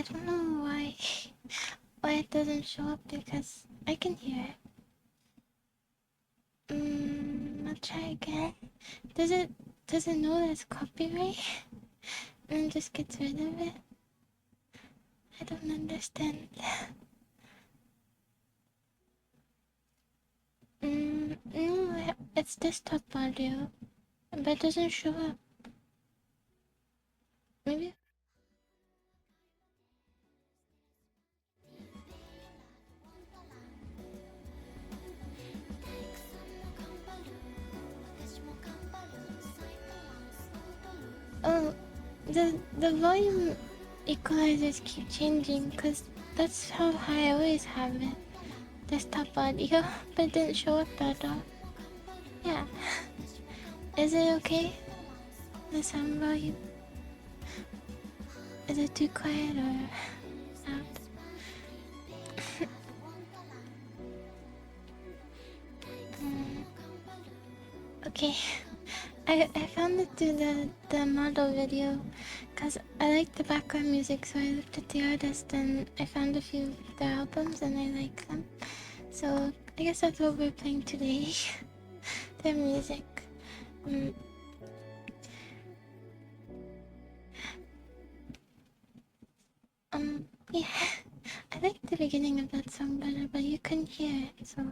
don't know why it doesn't show up because I can hear it. I'll try again. Does it know that's copyright and just gets rid of it? I don't understand. No, it's desktop audio, but it doesn't show up. Maybe. Oh, the volume equalizers keep changing because that's how high I always have it. Desktop audio, but it didn't show up at all. Yeah. Is it okay? The sound volume? Is it too quiet or loud? Okay. I found it through the model video because I like the background music, so I looked at the artist and I found a few of their albums and I like them. So I guess that's what we're playing today. Their music. Yeah. I like the beginning of that song better, but you couldn't hear it, so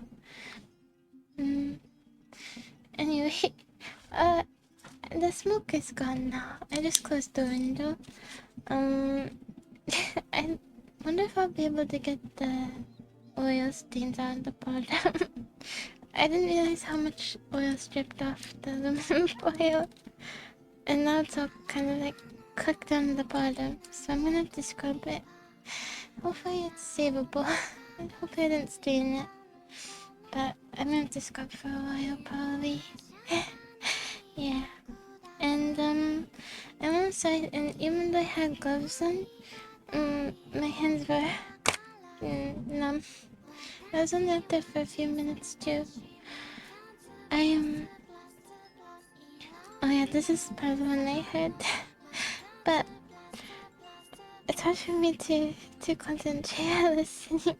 anyway, the smoke is gone now. I just closed the window. I wonder if I'll be able to get the oil stains out of the bottom. I didn't realize how much oil stripped off the aluminum foil. And now it's all kind of like cooked on the bottom. So I'm gonna have to scrub it. Hopefully it's savable. And hopefully I didn't stain it. But I'm gonna have to scrub for a while probably. Yeah. And I went outside and even though I had gloves on, my hands were numb. I was only out there for a few minutes too. Oh yeah, this is part of the one I heard. But it's hard for me to concentrate while listening.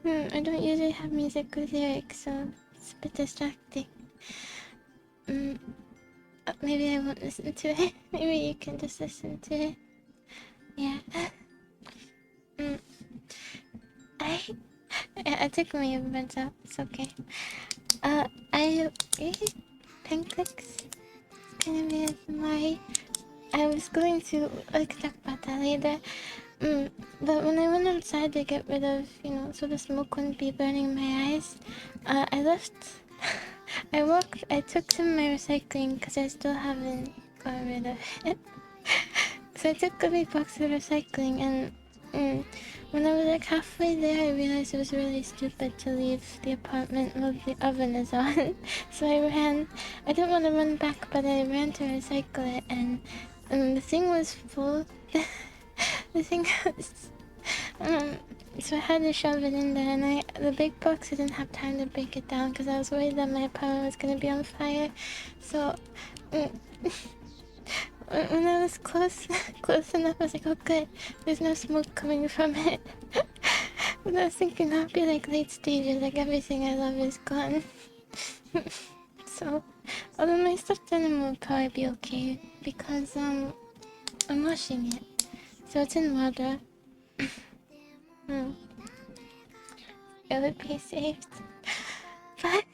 I don't usually have music with lyrics, so it's a bit distracting. Maybe I won't listen to it. Maybe you can just listen to it. Yeah. I took my earbuds out. It's okay. I pancakes. It's gonna be ASMR. I was going to talk about that later. But when I went outside to get rid of, so the smoke wouldn't be burning my eyes, I left. I took some of my recycling because I still haven't got rid of it. So I took a big box of recycling and when I was like halfway there, I realized it was really stupid to leave the apartment while the oven is on. So I ran. I didn't want to run back, but I ran to recycle it, and the thing was full. The thing was. So I had to shove it in there, and the big box I didn't have time to break it down because I was worried that my apartment was gonna be on fire. So. When I was close enough, I was like, oh good, there's no smoke coming from it. But I was thinking that'd be like late stages, like everything I love is gone. So, although my stuffed animal will probably be okay, because I'm washing it. So it's in water. It would be saved. But,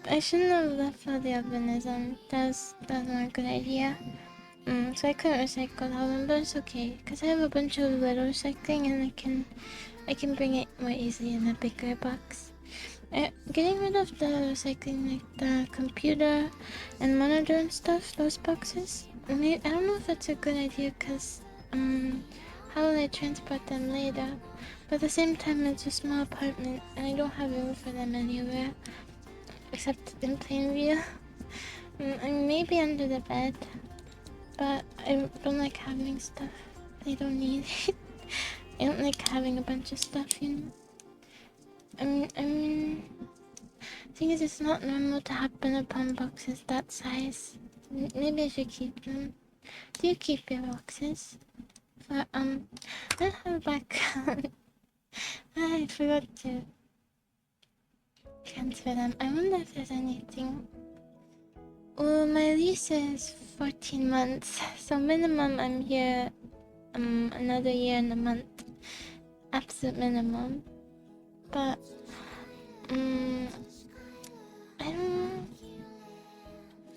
I shouldn't have left while the oven is on. That's not a good idea. So I couldn't recycle all of them, but it's okay because I have a bunch of little recycling and I can bring it more easily in a bigger box. Getting rid of the recycling, like the computer and monitor and stuff, those boxes. I don't know if that's a good idea because how will I transport them later? But at the same time, it's a small apartment and I don't have room for them anywhere except in plain view. Maybe under the bed. But I don't like having stuff I don't need. I don't like having a bunch of stuff, I mean, the thing is, it's not normal to happen upon boxes that size. Maybe I should keep them. Do you keep your boxes? for I don't have a background. I forgot to transfer them. I wonder if there's anything. Well, my lease is 14 months, so minimum I'm here another year and a month. Absolute minimum. But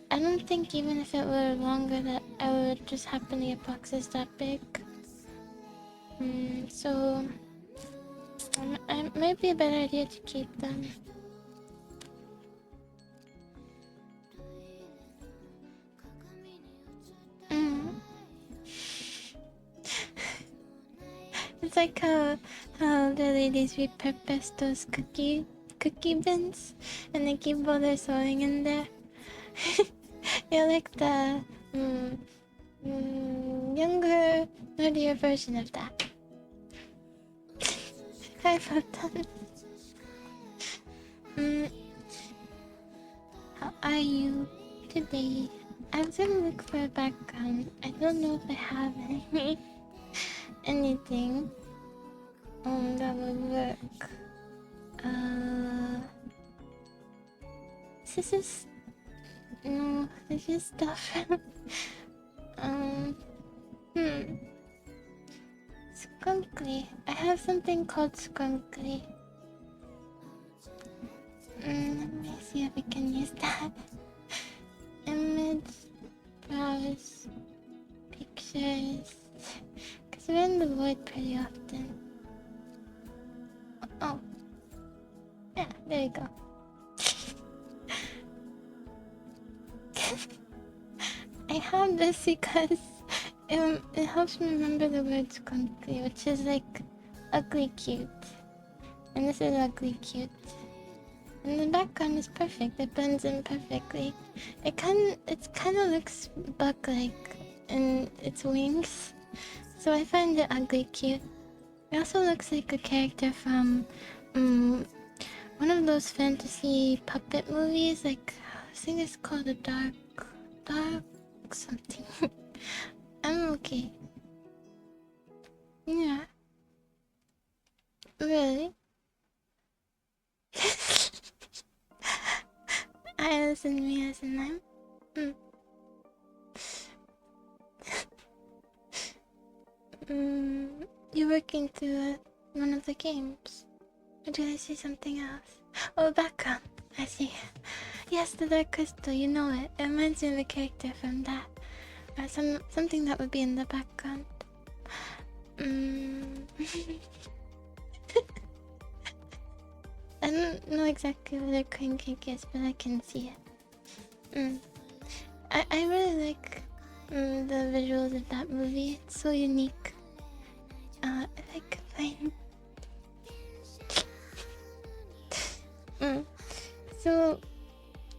I don't think even if it were longer that I would just happen to get boxes that big. So it might be a better idea to keep them. It's like how the ladies repurpose those cookie bins and they keep all their sewing in there. You're like the younger, nerdier version of that. Hi, Photon. How are you today? I was gonna look for a background. I don't know if I have anything that would work. This is no, this is stuff. Skunkly. I have something called Skunkly. Let me see if we can use that. Image, browse, pictures. Because we're in the void pretty often. Oh. Yeah, there you go. I have this because it helps me remember the word skunkly, which is like ugly cute. And this is ugly cute. And the background is perfect, it blends in perfectly. It kind of looks bug-like in its wings. So I find it ugly cute. It also looks like a character from one of those fantasy puppet movies, like I think it's called a dark something. I'm okay. Yeah. Really? I listen to me as in I'm. You're working through one of the games. Or did I say something else? Oh, background. I see. Yes, the Dark Crystal, you know it. It reminds me of a character from that. Or something that would be in the background. I don't know exactly what a cream cake is, but I can see it. I really like the visuals of that movie. It's so unique. If I could find... So,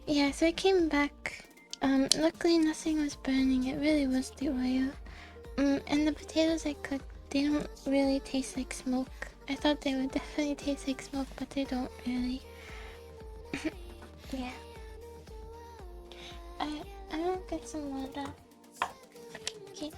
yeah, so I came back. Luckily nothing was burning, it really was the oil. And the potatoes I cooked, they don't really taste like smoke. I thought they would definitely taste like smoke, but they don't really. Yeah. I'll get some water. Okay.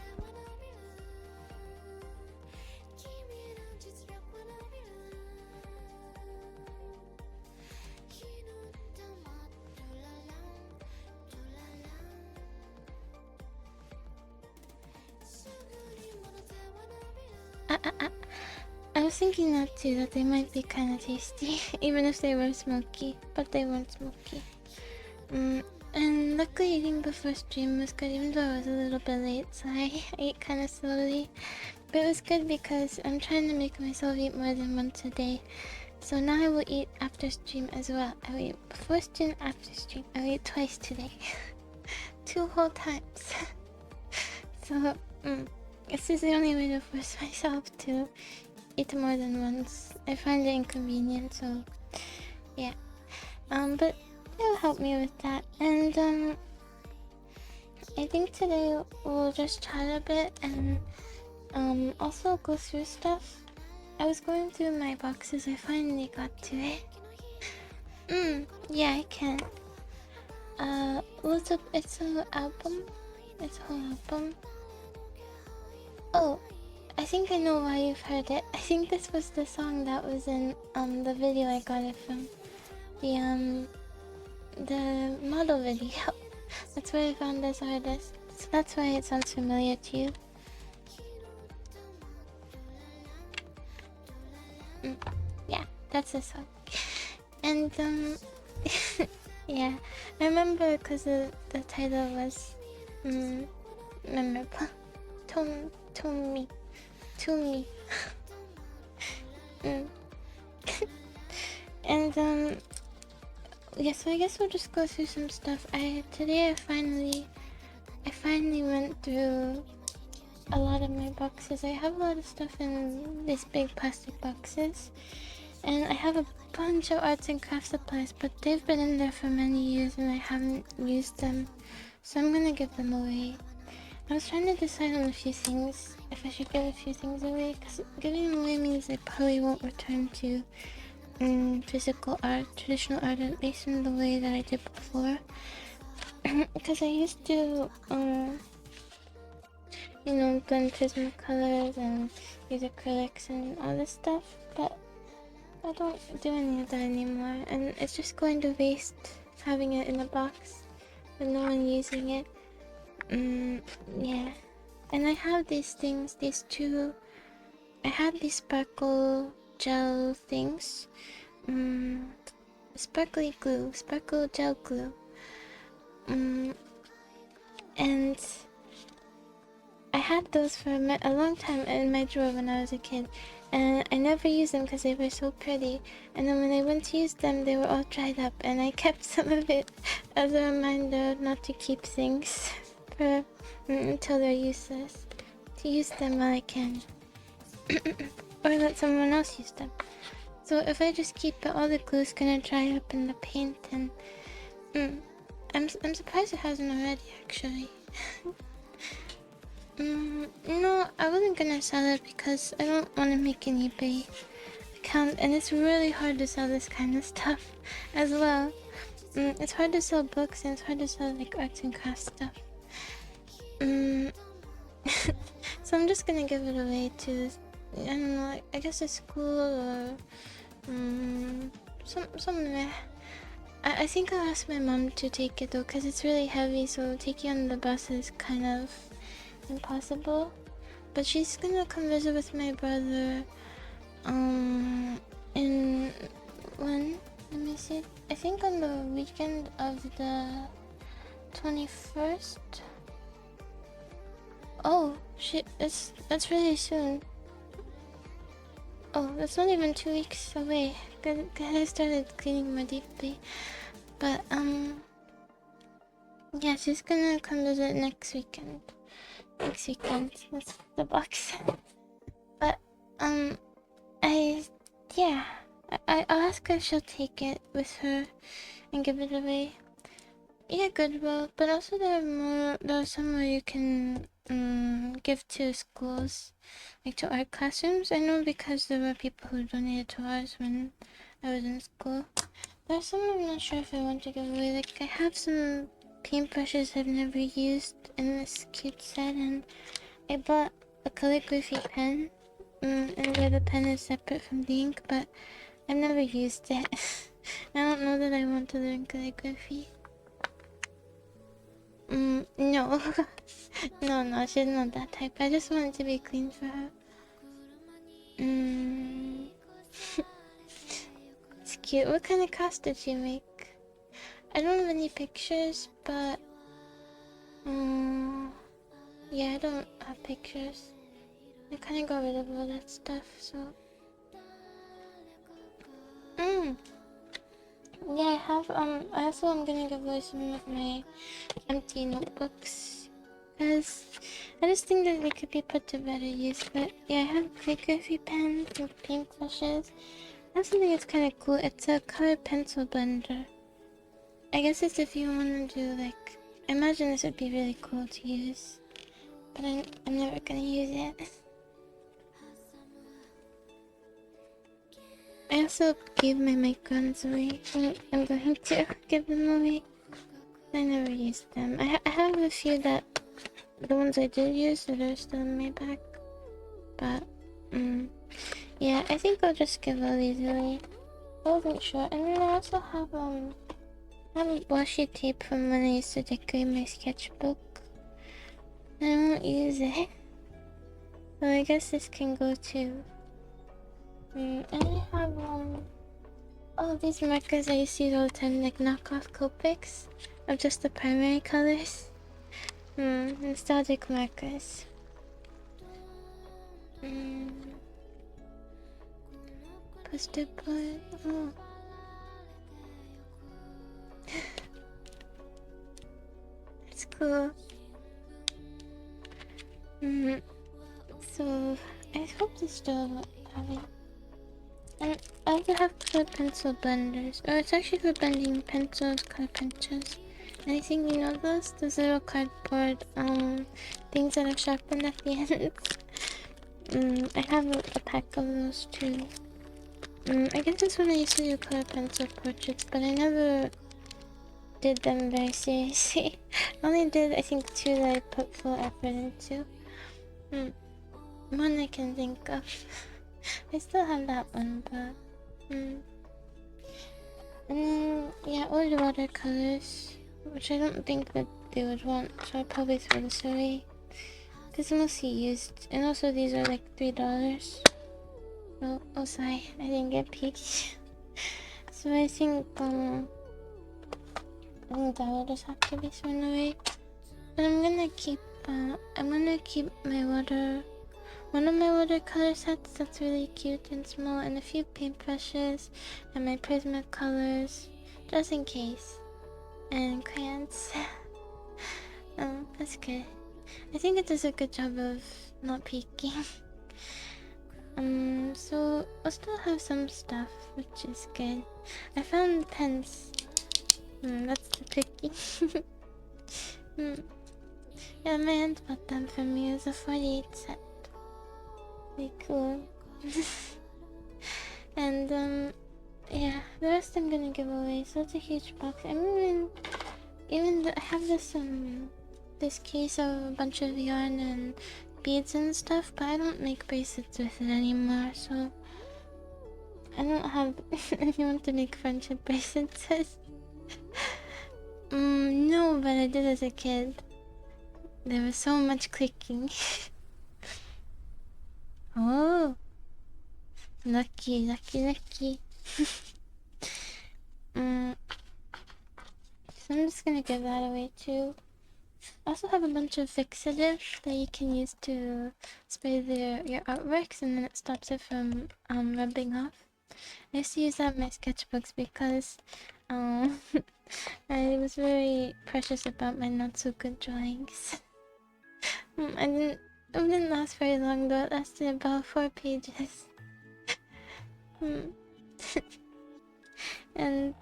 I was thinking that too, that they might be kind of tasty, even if they were smoky, but they weren't smoky. And luckily eating before stream was good, even though I was a little bit late, so I ate kind of slowly. But it was good because I'm trying to make myself eat more than once a day. So now I will eat after stream as well. I will eat before stream, after stream. I will eat twice today. 2 whole times. So, this is the only way to force myself to eat more than once. I find it inconvenient, so yeah. But it'll help me with that. And I think today we'll just chat a bit and also go through stuff. I was going through my boxes, I finally got to it. Yeah, I can. It's an album. It's a whole album. Oh, I think I know why you've heard it. I think this was the song that was in the video I got it from. The model video. That's where I found this artist. So that's why it sounds familiar to you. Yeah, that's the song. And yeah, I remember because the title was memorable. To me. And yeah, so I guess we'll just go through some stuff. Today I finally went through a lot of my boxes. I have a lot of stuff in these big plastic boxes, and I have a bunch of arts and craft supplies, but they've been in there for many years and I haven't used them, so I'm gonna give them away. I was trying to decide on a few things, if I should give a few things away, because giving them away means they probably won't return to physical art, traditional art, at least in the way that I did before. Because I used to, you know, blend Prismacolors and use acrylics and all this stuff, but I don't do any of that anymore, and it's just going to waste having it in a box with no one using it. Yeah. And I have these things, these two. I had these sparkle gel things. Sparkle gel glue. And I had those for a long time in my drawer when I was a kid, and I never used them because they were so pretty. And then when I went to use them, they were all dried up, and I kept some of it as a reminder not to keep things for until they're useless. To use them while I can, or let someone else use them. So if I just keep it, all the glue's gonna dry up in the paint, and I'm surprised it hasn't already, actually. No, I wasn't gonna sell it because I don't want to make an eBay account, and it's really hard to sell this kind of stuff as well. It's hard to sell books, and it's hard to sell like arts and crafts stuff. So I'm just gonna give it away to, I don't know, I guess a school or somewhere. I think I'll ask my mom to take it though, because it's really heavy, so taking it on the bus is kind of impossible. But she's gonna come visit with my brother in when, let me see, I think on the weekend of the 21st. Oh shit, that's really soon. Oh, that's not even 2 weeks away. Cause I started cleaning more deeply. But yeah, she's gonna come visit next weekend. That's the box. But I'll ask her if she'll take it with her and give it away. Yeah, Goodwill, but also there are some where you can give to schools, like to art classrooms. I know because there were people who donated to ours when I was in school. There's some I'm not sure if I want to give away. Like, I have some paintbrushes I've never used in this cute set, and I bought a calligraphy pen, and where the pen is separate from the ink, but I've never used it. I don't know that I want to learn calligraphy. No. No, she's not that type. I just want it to be clean for her. It's cute. What kind of cast did she make? I don't have any pictures, but yeah, I don't have pictures. I kind of got rid of all that stuff, so yeah, I have I also am gonna give away some of my empty notebooks, because I just think that they could be put to better use. But yeah, I have calligraphy pens and paintbrushes. I have something that's kind of cool. It's a color pencil blender. I guess it's if you want to do like, I imagine this would be really cool to use, but I'm never gonna use it. I also gave my mic guns away. I'm going to give them away. I never used them. I have a few that, the ones I did use that are still in my bag. but yeah, I think I'll just give all these away. I wasn't sure. And then I also have washi tape from when I used to decorate my sketchbook. I won't use it. So I guess this can go too. And I have all of these markers I used to use all the time, like knockoff Copics of just the primary colors. Nostalgic markers. Poster board. Oh. That's cool. So I hope they still have it. And I also have colored pencil blenders. Oh, it's actually for blending pencils, color pencils. Anything, you know those? Those little cardboard things that are sharpened at the ends. I have a pack of those too. I guess that's when I used to do color pencil portraits, but I never did them very seriously. I only did, I think, 2 that I put full effort into. One I can think of. I still have that one, but and then yeah, old watercolors, which I don't think that they would want, so I'll probably throw this away because it's mostly used. And also these are like $3. Oh sorry, I didn't get peach. So I think that will just have to be thrown away. But I'm gonna keep one of my watercolor sets that's really cute and small, and a few paintbrushes, and my Prismacolors, just in case, and crayons. That's good. I think it does a good job of not peeking. So I'll still have some stuff, which is good. I found pens. That's the tricky. Yeah, my aunt bought them for me. It was a 48 set. Really cool. And yeah, the rest I'm gonna give away. So it's a huge box. I have this case of a bunch of yarn and beads and stuff, but I don't make bracelets with it anymore, so I don't have anyone to make friendship bracelets with. No, but I did as a kid. There was so much clicking. Oh, lucky. So I'm just gonna give that away too. I also have a bunch of fixative that you can use to spray your artworks, and then it stops it from rubbing off. I used to use that in my sketchbooks because I was very precious about my not so good drawings. It didn't last very long though. It lasted about 4 pages. And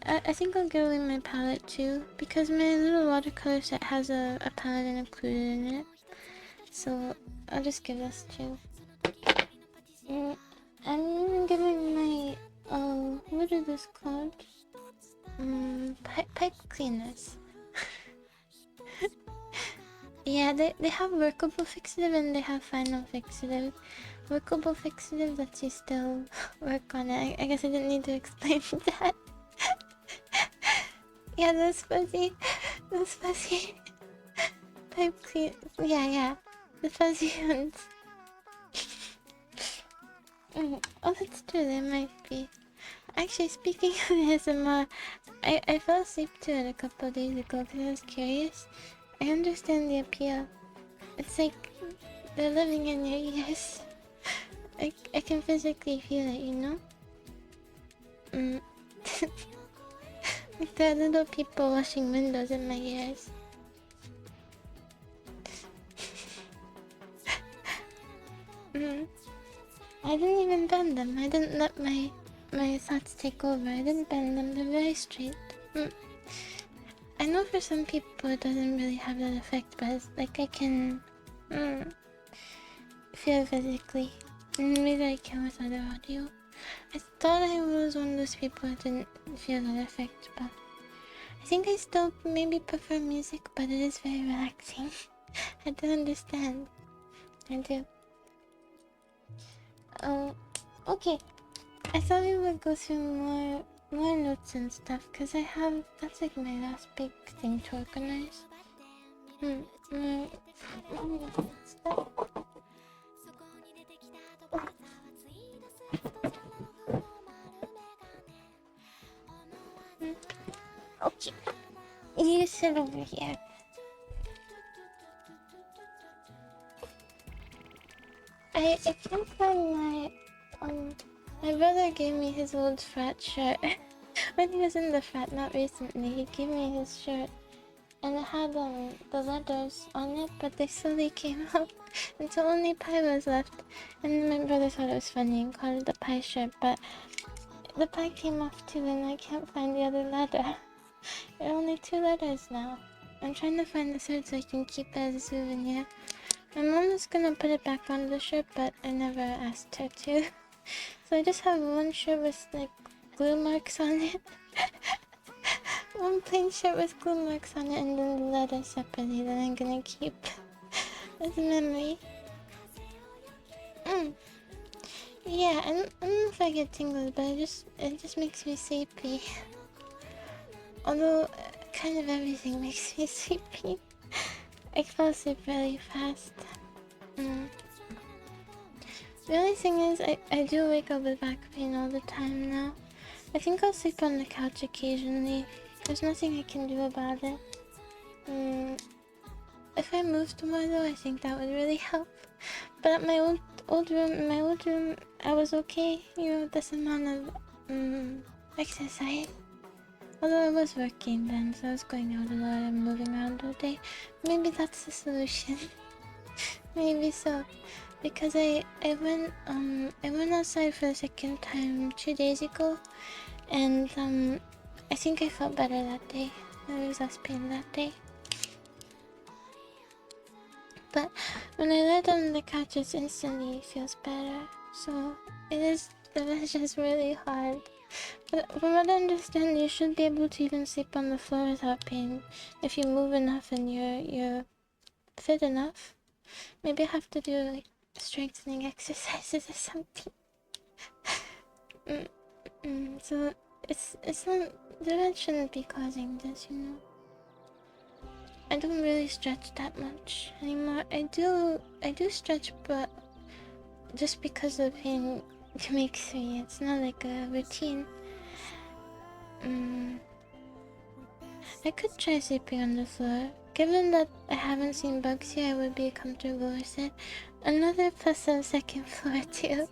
I think I'll give away my palette too, because my little watercolor set has a palette included in it. So I'll just give this too. I'm giving my what are those called? Pipe cleaners. Yeah, they have workable fixative and they have final fixative. Workable fixative lets you still work on it. I guess I didn't need to explain that. Yeah, those fuzzy pipe clean. Yeah, the fuzzy ones. Oh, that's true. There might be. Actually, speaking of ASMR, I fell asleep to it a couple of days ago because I was curious. I understand the appeal. It's like they're living in your ears. I can physically feel it, you know? Like there are little people washing windows in my ears. I didn't even bend them. I didn't let my thoughts take over. I didn't bend them. They're very straight. I know for some people it doesn't really have that effect, but it's like I can feel physically. And maybe I can with other audio. I thought I was one of those people that didn't feel that effect, but I think I still maybe prefer music, but it is very relaxing. I do understand. I do. Okay. I thought we would go through more notes and stuff, because that's like my last big thing to organize. Stuff. Okay. You sit over here. I can't find my brother gave me his old frat shirt. When he was in the frat, not recently, he gave me his shirt. And it had the letters on it, but they slowly came out until only pie was left. And my brother thought it was funny and called it the pie shirt, but the pie came off too and I can't find the other letter. There are only 2 letters now. I'm trying to find the third so I can keep it as a souvenir. My mom was gonna put it back on the shirt, but I never asked her to. So I just have one shirt with like glue marks on it. One plain shirt with glue marks on it and then the letters separately that I'm gonna keep as a memory. Yeah, I don't know if I get tingles, but it just makes me sleepy. Although, kind of everything makes me sleepy. I fall asleep really fast. The only thing is, I do wake up with back pain all the time now. I think I'll sleep on the couch occasionally. There's nothing I can do about it. If I moved more though, I think that would really help. But at my old room, I was okay, you know, with this amount of exercise. Although I was working then, so I was going out a lot and moving around all day. Maybe that's the solution. Maybe so. Because I went outside for the second time 2 days ago, and I think I felt better that day. There was less pain that day. But when I lie down on the couch, it instantly feels better. So the rest is really hard. But from what I understand, you should be able to even sleep on the floor without pain if you move enough and you're fit enough. Maybe I have to do like strengthening exercises or something. So it's not, the bed shouldn't be causing this, you know. I don't really stretch that much anymore. I do stretch, but just because the pain makes me. It's not like a routine. I could try sleeping on the floor. Given that I haven't seen bugs here, I would be comfortable with it. Another plus on the second floor too.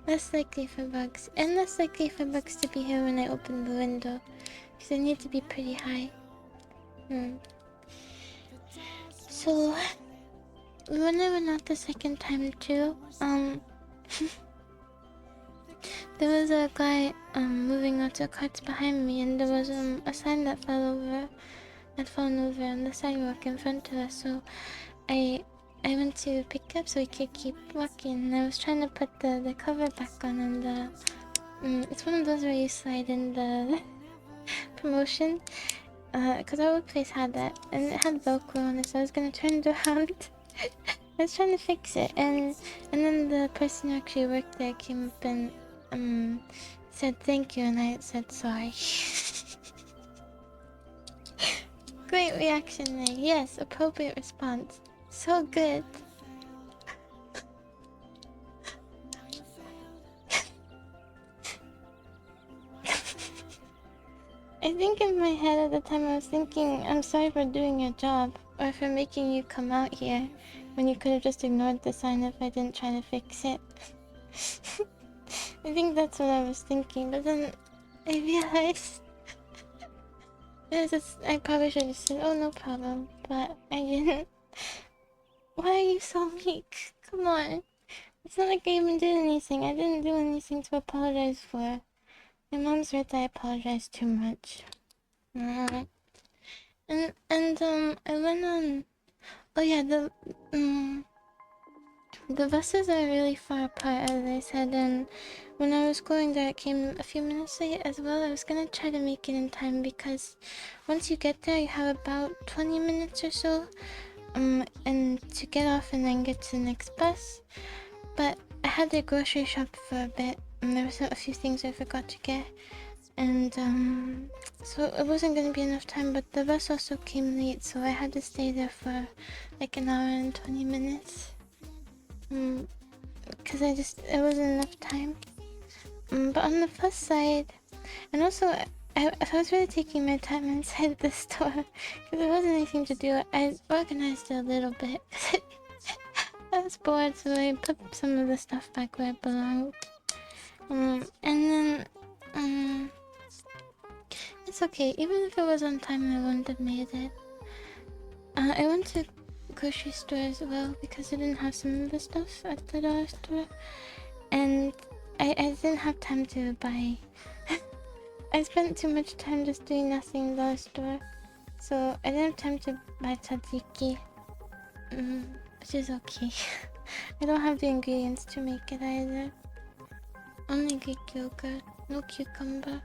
Less likely for bugs. And less likely for bugs to be here when I open the window. Because they need to be pretty high. So, when I went out the second time too, there was a guy moving out the carts behind me, and there was a sign that had fallen over on the sidewalk in front of us. So I went to pick it up so we could keep walking, and I was trying to put the cover back on, and it's one of those where you slide in the promotion, because our workplace had that, and it had Velcro on it, so I was gonna turn it around. I was trying to fix it, and then the person who actually worked there came up and said thank you, and I said sorry. Great reaction there. Yes, appropriate response. So good. I think in my head at the time I was thinking, I'm sorry for doing your job, or for making you come out here, when you could have just ignored the sign if I didn't try to fix it. I think that's what I was thinking, but then I realized I probably should have said, oh, no problem, but I didn't. Why are you so weak? Come on. It's not like I even did anything. I didn't do anything to apologize for. My mom's right that I apologize too much. And I went on. Oh yeah, the buses are really far apart, as I said, and when I was going there, it came a few minutes late as well. I was gonna try to make it in time because once you get there, you have about 20 minutes or so, and to get off and then get to the next bus. But I had the grocery shop for a bit, and there was a few things I forgot to get, and so it wasn't gonna be enough time. But the bus also came late, so I had to stay there for like an hour and 20 minutes. Because it wasn't enough time. But on the plus side, and also I was really taking my time inside the store because there wasn't anything to do. I organized it a little bit. I was bored, so I put some of the stuff back where it belonged. And then it's okay. Even if it was on time, I wouldn't have made it. I went to grocery store as well because I didn't have some of the stuff at the dollar store, and I didn't have time to buy. I spent too much time just doing nothing in the dollar store, so I didn't have time to buy tzatziki, which is okay. I don't have the ingredients to make it either. Only Greek yogurt, no cucumber.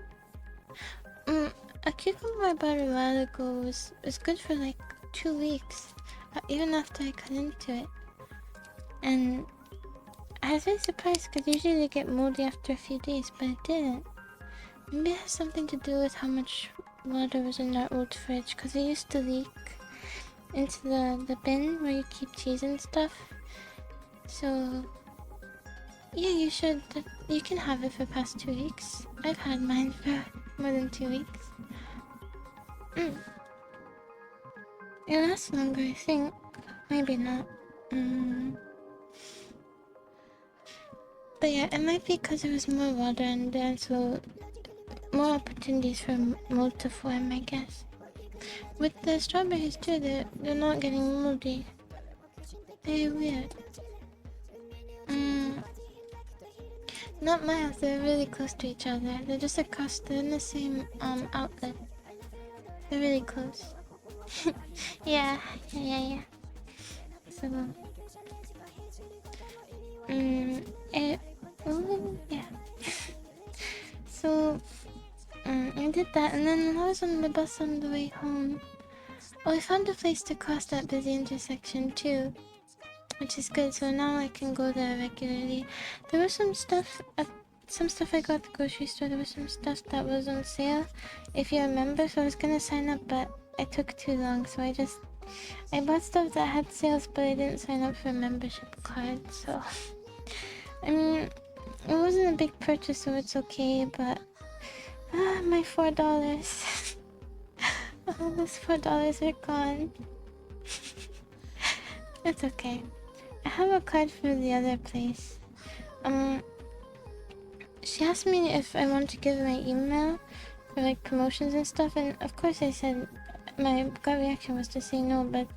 A cucumber I bought a while ago was good for like 2 weeks, even after I cut into it. And I was really surprised because usually they get moldy after a few days, but it didn't. Maybe it has something to do with how much water was in our old fridge, because it used to leak into the bin where you keep cheese and stuff. So yeah, you can have it for past 2 weeks. I've had mine for more than 2 weeks. It lasts longer, I think. Maybe not. But yeah, it might be because there was more water in there, so more opportunities for mold to form, I guess. With the strawberries too, they're not getting moldy. Very weird. Not miles, they're really close to each other. They're just across, they're in the same outlet. They're really close. Yeah. So, yeah. So, I did that, and then when I was on the bus on the way home, I found a place to cross that busy intersection too, which is good. So now I can go there regularly. There was some stuff I got at the grocery store. There was some stuff that was on sale, if you remember. So I was gonna sign up, but it took too long. So I bought stuff that had sales, but I didn't sign up for a membership card. So I mean, it wasn't a big purchase, so it's okay. But my $4. Oh, those $4 are gone. It's okay. I have a card for the other place. She asked me if I want to give my email for like promotions and stuff, and of course I said my gut reaction was to say no, but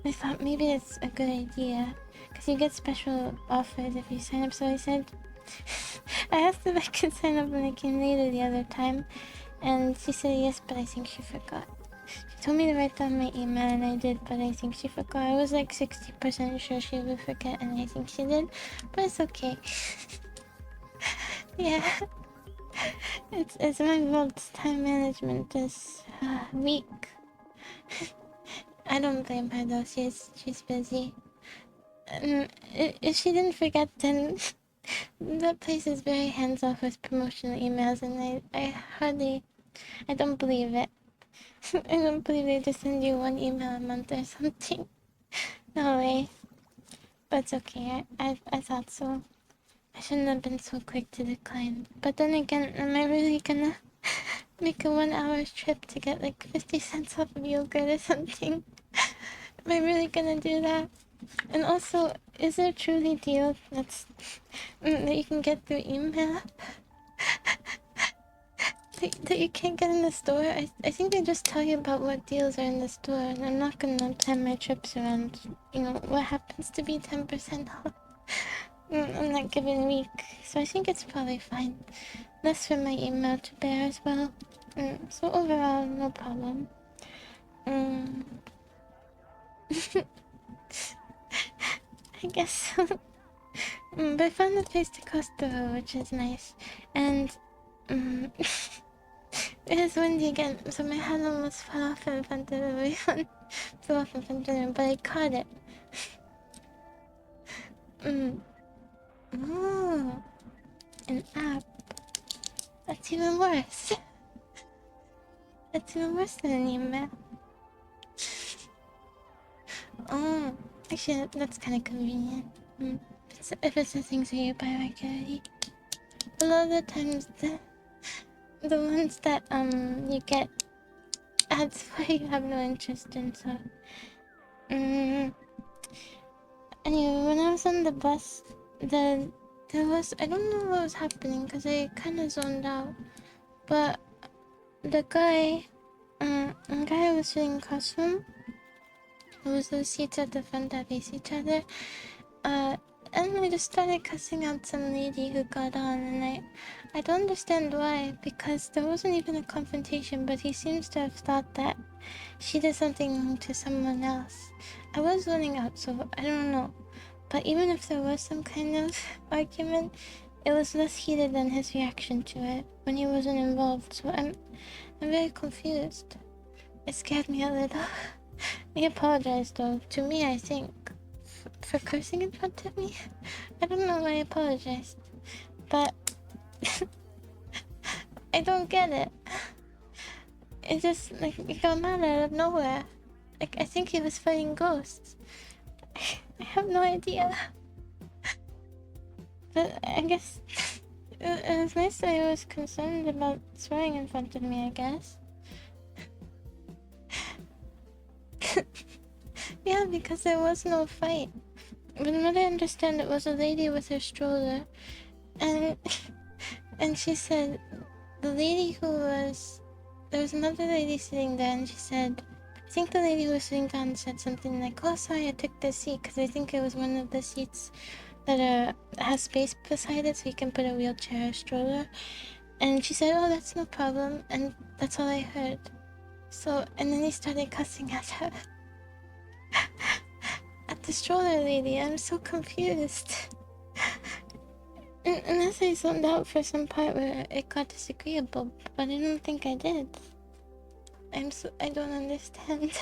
I thought maybe it's a good idea because you get special offers if you sign up. So I said I asked if I could sign up when I came later the other time, and she said yes, but I think she forgot. She told me to write down my email, and I did, but I think she forgot. I was like 60% sure she would forget, and I think she did, but it's okay. Yeah. It's my fault. Time management is weak. I don't blame her though. She's busy. If she didn't forget, then that place is very hands off with promotional emails, and I don't believe it. I don't believe they just send you one email a month or something. No way. But it's okay. I thought so. I shouldn't have been so quick to decline. But then again, am I really gonna make a 1 hour trip to get like 50 cents off of yogurt or something? Am I really gonna do that? And also, is there truly deals that you can get through email that you can't get in the store? I think they just tell you about what deals are in the store, and I'm not gonna plan my trips around, what happens to be 10% off. I'm not given week, so I think it's probably fine. Less for my email to bear as well. So overall, no problem. I guess so. But I found a place to cross the road, which is nice. And it was windy again, so my hand almost fell off in front of everyone. Flew off in front of everyone, but I caught it. Oh, an app. That's even worse. That's even worse than an email. Oh, actually, that's kind of convenient. If it's the things that you buy regularly. A lot of the times, the ones that you get ads for, you have no interest in. So, anyway, when I was on the bus, there was, I don't know what was happening because I kind of zoned out, but the guy was sitting across from. It was those seats at the front that face each other. And I just started cussing out some lady who got on, and I don't understand why, because there wasn't even a confrontation, but he seems to have thought that she did something wrong to someone else. I was zoning out, so I don't know. But even if there was some kind of argument, it was less heated than his reaction to it when he wasn't involved, so I'm very confused. It scared me a little. He apologized though, to me I think, for cursing in front of me. I don't know why I apologized, but I don't get it. It just, like, it got mad out of nowhere. Like, I think he was fighting ghosts. I have no idea. But I guess it was nice that he was concerned about swearing in front of me, I guess. Yeah, because there was no fight. But from what I understand, it was a lady with her stroller, and she said the lady who was, there was another lady sitting there, and she said, I think the lady who was sitting down said something like, oh sorry, I took this seat, because I think it was one of the seats that has space beside it so you can put a wheelchair or stroller. And she said, oh, that's no problem, and that's all I heard. So, and then he started cussing at her. At the stroller lady. I'm so confused. Unless I zoned out for some part where it got disagreeable, but I don't think I did. I don't understand.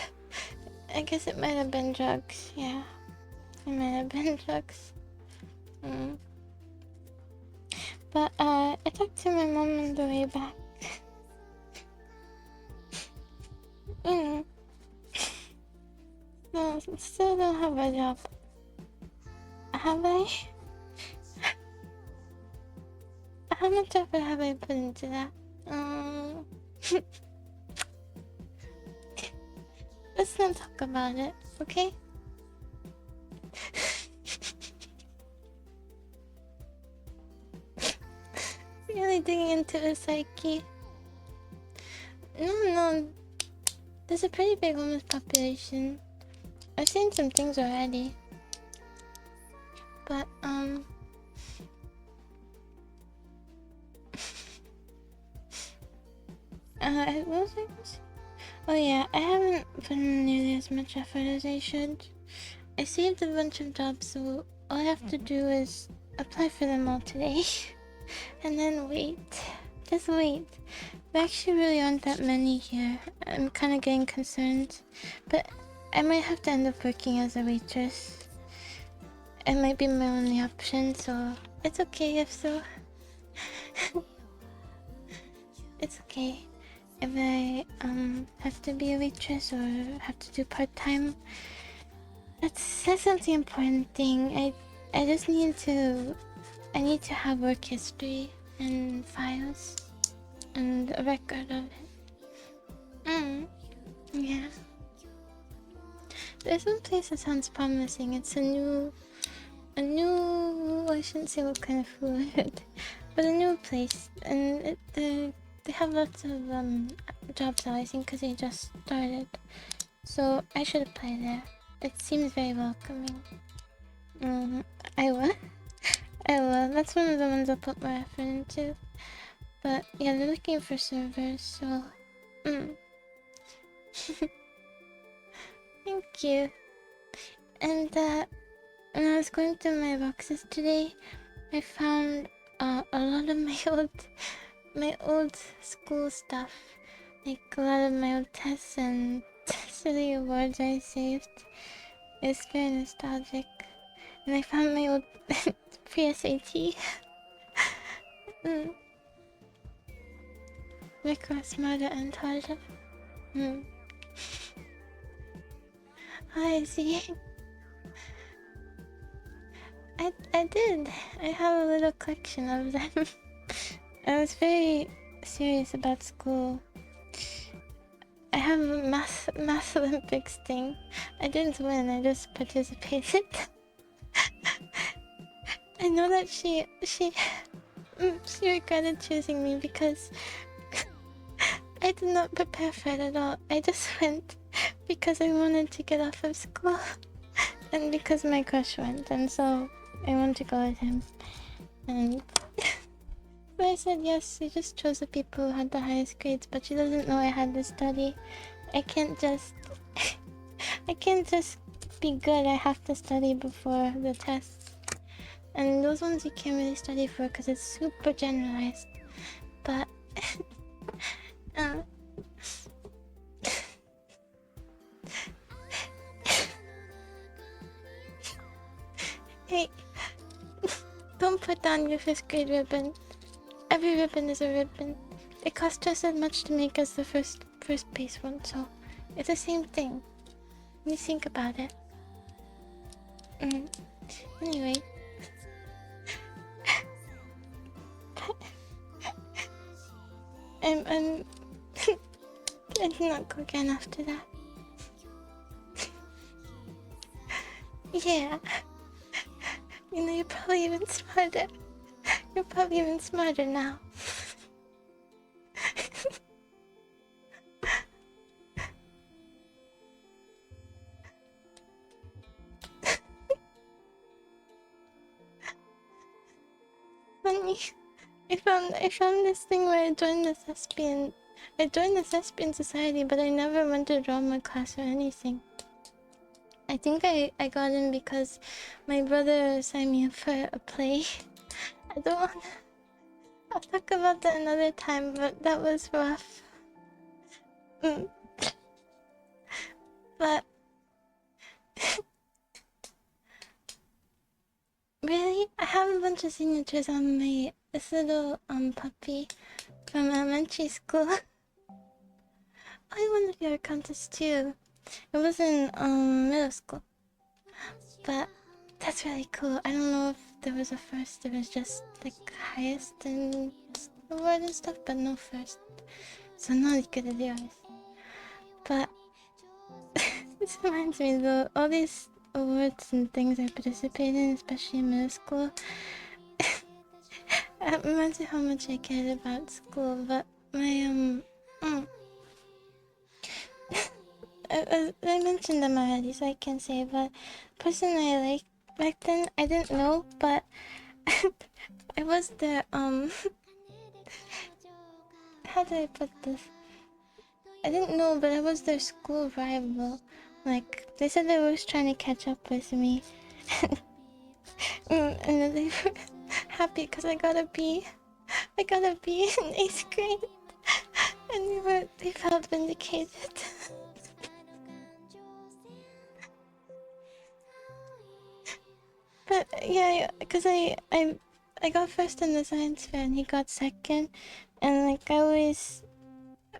I guess it might have been drugs, yeah. It might have been drugs. But, I talked to my mom on the way back. No, still don't have a job. Have I? How much effort have I put into that? Let's not talk about it, okay? Really digging into the psyche. No. There's a pretty big homeless population. I've seen some things already. But, what was I gonna say? Oh yeah, I haven't put in nearly as much effort as I should. I saved a bunch of jobs, so all I have to do is apply for them all today. And then wait. Just wait. There actually really aren't that many here. I'm kind of getting concerned. But I might have to end up working as a waitress. It might be my only option, so it's okay if so. It's okay if I have to be a waitress or have to do part-time. That's not the important thing. I just need to have work history and files and a record of it. Yeah. There's one place that sounds promising. It's a new, I shouldn't say what kind of food, but a new place, and they have lots of jobs out, I think, because they just started. So I should apply there. It seems very welcoming. I will. That's one of the ones I'll put my effort into. But yeah, they're looking for servers, so thank you. And when I was going through my boxes today, I found a lot of my old school stuff, like a lot of my old tests and silly awards I saved. It's very nostalgic. and I found my old pre-SAT. Make us smarter and harder. I see. I did. I have a little collection of them. I was very serious about school. I have a math Olympics thing. I didn't win, I just participated. I know that she regretted choosing me because I did not prepare for it at all. I just went because I wanted to get off of school and because my crush went, and so I wanted to go with him. And so I said yes. She just chose the people who had the highest grades, but she doesn't know I had to study. I can't just be good. I have to study before the tests. And those ones you can't really study for because it's super generalized. But hey, don't put down your 5th grade ribbon. Every ribbon is a ribbon. It cost just as much to make as the first base one, so it's the same thing. When you think about it. Anyway. I'm I did not go again after that. Yeah. You know, you're probably even smarter. You're probably even smarter now. Funny. I found this thing where I joined the thespian society, but I never went to drama class or anything. I think I got in because my brother signed me up for a play. I don't want. I'll talk about that another time, but that was rough. But really, I have a bunch of signatures on this little puppy from elementary school. I won the art contest too. It was in middle school, but that's really cool. I don't know if there was a first. There was just like highest in award and stuff, but no first. So not good at yours. But this reminds me though, all these awards and things I participate in, especially in middle school, it reminds me how much I cared about school. But my I mentioned them already, so I can say, but person I liked back then, I didn't know, but I was their how do I put this? I didn't know, but I was their school rival. Like, they said they were trying to catch up with me. And then they were happy because I got a B. I got a B in 8th grade. And they felt vindicated. But yeah, because I got first in the science fair and he got second. And like, I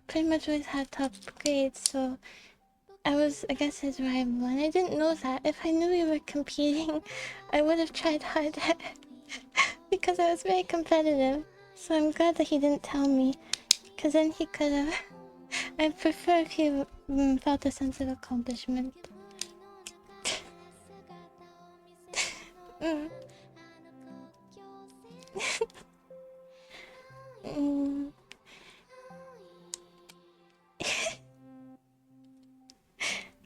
pretty much always had top grades, so I was, I guess, his rival, and I didn't know that. If I knew we were competing, I would have tried harder because I was very competitive. So I'm glad that he didn't tell me, because then he could have. I prefer if he felt a sense of accomplishment.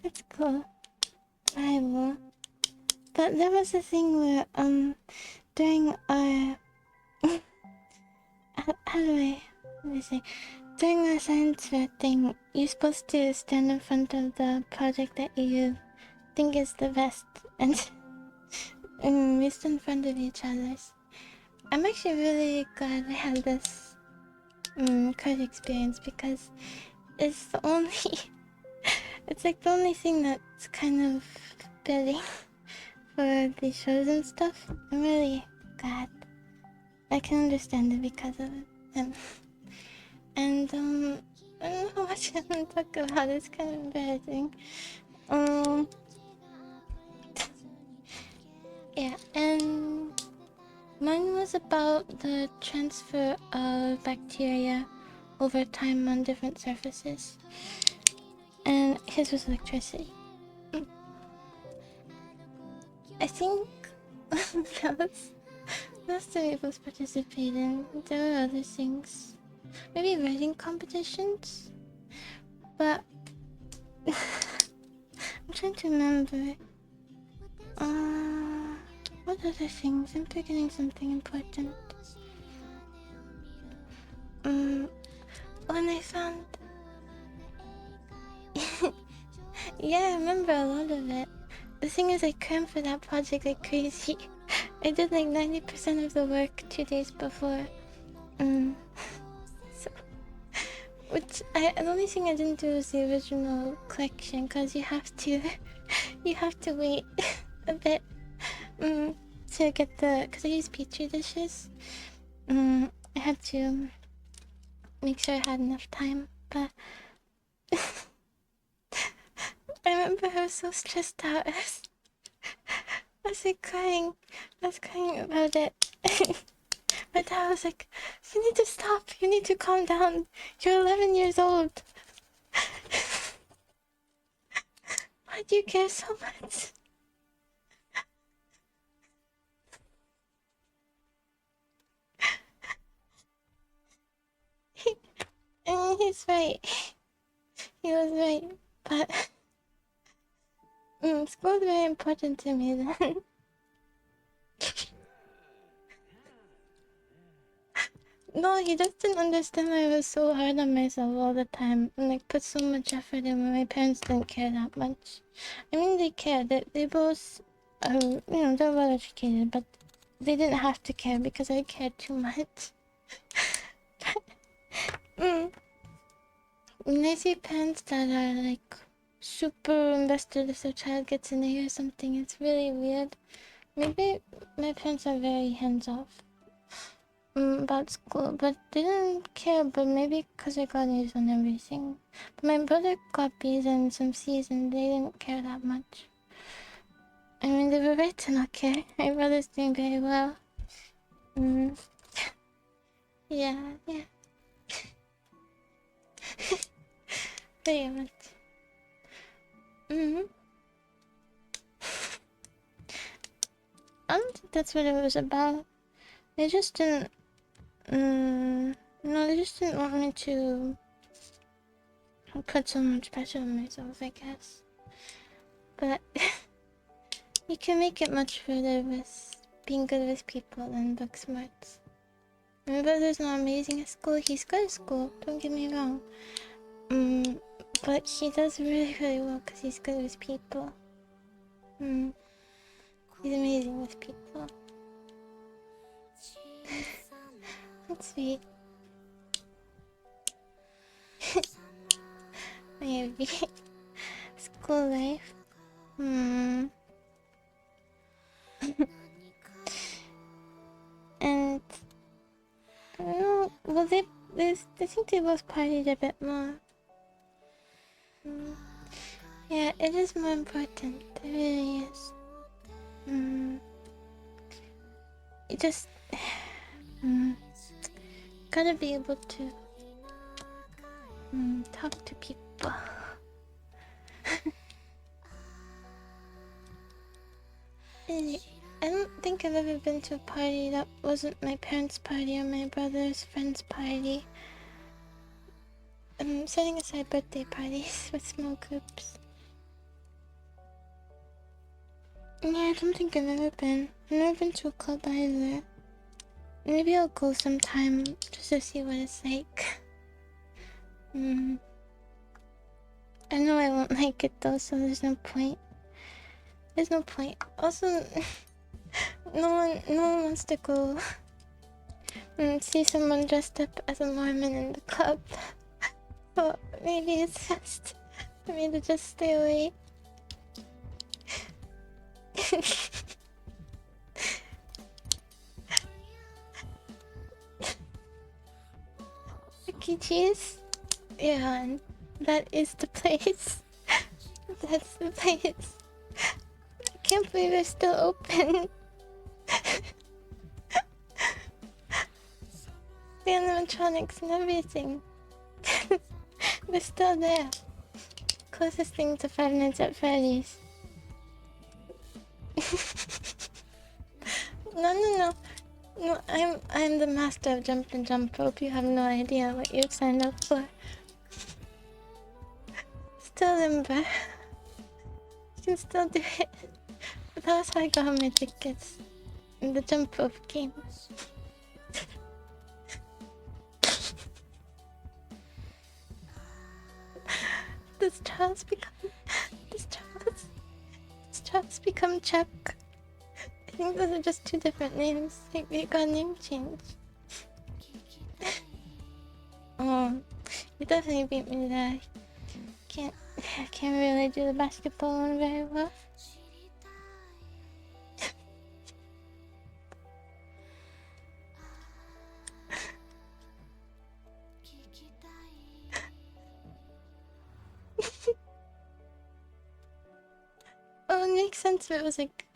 That's cool. Rival. But there was a thing where during our let me say, during our science fair thing, you're supposed to stand in front of the project that you think is the best, and we stood in front of each other's. I'm actually really glad I had this card experience because it's the only it's like the only thing that's kind of fitting for the shows and stuff. I'm really glad. I can understand it because of him. And I don't know what I'm gonna talk about. It's kind of embarrassing. Yeah, and mine was about the transfer of bacteria over time on different surfaces. And his was electricity. I think those two was participating. There were other things. Maybe writing competitions? But I'm trying to remember. What other things? I'm forgetting something important. When I found... yeah, I remember a lot of it. The thing is, I crammed for that project like crazy. I did like 90% of the work 2 days before. So... the only thing I didn't do was the original collection, because you have to... you have to wait a bit to get the... because I use petri dishes. I had to make sure I had enough time, but... I remember I was so stressed out. I was like crying. I was crying about it. My dad was like, "You need to stop. You need to calm down. You're 11 years old. Why do you care so much?" I mean, he's right. He was right. But school is very important to me then. No, he just didn't understand why I was so hard on myself all the time and like put so much effort in when my parents didn't care that much. I mean, they cared. They both, they're well educated, but they didn't have to care because I cared too much. When I see parents that are like super invested if their child gets an A or something, it's really weird. Maybe my parents are very hands-off about school, but they didn't care. But maybe because I got A's on everything. But my brother got B's and some C's, and they didn't care that much. I mean, they were right to not care. My brother's doing very well. Yeah. Very much. I don't think that's what it was about. They just didn't... no, they just didn't want me to put so much pressure on myself, I guess. But you can make it much further with being good with people and book smarts. My brother's not amazing at school. He's good at school, don't get me wrong. But he does really, really well because he's good with people. He's amazing with people. That's sweet. Maybe. School life. And I don't know. Well, I think they both partied a bit more. Yeah, it is more important. It really is. You just gotta be able to talk to people. I don't think I've ever been to a party that wasn't my parents' party or my brother's friend's party. Setting aside birthday parties with small groups. Yeah, I don't think I've ever been. I've never been to a club either. Maybe I'll go sometime just to see what it's like. I know I won't like it though, so there's no point. There's no point. Also, no one wants to go see someone dressed up as a Mormon in the club. So maybe it's best for me to just stay away. Chuck E. Cheese? Yeah, that is the place. That's the place. I can't believe they're still open. The animatronics and everything. They're still there. Closest thing to Five Nights at Freddy's. No. No, I'm the master of jump and jump rope. You have no idea what you've signed up for. Still limber. You can still do it. But that's how I got my tickets in the jump rope game. Does Charles become Chuck? I think those are just two different names. They got a name change. Oh, you definitely beat me there. I can't really do the basketball one very well. Oh, it makes sense if it was like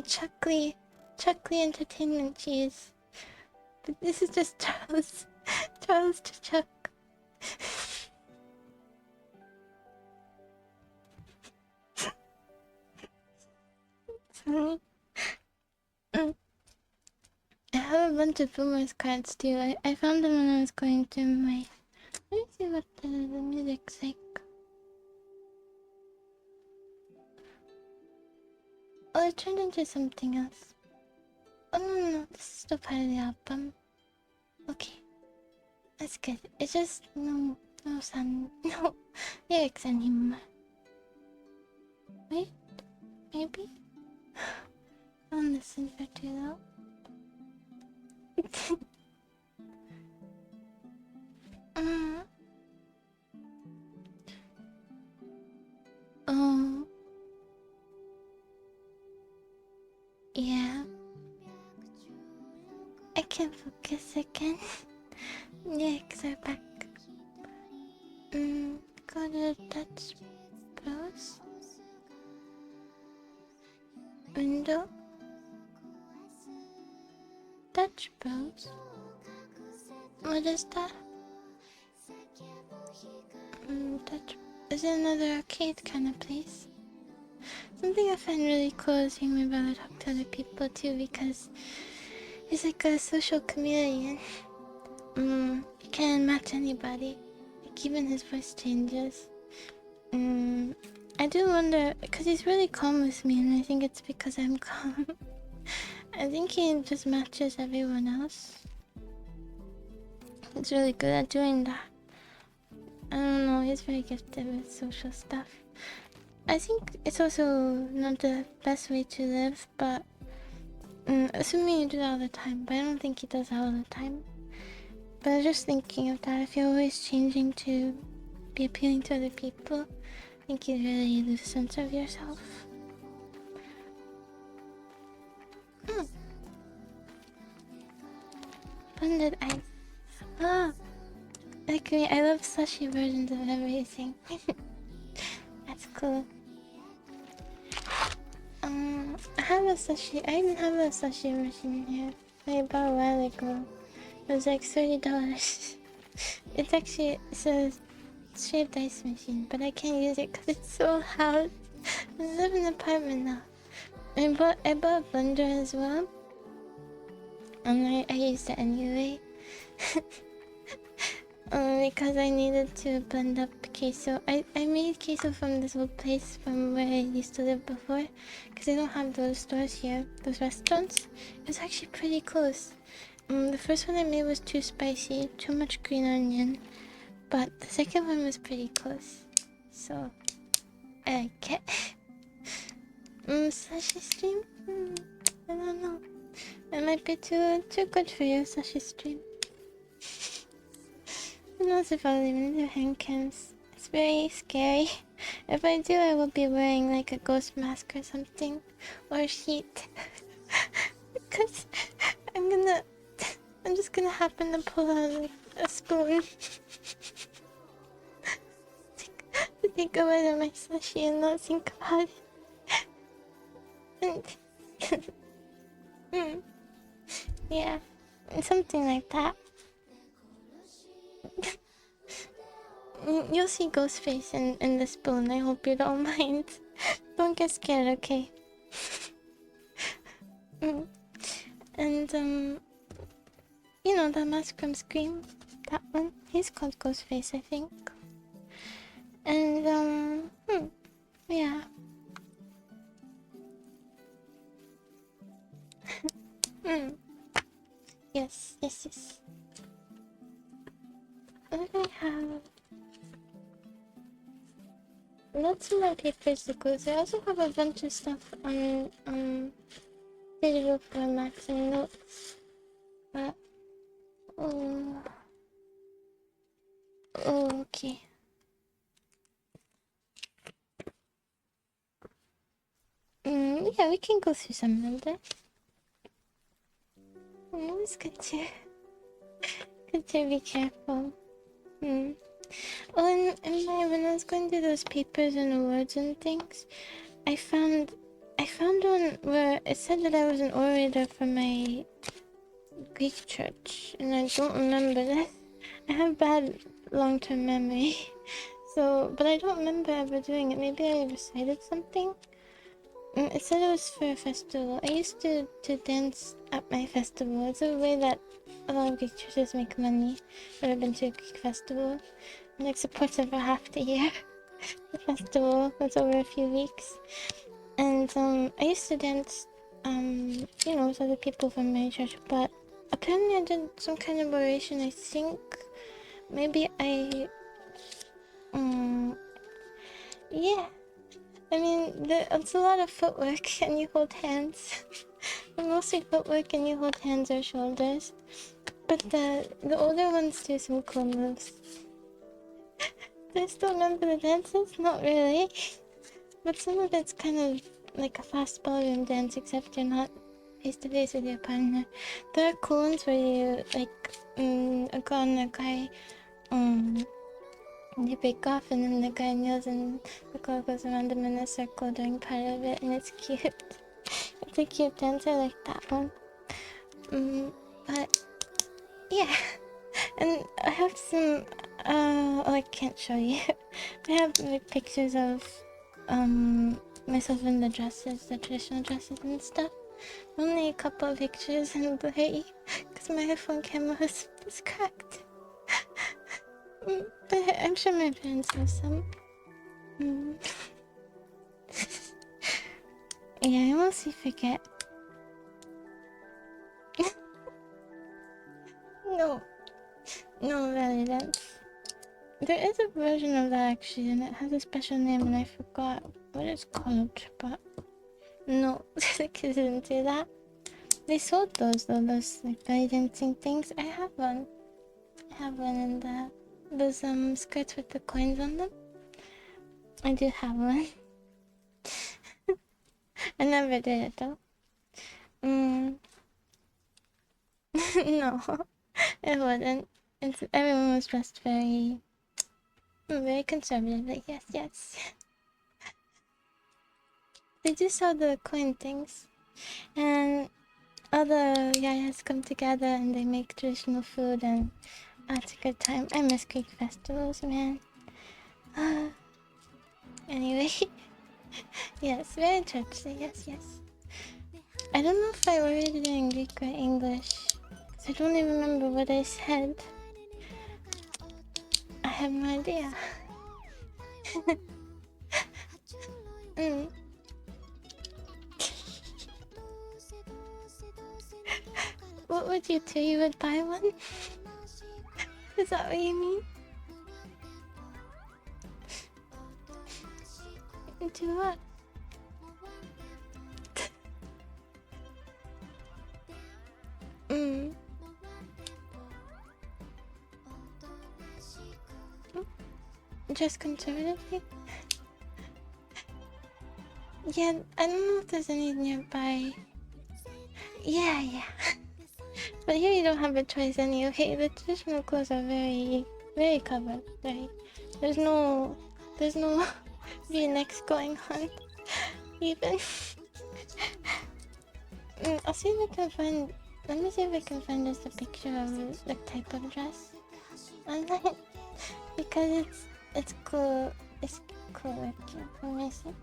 Chuckly Entertainment Cheese. But this is just Charles to Chuck. Sorry. I have a bunch of Boomers cards too. I found them when I was going through my... Let me see what the music's like. Oh, it turned into something else. Oh no, this is still part of the album. Okay. That's good. It's just no lyrics anymore. Wait, maybe? Don't listen for too long. Oh. Yeah. I can't focus again. Lyrics are back. Go to touch bros. Window. Touch bros. What is that? Touch. Is it another arcade kind of place? Something I find really cool is seeing my brother talk to other people too, because he's like a social chameleon. He can match anybody. Like even his voice changes. I do wonder, because he's really calm with me, and I think it's because I'm calm. I think he just matches everyone else. He's really good at doing that. I don't know, he's very gifted with social stuff. I think it's also not the best way to live, but assuming you do that all the time, but I don't think he does that all the time. But I was just thinking of that, if you're always changing to be appealing to other people, I think you really lose a sense of yourself. Blended ice. Ah! Like me, I love slushy versions of everything. That's cool. I have a sushi. I even have a sushi machine here. I bought a while ago. It was like $30. It's actually a shaved ice machine, but I can't use it because it's so loud. I live in an apartment now. I bought a blender as well, and I used it anyway. Because I needed to blend up queso. I made queso from this old place from where I used to live before, because I don't have those stores here, those restaurants. It was actually pretty close. The first one I made was too spicy, too much green onion, but the second one was pretty close, so I like it. Sushi stream? I don't know. It might be too good for you, sushi stream. Who knows if I'll even do hand cams? It's very scary. If I do, I will be wearing like a ghost mask or something, or a sheet, because I'm just gonna happen to pull out a spoon to take a bite of my sushi and not think about it. And yeah, something like that. You'll see Ghostface in the spoon. I hope you don't mind. Don't get scared, okay? And you know that mask from Scream, that one. He's called Ghostface, I think. And yeah. Yes. What do I have? Lots of my papers to go through. I also have a bunch of stuff on digital formats and notes. But okay. Yeah, we can go through some of them. It's good to be careful. Oh, and when I was going through those papers and awards and things, I found one where it said that I was an orator for my Greek church, and I don't remember that. I have bad long-term memory, but I don't remember ever doing it. Maybe I recited something. It said it was for a festival. I used to dance at my festival. It's a way that a lot of Greek churches make money. But I've been to a Greek festival. And like supports it for half the year. The festival was over a few weeks. And I used to dance, with other people from my church. But apparently I did some kind of oration. I think maybe yeah. I mean, it's a lot of footwork and you hold hands. Mostly footwork and you hold hands or shoulders. But the older ones do some cool moves. Do I still remember the dances? Not really. But some of it's kind of like a fast ballroom dance, except you're not face to face with your partner. There are cool ones where you a girl and a guy they break off and then the guy kneels and the girl goes around him in a circle during part of it, and it's cute. It's a cute dance. I like that one. But yeah, and I have some. I can't show you. I have like pictures of myself in the dresses, the traditional dresses and stuff. Only a couple of pictures and blurry because my iPhone camera was cracked. But I'm sure my parents have some. Yeah, I mostly forget. No, really, there is a version of that actually, and it has a special name, and I forgot what it's called. But no, the kids didn't do that. They sold those though, those like belly dancing things. I have one. In those skirts with the coins on them. I do have one. I never did it though. No, it wasn't. Everyone was dressed very conservatively. Yes. They do sell the coin things, and all the yayas come together and they make traditional food, and it's a good time. I miss Greek festivals, man. Anyway, yes, very churchy. Yes. I don't know if I worded it in Greek or English, because I don't even remember what I said. I have no idea. What would you do? You would buy one? Is that what you mean? Do what? Just conservatively? Yeah, I don't know if there's any nearby. Yeah. But here you don't have a choice anyway. The traditional clothes are very, very covered. Very. There's no V-necks going on. Even. I'll see if I can find. Let me see if I can find just a picture of the type of dress online because it's cool. It's cool looking. Let me see.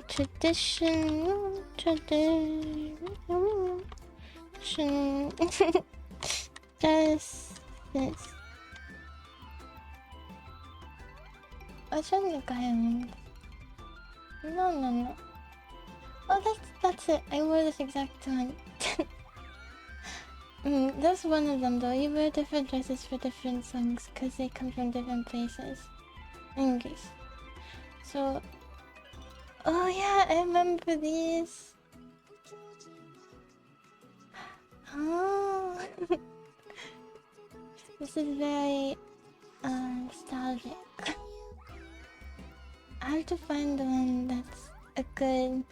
Traditional dresses. Which one the guy in? No. Oh, that's it. I wore this exact one. That's one of them though. You wear different dresses for different songs because they come from different places. Anyways. So... Oh yeah, I remember these. Oh. This is very nostalgic. I have to find the one that's a good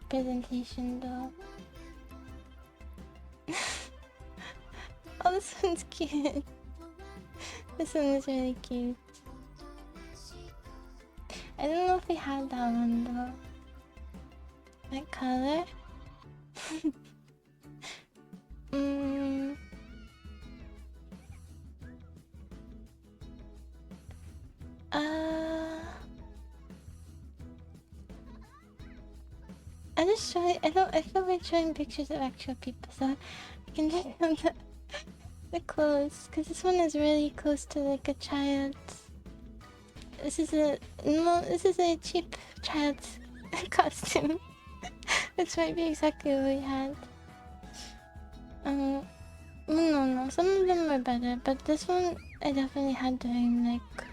presentation though. Oh, this one's cute. This one is really cute. I don't know if we had that one though. What color? I'm just showing. I feel like showing pictures of actual people, so I can just show the clothes. Cause this one is really close to like a child's. This is a cheap child's costume. This might be exactly what we had. No. Some of them were better, but this one I definitely had during like.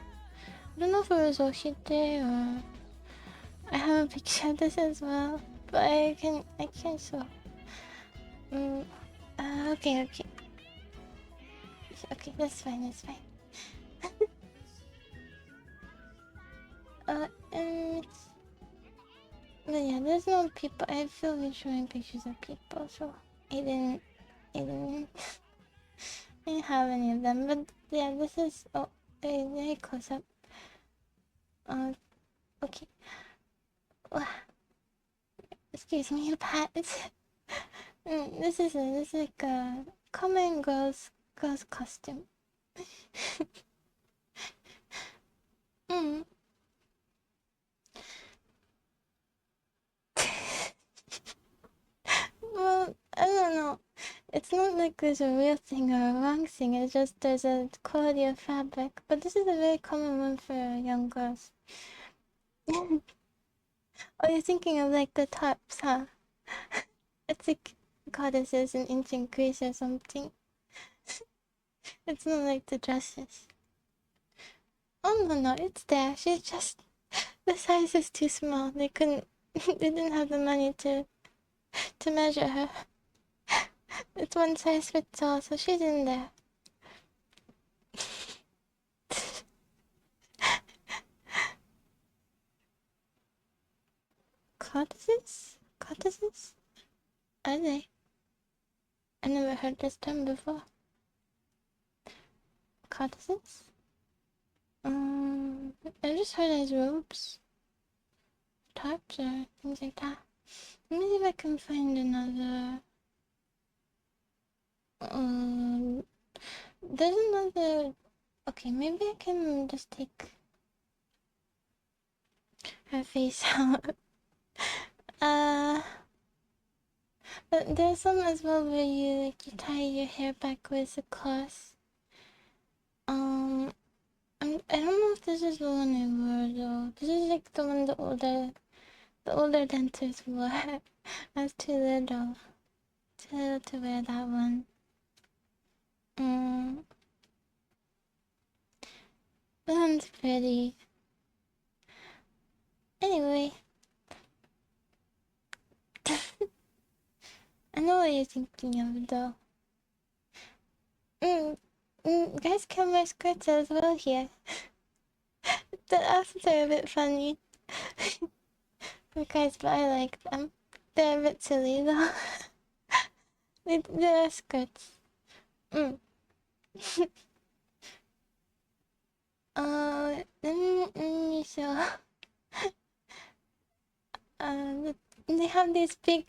I don't know if it was Oshite or. I have a picture of this as well, but I can't show. Okay. Okay, that's fine. But yeah, there's no people. I feel weird showing pictures of people, so I didn't have any of them. But yeah, this is very close up. Okay. Excuse me, but this is like a common girl's costume. Well, I don't know. It's not like there's a real thing or a wrong thing. It's just there's a quality of fabric. But this is a very common one for young girls. Oh, you're thinking of like the tops, huh? It's like goddesses in ancient Greece or something. It's not like the dresses. Oh no, it's there. She's just the size is too small. They didn't have the money to measure her. It's one size fits all, so she's in there. Cottages? Are they? I never heard this term before. Cottages? I just heard as robes. Tarps or things like that. Let me see if I can find another. There's another. Okay, maybe I can just take her face out. But there's some as well where you tie your hair back with a cloth. I don't know if this is the one I wore though. This is like the one the older dancers wore. I was too little to wear that one. That one's pretty. Anyway. I know what you're thinking of, though. Guys can wear skirts as well here. The outfits are a bit funny. For guys, but I like them. They're a bit silly, though. They're skirts. Let me show. They have these big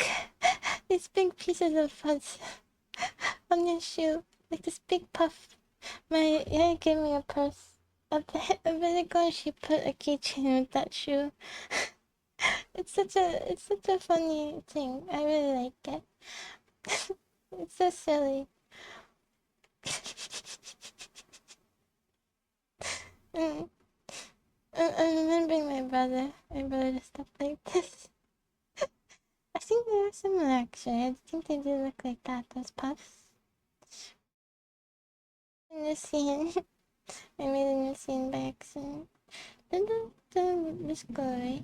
pieces of fuzz on your shoe, like this big puff. My aunt gave me a purse a bit ago. She put a keychain with that shoe. It's such a funny thing. I really like it. It's so silly. I'm remembering my brother does stuff like this. I think they are similar actually. I think they do look like that, those puffs. In the scene, I made a new scene by accident. Let's go away.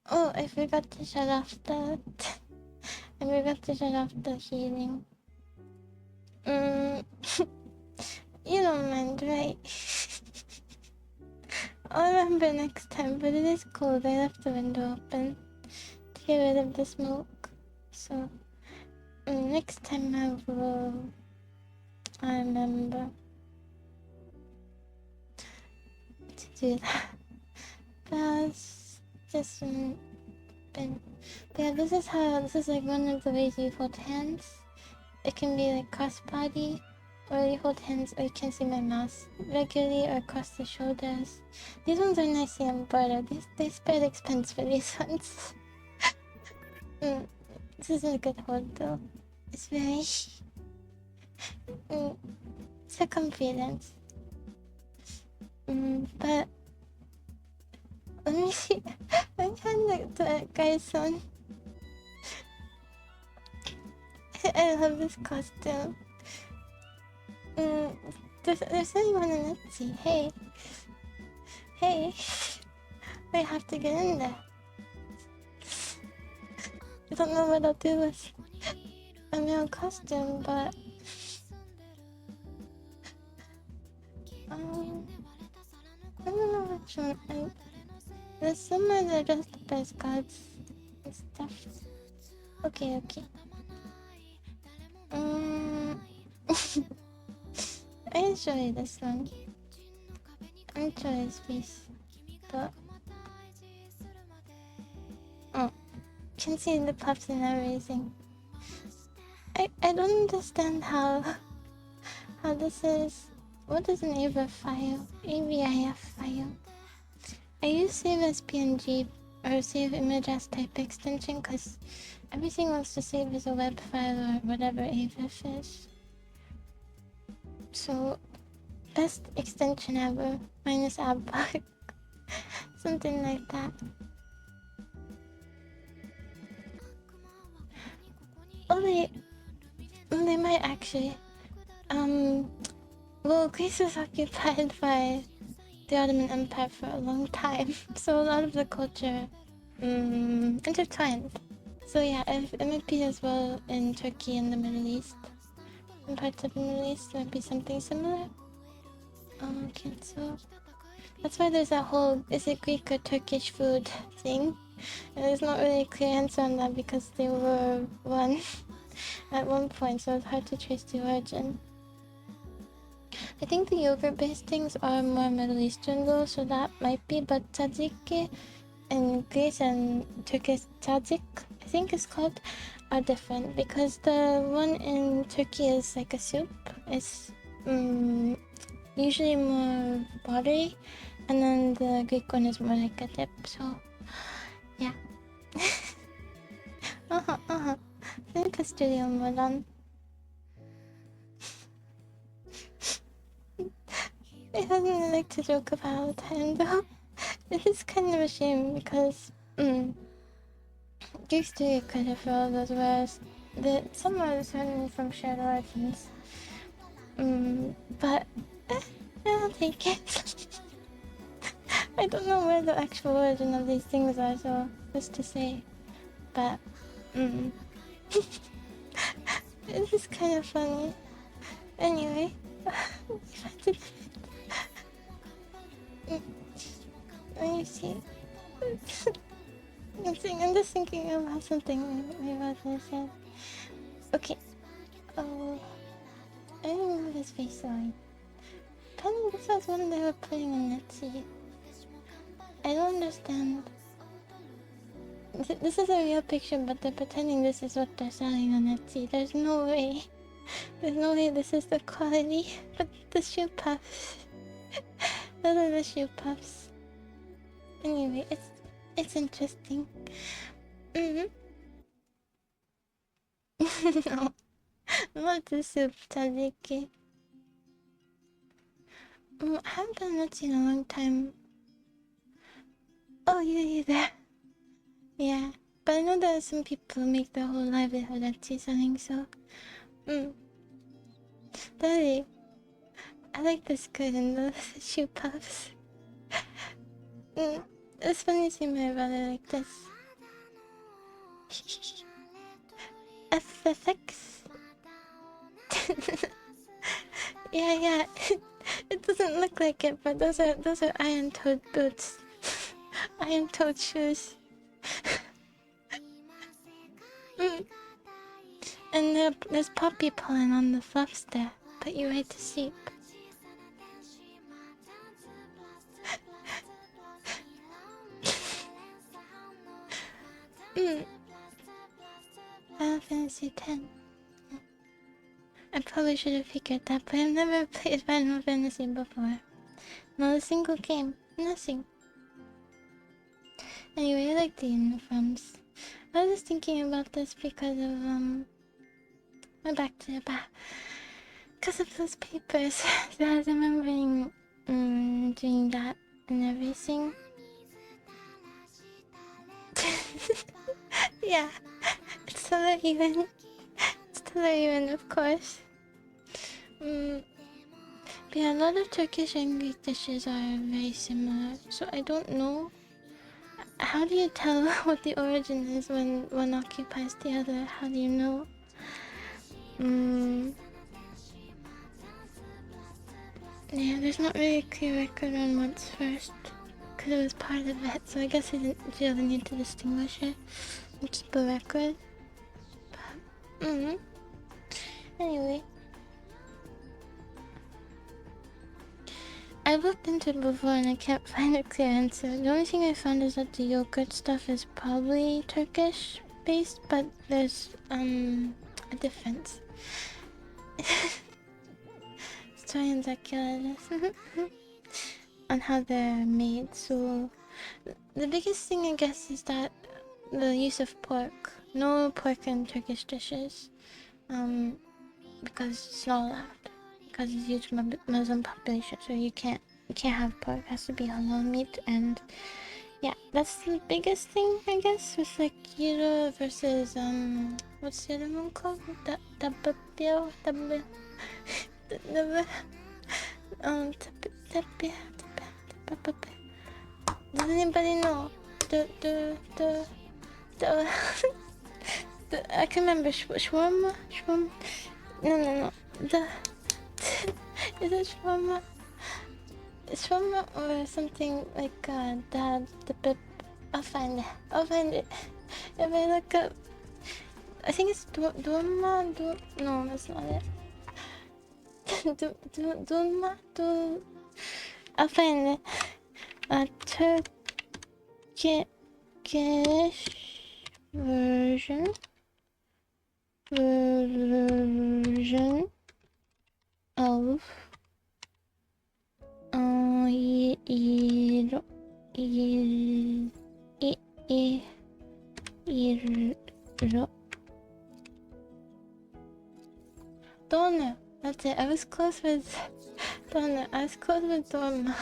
Oh, I forgot to shut off the... I forgot to shut off the heating. You don't mind, right? I'll remember next time, but it is cold. I left the window open to get rid of the smoke. So, next time I remember to do that. That's just been... Yeah, this is like one of the ways you hold hands. It can be like cross-body, or you hold hands, or you can see my mouse regularly, or across the shoulders. These ones are nicely embroidered. They spared expense for these ones. This is a good hold though. It's very... it's a confidence. But... let me see. I'm trying the guy's on. I love this costume. There's anyone in Etsy. Hey. I have to get in there. I don't know what I'll do with a male costume, but... I don't know which one. There's somewhere that are dressed up as gods and stuff. Okay. I'll show you this one. I'll show you his face. But... you can see the puffs and everything. I don't understand how this is... What is an AVIF file? AVIF file. I use save as PNG or save image as type extension because everything wants to save as a web file or whatever AVIF is. So, best extension ever, minus abbug. Something like that. Oh, they might actually. Well, Greece was occupied by the Ottoman Empire for a long time, so a lot of the culture intertwined. So yeah, it might be as well in Turkey and the Middle East. In parts of the Middle East, there might be something similar. Okay, so that's why there's that whole is it Greek or Turkish food thing. And there's not really a clear answer on that because they were one at one point, so it's hard to trace the origin. I think the yogurt-based things are more Middle Eastern though, so that might be, but tzatziki in Greece and Turkish tzatzik, I think it's called, are different because the one in Turkey is like a soup. It's usually more watery, and then the Greek one is more like a dip, so yeah. Think a studio mode on. I don't really like to joke about all the time though. It is kind of a shame because Greeks do get credit for all those, whereas some are certainly from shared origins. But I'll take it. I don't know where the actual origin of these things are, so just to say. But This is kind of funny. Anyway, let me see. I'm just thinking about something my mother said. Okay. Oh, I don't remember his face line. Apparently this was one they were putting on Etsy. I don't understand. This is a real picture, but they're pretending this is what they're selling on Etsy. There's no way. There's no way this is the quality. But the shoe puffs. Those are the shoe puffs. Anyway, it's interesting. No. Not the soup, Tadiki. I haven't done Etsy in a long time. Oh, you're there. Yeah, but I know that some people make their whole livelihood Etsy selling, so... Daddy, I like the skirt and the shoe puffs. It's funny to see my brother like this. FFX? Yeah. It doesn't look like it, but those are iron-toed boots. Iron-toed shoes. And there's poppy pollen on the fluffs there. Put you right to sleep. Final Fantasy X. I probably should have figured that, but I've never played Final Fantasy before. Not a single game. Nothing. Anyway, I like the uniforms. I was just thinking about this because of, because of those papers. So I was remembering, doing that and everything. Yeah. It's totally even. It's totally even, of course. But yeah, a lot of Turkish and Greek dishes are very similar, so I don't know. How do you tell what the origin is when one occupies the other? How do you know? Yeah, there's not really a clear record on what's first, because it was part of it, so I guess I didn't feel the need to distinguish it. It's the record. But, anyway. I looked into it before and I can't find a clear answer. The only thing I found is that the yogurt stuff is probably Turkish based, but there's a difference. Australians are killers on how they're made. So the biggest thing, I guess, is that the use of pork. No pork in Turkish dishes, because it's not allowed. Because it's a huge Muslim population, so you can't have pork. It has to be halal meat, and yeah, that's the biggest thing, I guess. With like gyro versus what's the other one called? Tapio. Does anybody know? I can remember shawarma. No. Is it shawarma? Shawarma or something like the pip. I'll find it. If I look up, I think it's dorma. No, that's not it. Dorma. I'll find it. A Turkish version of Donor. That's it. I was close with Donor. I was close with Dorma.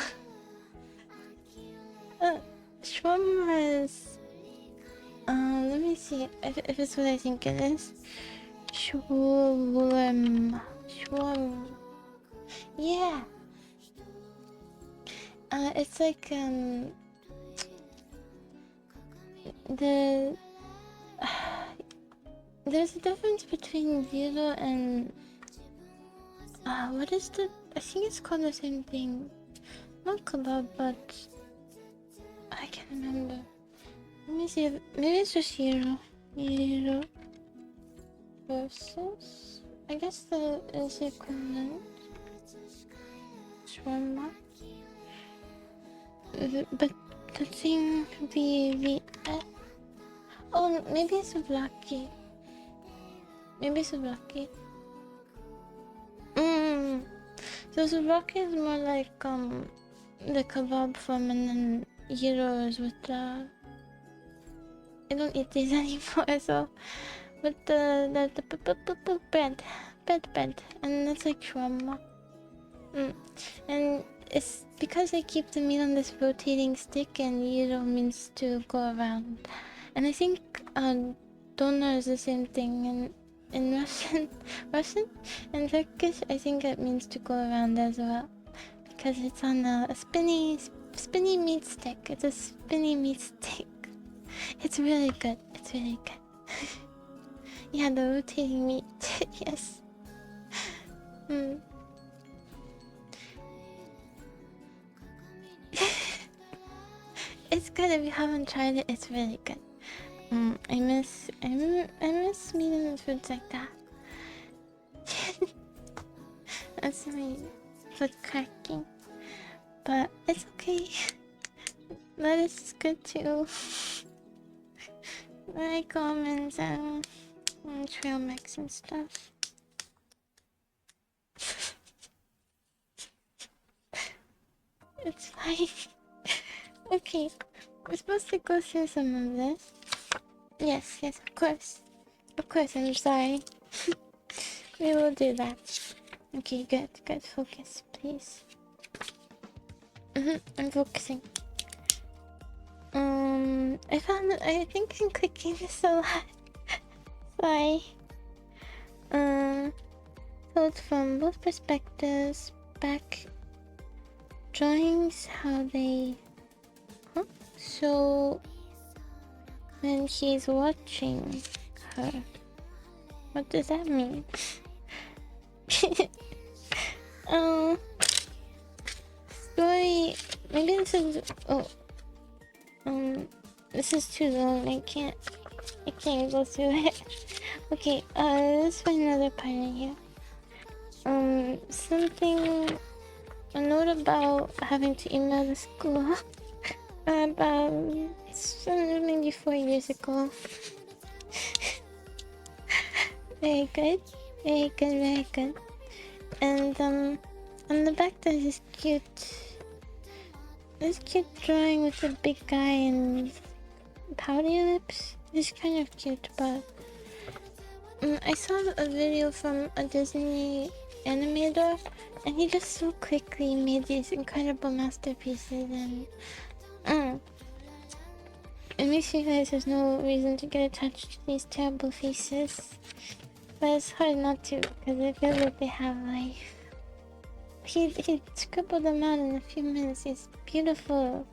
Shawarma is... let me see if it's what I think it is. Shawarma. Yeah. It's like the there's a difference between zero and what is the? I think it's called the same thing. Not kebab, but I can't remember. Let me see. Maybe it's just zero. Zero versus. I guess the is the equivalent. Shawarma. But the thing oh, maybe it's souvlaki. Maybe it's souvlaki. So souvlaki is more like the kebab form, and then gyros with the. I don't eat these anymore, so with the bread, and that's like shawarma. And it's because they keep the meat on this rotating stick, and gyro means to go around. And I think doner is the same thing in Russian and Turkish. I think it means to go around as well, because it's on a spinny meat stick. It's a spinny meat stick. It's really good. It's really good. Yeah, the rotating meat. Yes. It's good. If you haven't tried it, it's really good. I miss meat and foods like that. That's my foot cracking, but it's okay. Lettuce is good too. I like almonds and trail mix and stuff. It's fine. Okay, we're supposed to go through some of this. Yes, of course. Of course, I'm sorry. We will do that. Okay, good. Focus, please. I'm focusing. I think I'm clicking this a lot. Sorry. So it's from both perspectives. Back drawings, how they. So when he's watching her, what does that mean? Story. Maybe this is. This is too long. I can't go through it. Okay. Let's find another part in here. Something. A note about having to email the school. About maybe 4 years ago. Very good. And on the back there's this cute drawing with a big guy and pouty lips. It's kind of cute, but I saw a video from a Disney animator, and he just so quickly made these incredible masterpieces, and it makes you realize there's no reason to get attached to these terrible faces. But it's hard not to, because I feel like they have life. He scribbled them out in a few minutes. These beautiful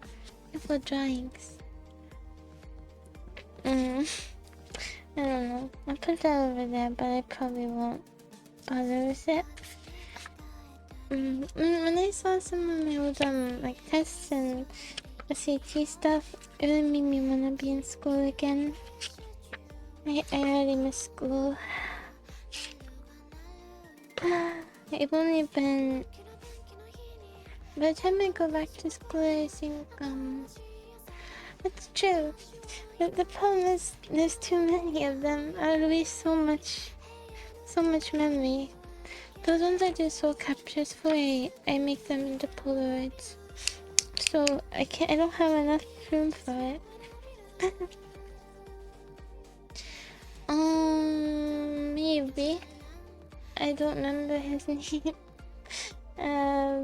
drawings. I don't know. I'll put that over there, but I probably won't bother with it. When I saw some of my old like tests and SAT stuff, it really made me wanna be in school again. I already miss school. I've only been. By the time I go back to school, I think that's true. The problem is there's too many of them. I would waste so much memory. Those ones I do soul captures for, I make them into Polaroids. So I don't have enough room for it. Maybe. I don't remember his name.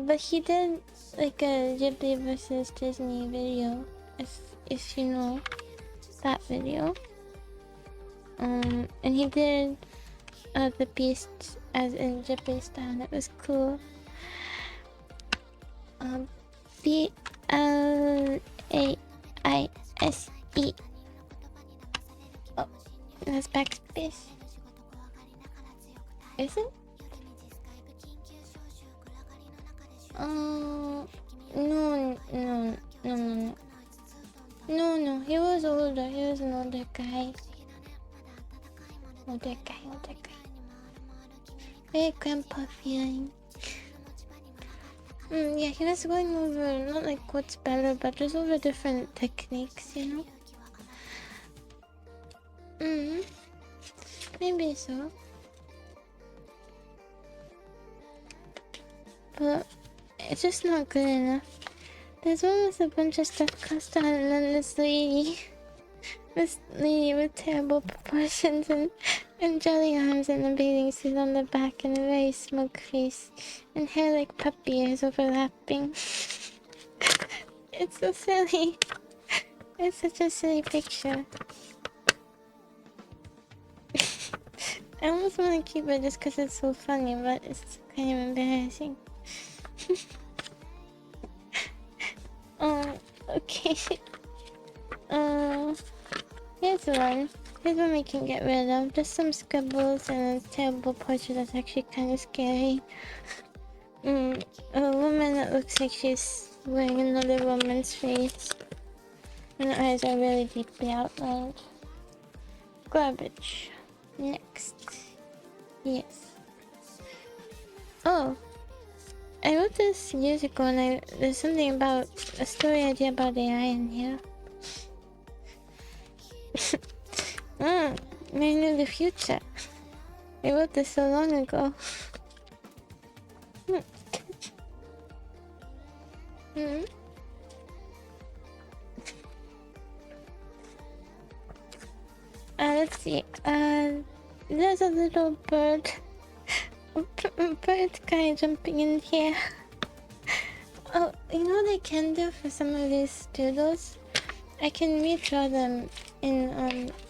But he did like a Ghibli versus Disney video, if you know that video. And he did the Beast as in Ghibli style, and it was cool. BLAISE. Oh, that's backspace. No, no, no, no, no. No, he was older. He was an older guy. Older guy. Very grandpa feeling. Yeah, he was going over, not like what's better, but just over different techniques, you know? Maybe so. But it's just not good enough. There's almost a bunch of stuff crossed out, and then this lady with terrible proportions and jelly arms and a bathing suit on the back and a very smug face and hair like puppy ears overlapping. It's so silly. It's such a silly picture. I almost want to keep it just because it's so funny, but it's kind of embarrassing. Okay. Here's one. Here's one we can get rid of. Just some scribbles and a terrible portrait that's actually kind of scary. A woman that looks like she's wearing another woman's face. And the eyes are really deeply outlined. Garbage. Next. Yes. Oh. I wrote this years ago and there's something about a story idea about AI in here. I knew the future. I wrote this so long ago. Let's see. There's a little bird guy jumping in here. Oh, you know what I can do for some of these doodles? I can redraw them in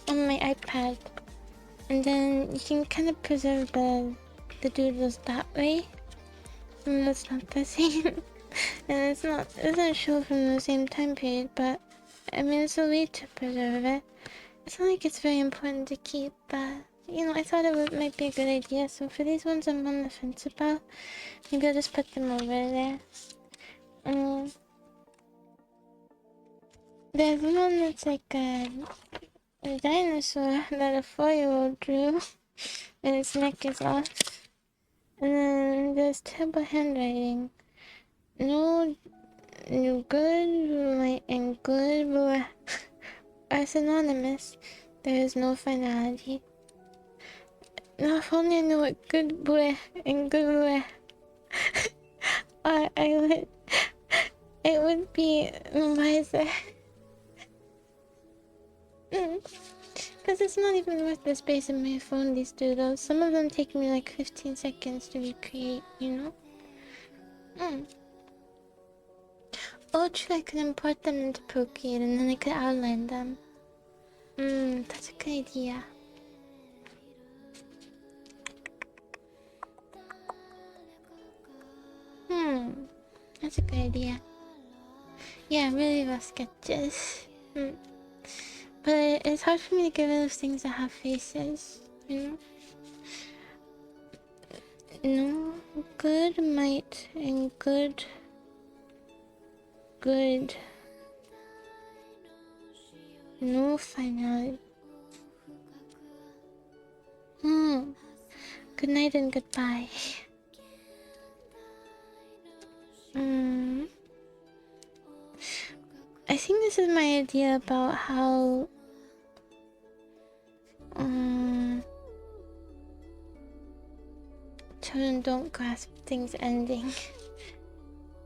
on my iPad, and then you can kind of preserve the doodles that way. And it's not the same, and it doesn't show from the same time period, but I mean it's a way to preserve it. It's not like it's very important to keep, but you know, I thought might be a good idea. So for these ones I'm on the fence about, maybe I'll just put them over there. There's one that's like a dinosaur that a 4-year-old drew, and its neck is off. And then there's terrible handwriting. No good and good are synonymous. There is no finality. Now if only I knew what good boy and good are, it would be wiser. Because it's not even worth the space in my phone, these doodles. Some of them take me like 15 seconds to recreate, you know? Oh, true, I could import them into Procreate and then I could outline them. That's a good idea. That's a good idea. Yeah, really rough sketches. But it's hard for me to get rid of things that have faces, you know? No, good might and good. No finality. Good night and goodbye. I think this is my idea about how children don't grasp things ending.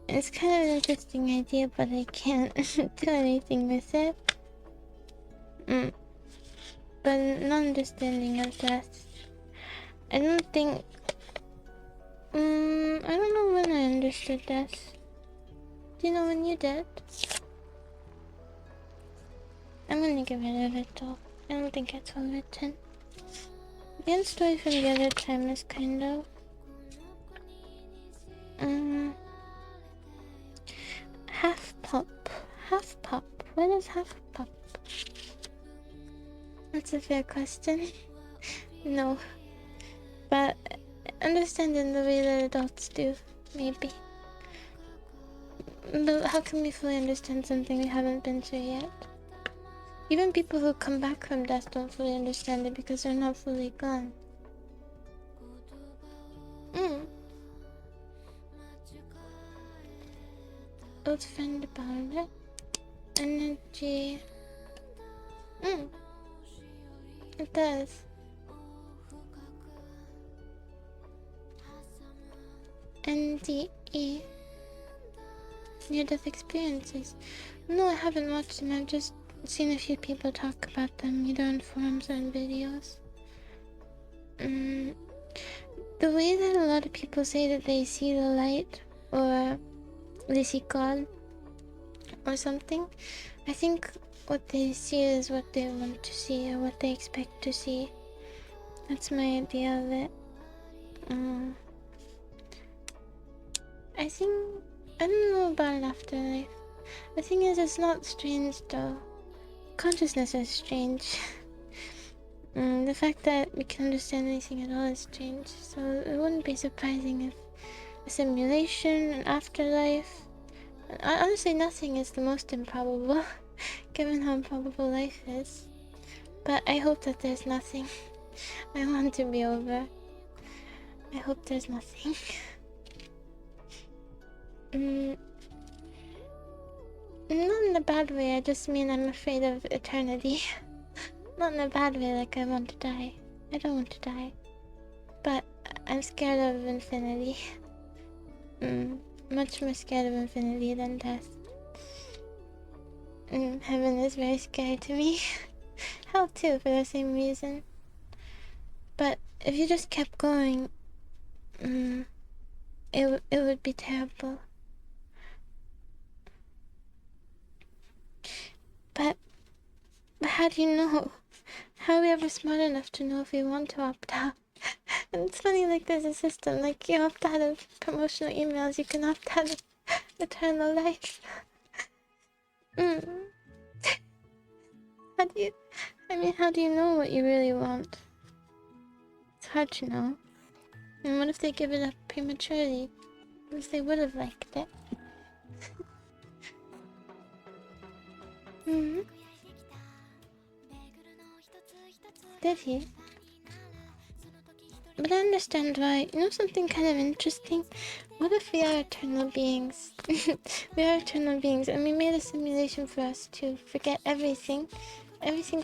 It's kind of an interesting idea, but I can't do anything with it. But an understanding of death. I don't think... I don't know when I understood death. Do you know when you did? I'm gonna get rid of it though. I don't think it's well written. The end story from the other time is kind of... Half pop. What is half pop? That's a fair question. No. But understand in the way that adults do, maybe. But how can we fully understand something we haven't been through yet? Even people who come back from death don't fully understand it because they're not fully gone. Old friend about it. Energy. It does. NDE. Near-death experiences. No, I haven't watched them. I've just seen a few people talk about them, either on forums or in videos. The way that a lot of people say that they see the light, or they see God, or something, I think what they see is what they want to see, or what they expect to see. That's my idea of it. I don't know about an afterlife. The thing is, it's not strange though. Consciousness is strange. The fact that we can understand anything at all is strange, so it wouldn't be surprising if a simulation, an afterlife... Honestly, nothing is the most improbable, given how improbable life is. But I hope that there's nothing. I want to be over. I hope there's nothing. Not in a bad way, I just mean I'm afraid of eternity. Not in a bad way, like I want to die. I don't want to die. But I'm scared of infinity. Much more scared of infinity than death. Heaven is very scary to me. Hell too, for the same reason. But if you just kept going, it would be terrible. But how do you know? How are we ever smart enough to know if we want to opt out? And it's funny, like there's a system, like you opt out of promotional emails, you can opt out of eternal life. How do you know what you really want? It's hard to know. And what if they give it up prematurely? What if they would have liked it? Did he? But I understand why. You know something kind of interesting? What if we are eternal beings? We are eternal beings, and we made a simulation for us to forget everything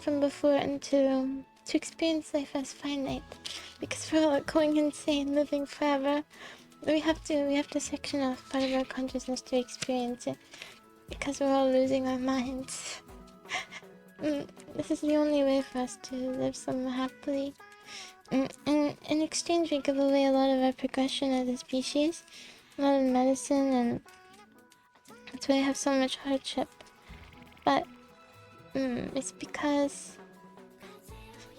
from before, and to experience life as finite. Because we're all going insane, living forever. We have to section off part of our consciousness to experience it. Because we're all losing our minds. This is the only way for us to live somewhere happily. And in exchange, we give away a lot of our progression as a species, a lot of medicine, and that's why I have so much hardship. But it's because...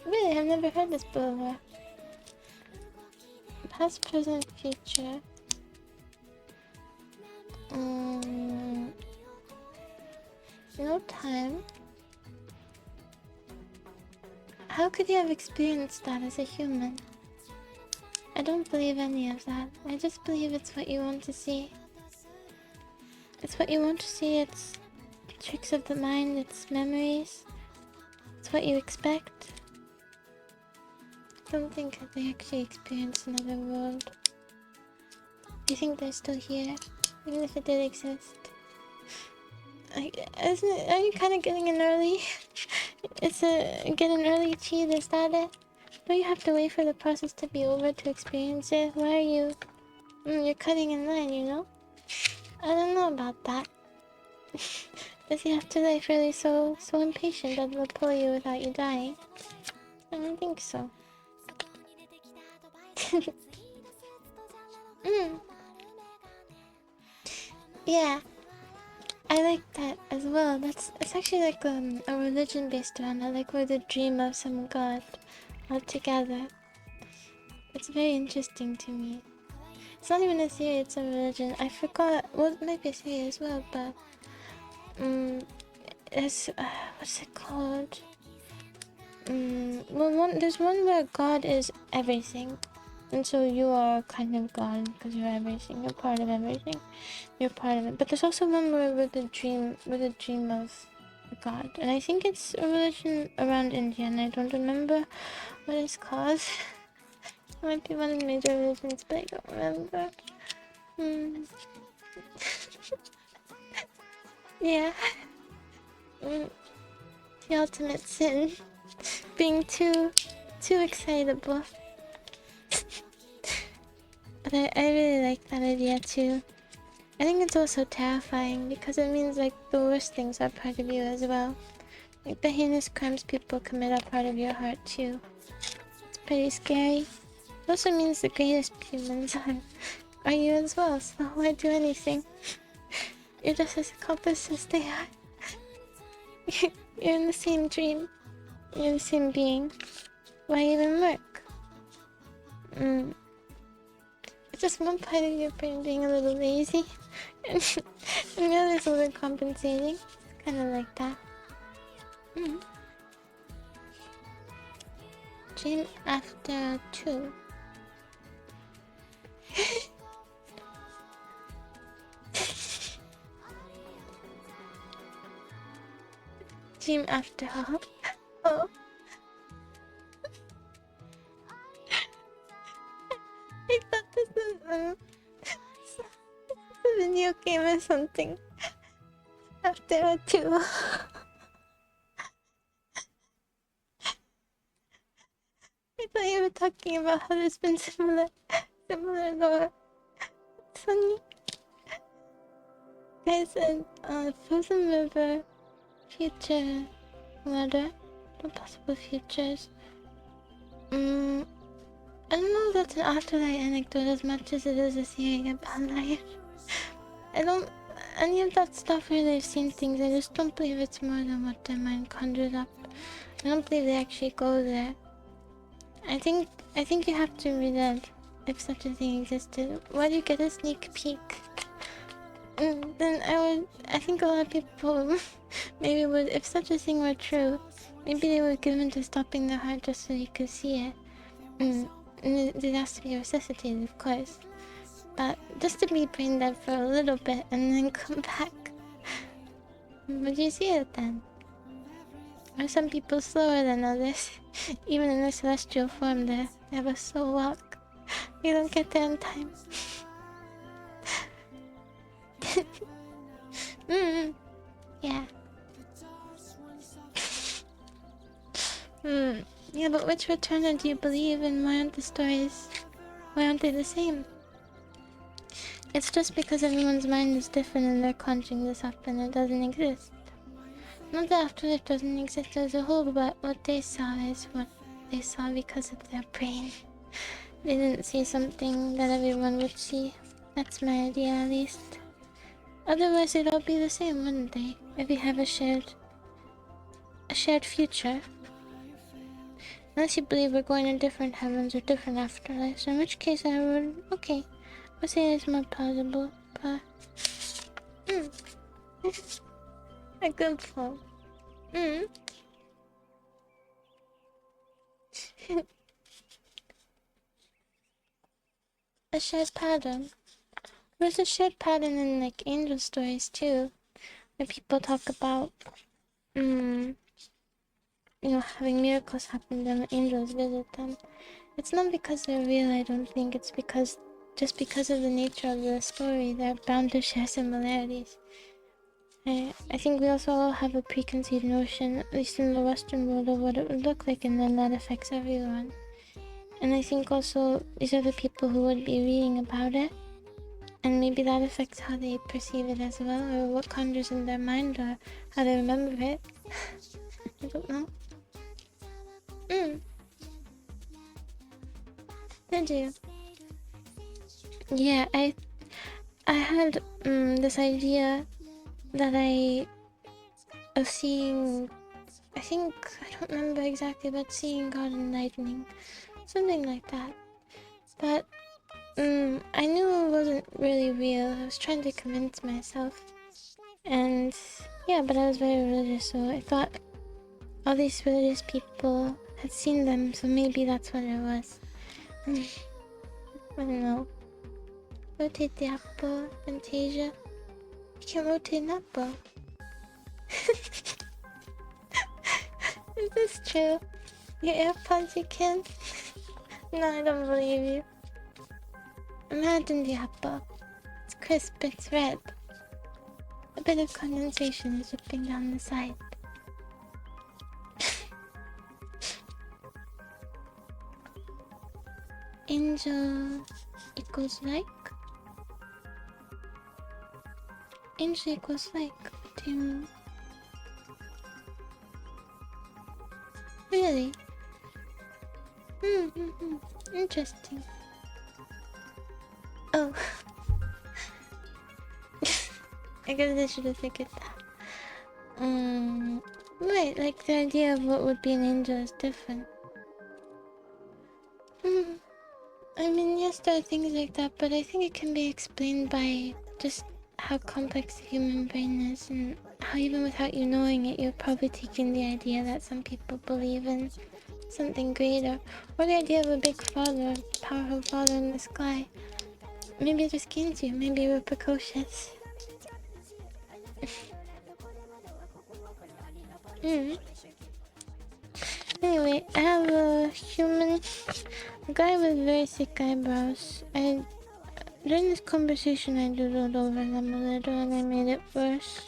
Really, I've never heard this before. Past, present, future. No time. How could you have experienced that as a human? I don't believe any of that. I just believe it's what you want to see. It's what you want to see, it's tricks of the mind, it's memories. It's what you expect. I don't think that they actually experienced another world. Do you think they're still here? Even if it did exist? Are you kind of getting an early... get an early cheat, is that it? Don't you have to wait for the process to be over to experience it? Why are you... you're cutting in line, you know? I don't know about that. Is the afterlife really so impatient that it'll pull you without you dying? I don't think so. Yeah, I like that as well. It's actually like a religion based around it, like we're the dream of some god all together. It's very interesting to me. It's not even a theory, it's a religion. I forgot, well, it might be a theory as well, but it's what's it called? Well, there's one where God is everything. And so you are kind of God because you're everything. You're part of everything. You're part of it. But there's also one word with a dream of God. And I think it's a religion around India, and I don't remember what it's called. It might be one of the major religions, but I don't remember. Yeah. The ultimate sin. Being too excitable. But I really like that idea too. I think it's also terrifying because it means like the worst things are part of you as well. Like the heinous crimes people commit are part of your heart too. It's pretty scary. It also means the greatest humans are you as well, so why do anything? You're just as accomplice as they are. You're in the same dream. You're the same being. Why even work? It's just one part of your brain being a little lazy. And the other is overcompensating. Kind of like that. Dream after 2. Dream after half. Oh. I thought this was a video game or something. After 2. I thought you were talking about how there's been similar lore. It's funny. Guys, Frozen River, future ladder, no possible futures. I don't know if that's an afterlife anecdote as much as it is a theory about life. I don't. Any of that stuff where they've seen things, I just don't believe it's more than what their mind conjures up. I don't believe they actually go there. I think you have to be dead if such a thing existed. Why do you get a sneak peek? Then I think a lot of people maybe would, if such a thing were true, maybe they would give into stopping their heart just so you could see it. And it has to be resuscitated, of course. But just to be brain dead for a little bit and then come back. Would you see it then? Are some people slower than others? Even in the celestial form, they have a slow walk. You don't get there in time. Yeah. Yeah, but which returner do you believe in? Why aren't the stories... Why aren't they the same? It's just because everyone's mind is different and they're conjuring this up and it doesn't exist. Not that afterlife doesn't exist as a whole, but what they saw is what they saw because of their brain. They didn't see something that everyone would see. That's my idea, at least. Otherwise, they'd all be the same, wouldn't they? If we have a shared future. Unless you believe we're going to different heavens or different afterlives, in which case I would... Okay, I'll say it's more plausible, but... A good point. A shared pattern. There's a shared pattern in like angel stories too, where people talk about, having miracles happen to them, angels visit them. It's not because they're real, I don't think. It's just because of the nature of the story, they're bound to share similarities. I think we also all have a preconceived notion, at least in the Western world, of what it would look like, and then that affects everyone. And I think also these are the people who would be reading about it, and maybe that affects how they perceive it as well, or what conjures in their mind, or how they remember it. I don't know. Did you? Yeah, I had this idea that of seeing, I don't remember exactly, but seeing God in lightning, something like that. But I knew it wasn't really real. I was trying to convince myself, and yeah, but I was very religious, so I thought all these religious people had seen them, so maybe that's what it was. I don't know. Rotate the apple, Fantasia. You can't rotate an apple. Is this true? Your AirPods you can? No, I don't believe you. Imagine the apple. It's crisp, it's red. A bit of condensation is dripping down the side. Angel equals like? Angel equals like? Team. Really? Interesting. Oh. I guess I should have figured that. Right, like the idea of what would be an angel is different. I mean, yes, there are things like that, but I think it can be explained by just how complex the human brain is, and how even without you knowing it, you're probably taking the idea that some people believe in something greater, or the idea of a big father, powerful father in the sky. Maybe it just came to you, maybe you were precocious. Anyway, I have a guy with very thick eyebrows. During this conversation I doodled over them a little and I made it worse.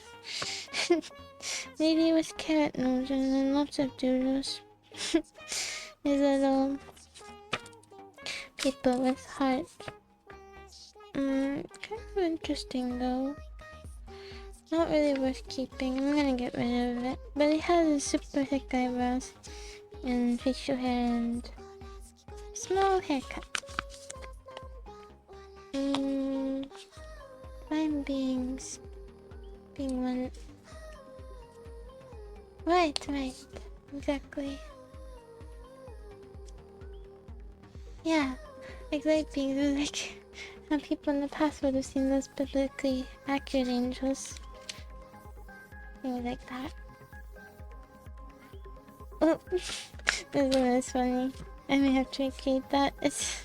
Lady with carrot nose and then lots of doodles. These little people with hearts. Kind of interesting though. Not really worth keeping. I'm gonna get rid of it. But it has super thick eyebrows and facial hair and small haircut. Fine beings. Being one. Right. Exactly. Yeah. Like light beings are like how people in the past would have seen those biblically accurate angels. Things like that. Oh, this one is funny. I may have to recreate that. It's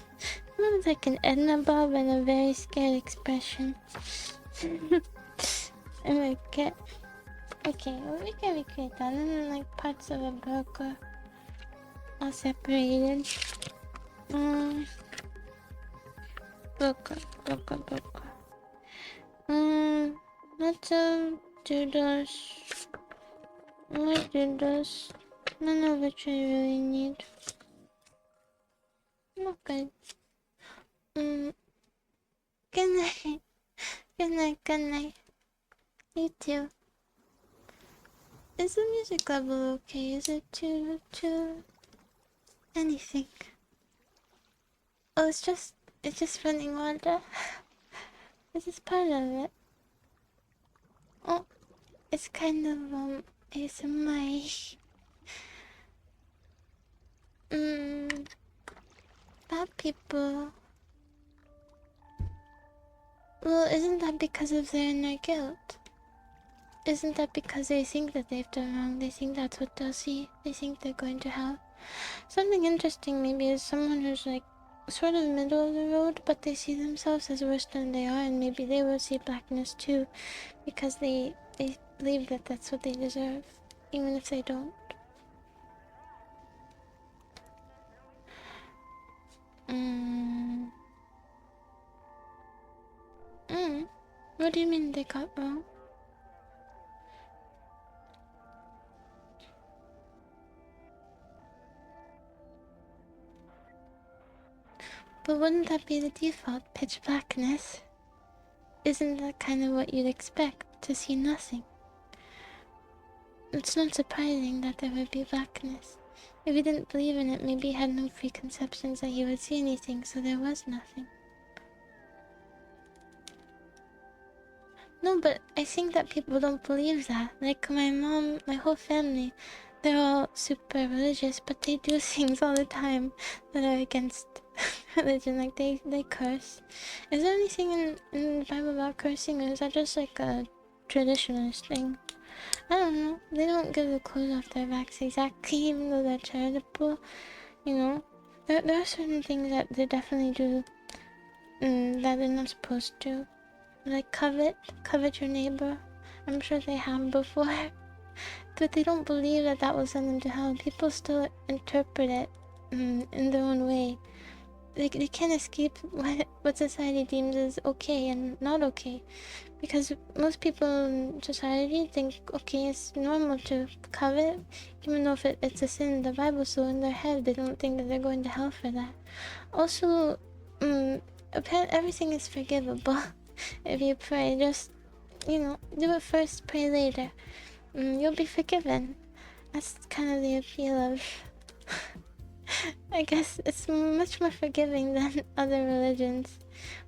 like an Edna Bob and a very scared expression. I'm gonna get. Okay, well, we can recreate that. And then, like, parts of a broker all separated. Broker. Lots of doodles. More doodles. None of which I really need. Okay. Good night. Good night. You too. Is the music level okay? Is it too anything? Oh, it's just running water. This is part of it. Oh, it's kind of ASMR. Bad people. Well, isn't that because of their inner guilt? Isn't that because they think that they've done wrong? They think that's what they'll see. They think they're going to hell. Something interesting maybe is someone who's like sort of middle of the road, but they see themselves as worse than they are, and maybe they will see blackness too, because they believe that that's what they deserve, even if they don't. What do you mean they got wrong? But wouldn't that be the default, pitch blackness? Isn't that kind of what you'd expect, to see nothing? It's not surprising that there would be blackness. If he didn't believe in it, maybe he had no preconceptions that he would see anything, so there was nothing. No, but I think that people don't believe that. Like my mom, my whole family, they're all super religious, but they do things all the time that are against religion. Like they curse. Is there anything in the Bible about cursing, or is that just like a traditionalist thing? I don't know. They don't give the clothes off their backs exactly, even though they're charitable. You know, there are certain things that they definitely do that they're not supposed to. Like covet your neighbor. I'm sure they have before. But they don't believe that that will send them to hell. People still interpret it in their own way. They can't escape what society deems as okay and not okay. Because most people in society think, okay, it's normal to covet, even though if it's a sin in the Bible, so in their head they don't think that they're going to hell for that. Also, everything is forgivable if you pray. Just, do it first, pray later. You'll be forgiven. That's kind of the appeal of... I guess it's much more forgiving than other religions,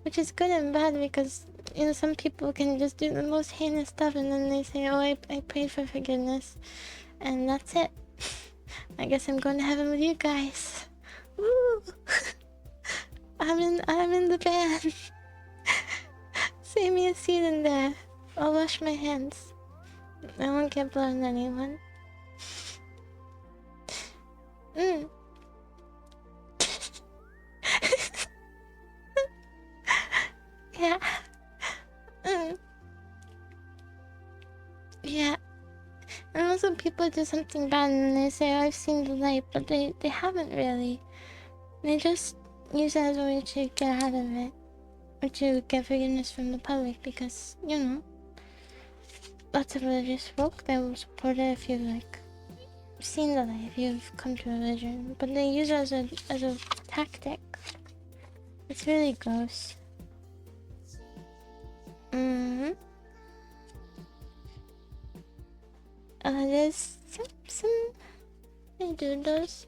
which is good and bad because, some people can just do the most heinous stuff and then they say, oh, I prayed for forgiveness, and that's it. I guess I'm going to heaven with you guys. Woo! I'm in the band. Save me a seat in there. I'll wash my hands. I won't get blood on anyone. Yeah. Yeah. And also people do something bad and they say, oh, I've seen the light, but they haven't really. They just use it as a way to get out of it. Or to get forgiveness from the public because, lots of religious folk, they will support it if you've, seen the light, if you've come to religion. But they use it as a tactic. It's really gross. There's some I do those.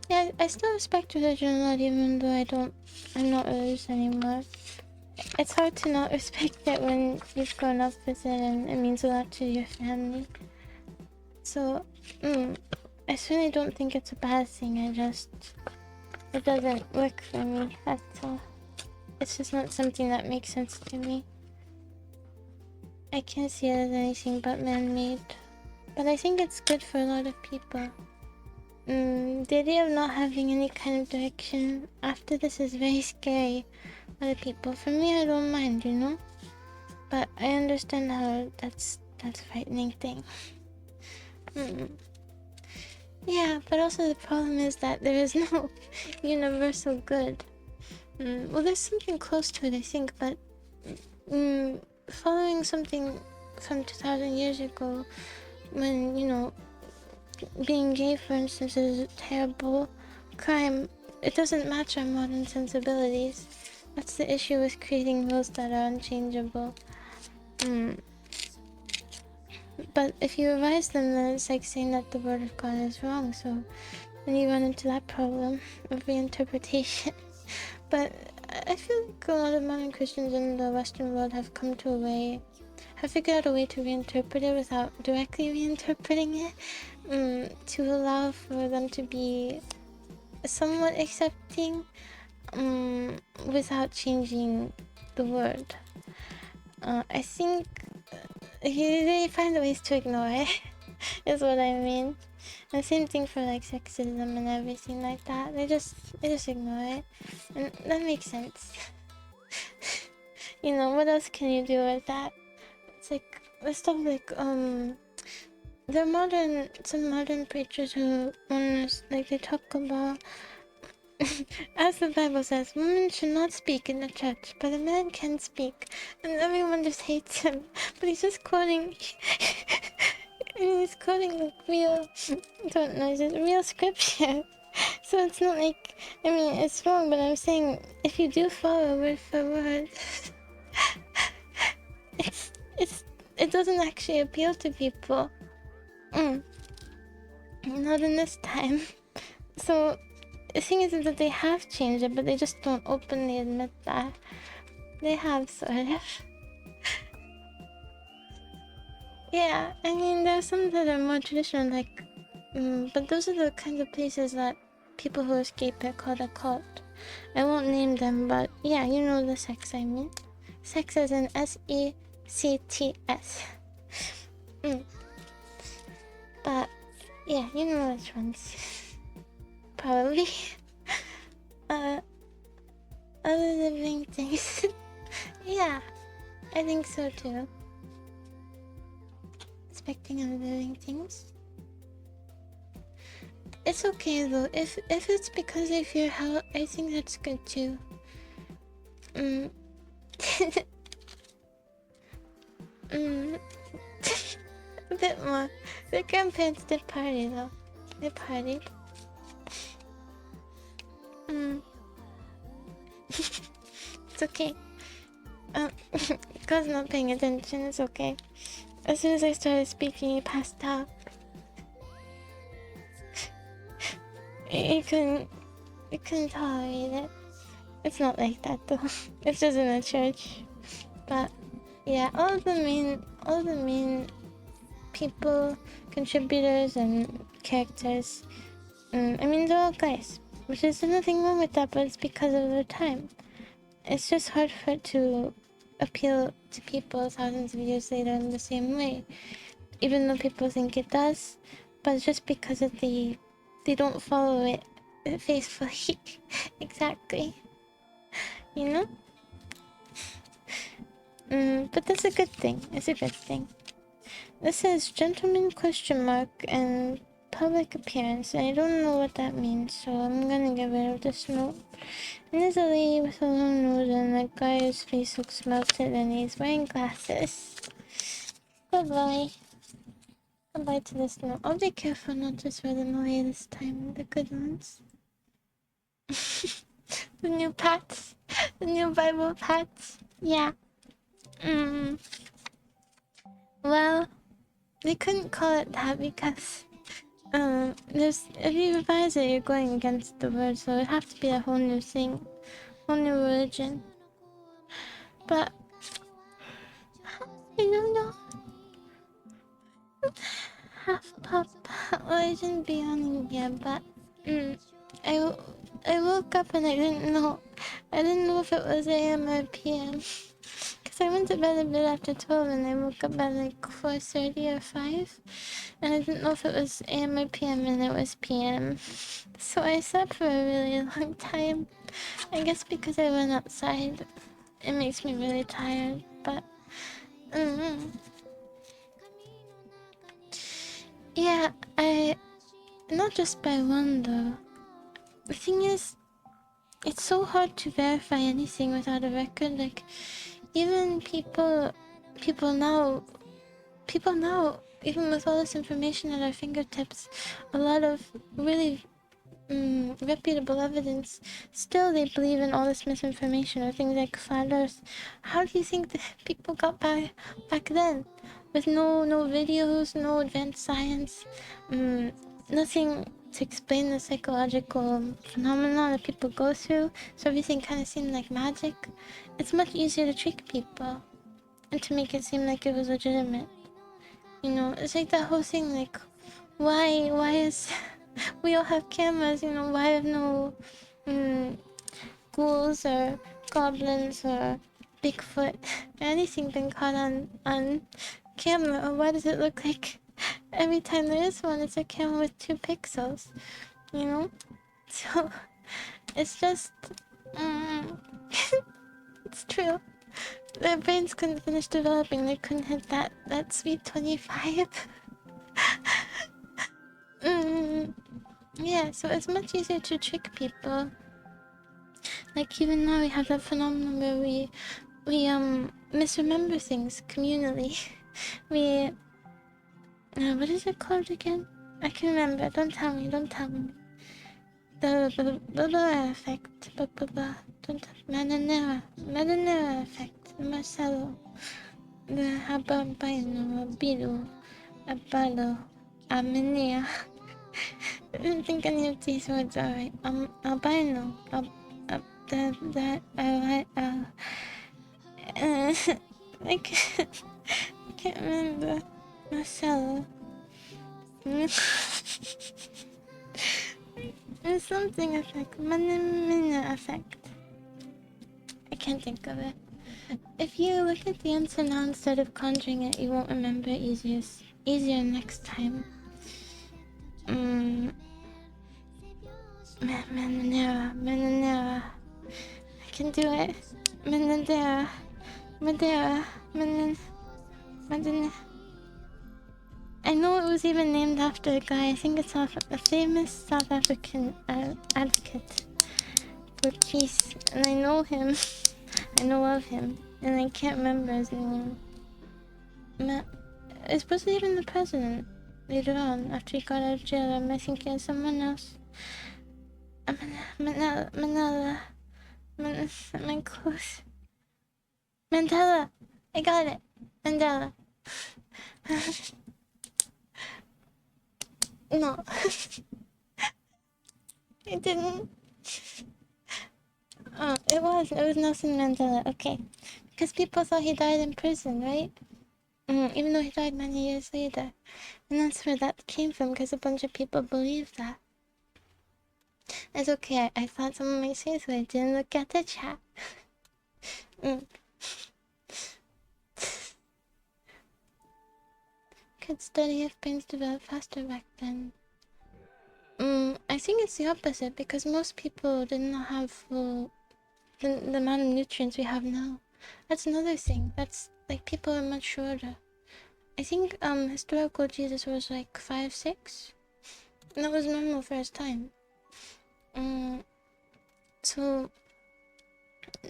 Yeah, I still respect religion a lot, even though I'm not religious anymore. It's hard to not respect it when you've grown up with it and it means a lot to your family. So, I certainly don't think it's a bad thing. It doesn't work for me at all. It's just not something that makes sense to me. I can't see it as anything but man-made. But I think it's good for a lot of people. The idea of not having any kind of direction after this is very scary for other people. For me, I don't mind, But I understand how that's a frightening thing. Yeah, but also the problem is that there is no universal good. Well, there's something close to it, I think, but following something from 2,000 years ago, when, being gay, for instance, is a terrible crime, it doesn't match our modern sensibilities. That's the issue with creating rules that are unchangeable. But if you revise them, then it's like saying that the word of God is wrong, so then you run into that problem of reinterpretation. But I feel like a lot of modern Christians in the Western world have figured out a way to reinterpret it without directly reinterpreting it, to allow for them to be somewhat accepting, without changing the word. I think they find ways to ignore it, is what I mean. And same thing for sexism and everything like that. They just ignore it, and that makes sense. What else can you do with that? It's the stuff there are some modern preachers who they talk about, as the Bible says, women should not speak in the church, but a man can speak, and everyone just hates him. But he's just quoting. He's quoting real, real scripture. So it's not it's wrong, but I'm saying if you do follow word for word, it doesn't actually appeal to people. Not in this time. So the thing is that they have changed it, but they just don't openly admit that. They have, sort of. Yeah, there are some that are more traditional, but those are the kinds of places that people who escape it call a cult. I won't name them, but yeah, you know the sex I mean. Sex as in SECTS. But yeah, you know which ones. Probably. Other living things. Yeah, I think so too. Expecting other living things. It's okay though. If it's because of your health, I think that's good too. Mm. A bit more. The grandparents did party though. They partied. It's okay. God's not paying attention, it's okay. As soon as I started speaking, he passed out. He couldn't tolerate it. It's not like that though. It's just in a church. But yeah, all the main people, contributors and characters, I mean they're all guys. Which is nothing wrong with that, but it's because of the time. It's just hard for it to appeal to people thousands of years later in the same way. Even though people think it does, but it's just because of they don't follow it faithfully. Exactly. You know? But that's a good thing. It's a good thing. This says gentleman question mark and public appearance. I don't know what that means, so I'm gonna get rid of this note. And there's a lady with a long nose and a guy whose face looks melted and he's wearing glasses. Goodbye. Goodbye to this note. I'll be careful not to throw them away this time, the good ones. The new pats. The new Bible pats. Yeah. Well, they couldn't call it that because if you revise it, you're going against the word, so it'd have to be a whole new thing, whole new religion. But I don't know. Half pop. Well, I shouldn't be on here, but I woke up and I didn't know. I didn't know if it was AM or PM. Cause I went to bed a bit after 12 and I woke up at like 4:30 or 5. And I didn't know if it was AM or PM, and it was PM. So I slept for a really long time. I guess because I went outside, it makes me really tired, but yeah, not just by one though. The thing is, it's so hard to verify anything without a record. Like, even people now, even with all this information at our fingertips, a lot of really reputable evidence, still they believe in all this misinformation or things like flat earth. How do you think that people got by back then with no videos, no advanced science, nothing to explain the psychological phenomena that people go through, so everything kind of seemed like magic? It's much easier to trick people and to make it seem like it was legitimate. You know, it's like that whole thing, like, why is we all have cameras, you know, why have no ghouls or goblins or Bigfoot or anything been caught on camera? Or why does it look like every time there is one, it's a camera with 2 pixels, you know? So it's just it's true. Their brains couldn't finish developing, they couldn't hit that sweet 25. Yeah, so it's much easier to trick people. Like, even now we have that phenomenon where we misremember things communally. We what is it called again? I can remember. Don't tell me. The blah effect. Don't Madanera effect. Marcelo. The Hababaino, Bilu, Abalo, Amenea. I don't think any of these words are right. Albino, I can't remember. Marcelo. There's something effect. Manamina effect. I can't think of it. If you look at the answer now instead of conjuring it, you won't remember it easier next time. Marinara. I can do it. Marinara. Marinara. I know it was even named after a guy. I think it's a famous South African advocate for peace, and I know him. I know of him, and I can't remember his name. It wasn't even the president later on, after he got out of jail. I'm thinking of someone else. Manila. I'm close. Mandela. I got it. Mandela. No. It didn't. Oh, it was Nelson Mandela. Okay. Because people thought he died in prison, right? Even though he died many years later. And that's where that came from, because a bunch of people believed that. It's okay, I thought someone might say so. I didn't look at the chat. Could study if brains developed faster back then. I think it's the opposite, because most people did not have full the amount of nutrients we have now. That's another thing. That's like people are much shorter. I think historical Jesus was like 5'6", and that was normal for his time. So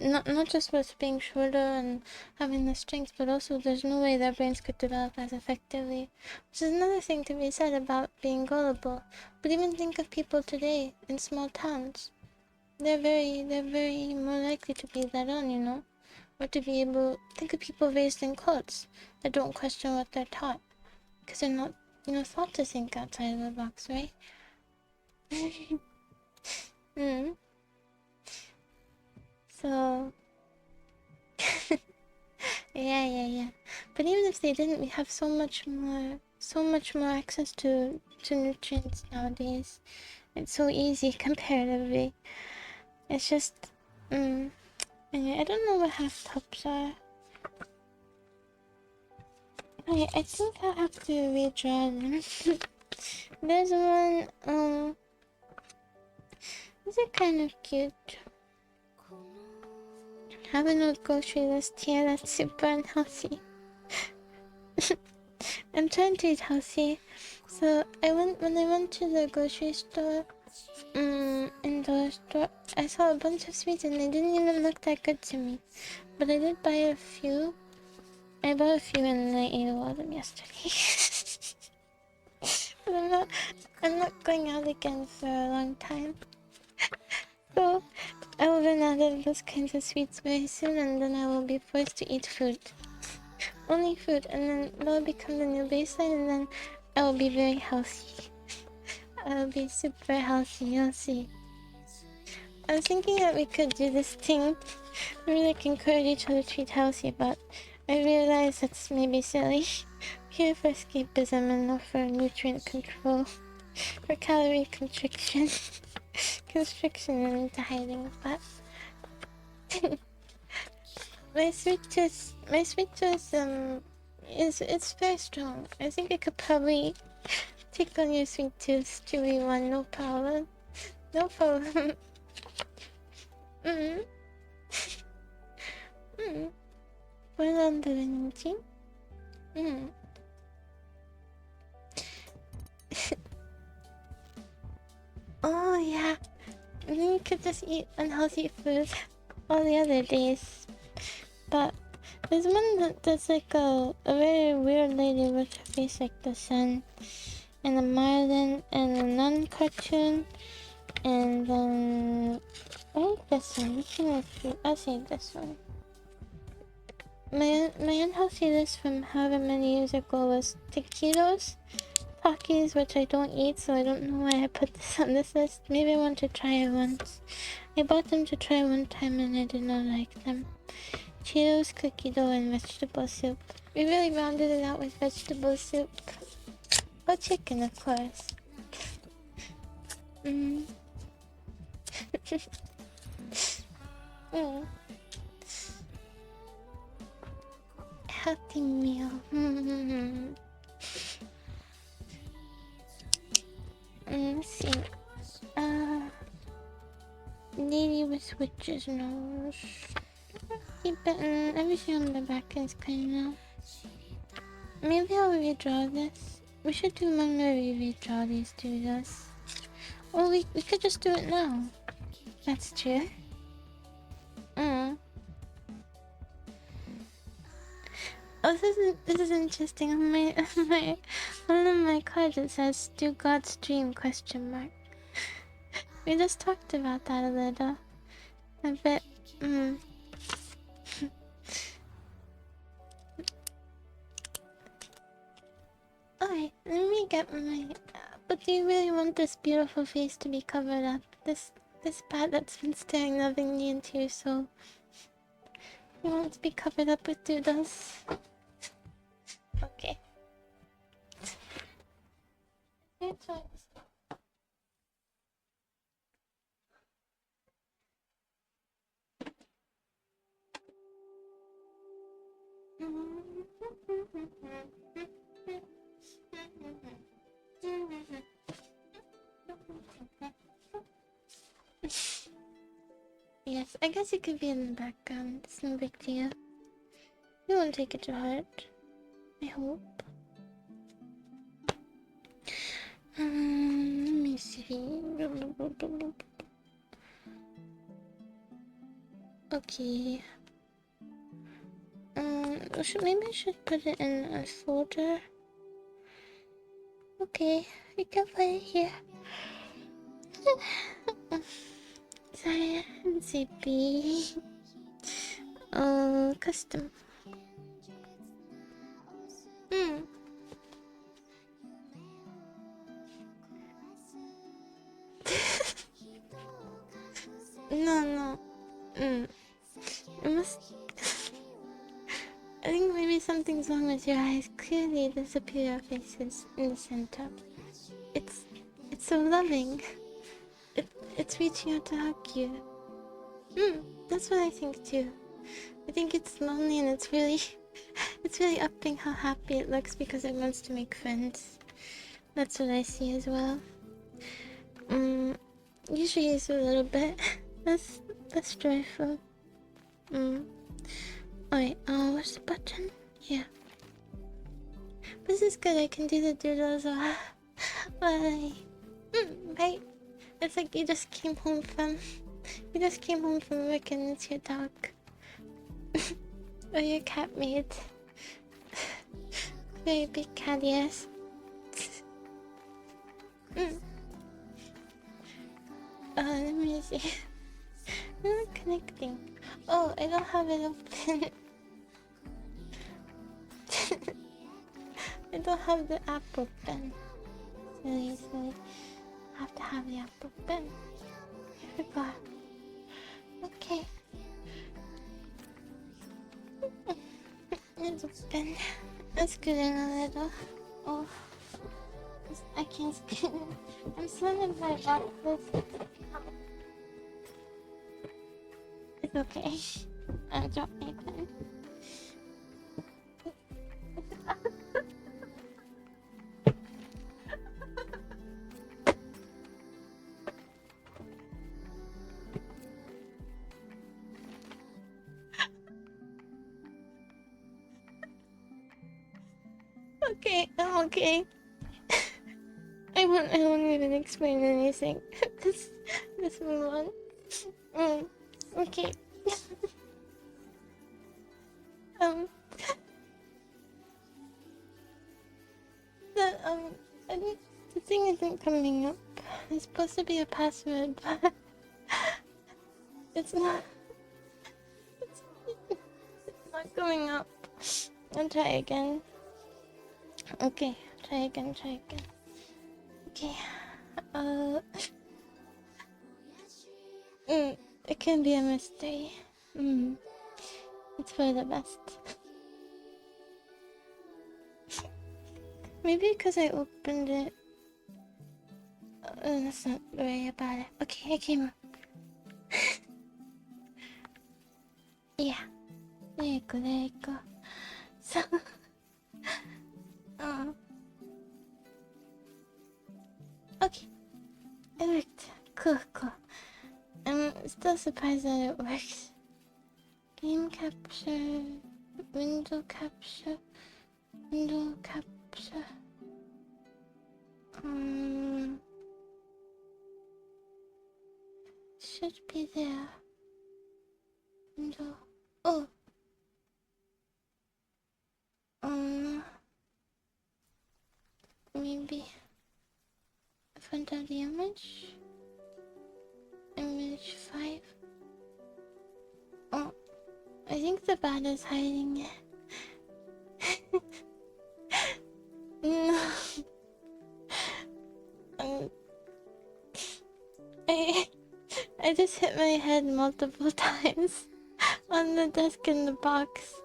not just with being shorter and having the strength, but also there's no way their brains could develop as effectively, which is another thing to be said about being gullible. But even think of people today in small towns. They're very more likely to be let on, you know, or to be able. Think of people raised in cults that don't question what they're taught, because they're not, you know, thought to think outside of the box, right? So yeah. But even if they didn't, we have so much more access to nutrients nowadays. It's so easy comparatively. It's just anyway, I don't know what half tops are. Okay, I think I'll have to redraw them. There's one, these are kind of cute. Have an old grocery list here that's super unhealthy. I'm trying to eat healthy. So when I went to the grocery store, in the store, I saw a bunch of sweets and they didn't even look that good to me. But I did buy a few. I bought a few and I ate all of them yesterday. But I'm not going out again for a long time. So I will run out of those kinds of sweets very soon, and then I will be forced to eat food. Only food, and then that will become the new baseline, and then I will be very healthy. I will be super healthy, you'll see. I was thinking that we could do this thing where we like encourage each other to eat healthy, but I realize that's maybe silly. Here for escapism and not for nutrient control. For calorie constriction. Constriction and dieting, but my sweet tooth it's very strong. I think I could probably take on your sweet tooth 2v1, no problem. No problem. 뭘 만드는지? Oh yeah, you could just eat unhealthy food all the other days. But there's one that's like a very weird lady with her face like the sun, and a Marlin, and a nun cartoon, and then I like this one. Which one I'll say this one. My unhealthy list from however many years ago was taquitos, Takis, which I don't eat, so I don't know why I put this on this list. Maybe I want to try it once. I bought them to try one time and I did not like them. Cheetos, cookie dough, and vegetable soup. We really rounded it out with vegetable soup. Oh, chicken, of course. Healthy meal. Let's see. lady with witch's nose. Keep it in everything on the back is kinda... Maybe I'll redraw this. We should do one where we redraw these two does. Or we could just do it now. That's true. Oh, this is interesting. On my one of my cards it says "Do God's dream?" ? We just talked about that a little. A bit. Alright, let me get my. But do you really want this beautiful face to be covered up? This bat that's been staring lovingly into your soul. You want it to be covered up with doodles? Okay. Your choice. Yes, I guess it could be in the background. It's no big deal. You won't take it to heart. I hope. Let me see. Okay. Maybe I should put it in a folder. Okay, we can put it here. Sorry, ZP. Custom. No. It must. I think maybe something's wrong with your eyes. Clearly, the superior face is in the center. It's so loving. It's reaching out to hug you. That's what I think too. I think it's lonely and it's really upping how happy it looks because it wants to make friends. That's what I see as well. Usually it's a little bit that's joyful. Alright, where's the button? Yeah. This is good, I can do the doodle as well. Bye. Right. It's like you just came home from work and it's your dog. Or your cat mate. Very big cat, yes. Let me see. I'm not connecting. Oh, I don't have it open. I don't have the app open. Silly. I have to have the app open. Here we go. Okay. It's open. Let's get in a little. Oh. I can't skin. I'm slamming my boxes. It's okay. I'll drop my pen. Okay, I'm okay. I won't even explain anything. Let's move on. Okay. The thing isn't coming up. It's supposed to be a password, but it's not. It's not coming up. I'll try again. Okay, try again. Okay. It can be a mystery. It's for the best. Maybe because I opened it. Let's not worry about it. Okay, I came up. Yeah. There you go. So, okay. It worked. Cool. I'm still surprised that it works. Game capture, window capture, window capture. Should be there. Window. Oh. Maybe front of the image. Image 5. Oh, I think the bat is hiding it. No. I just hit my head multiple times on the desk in the box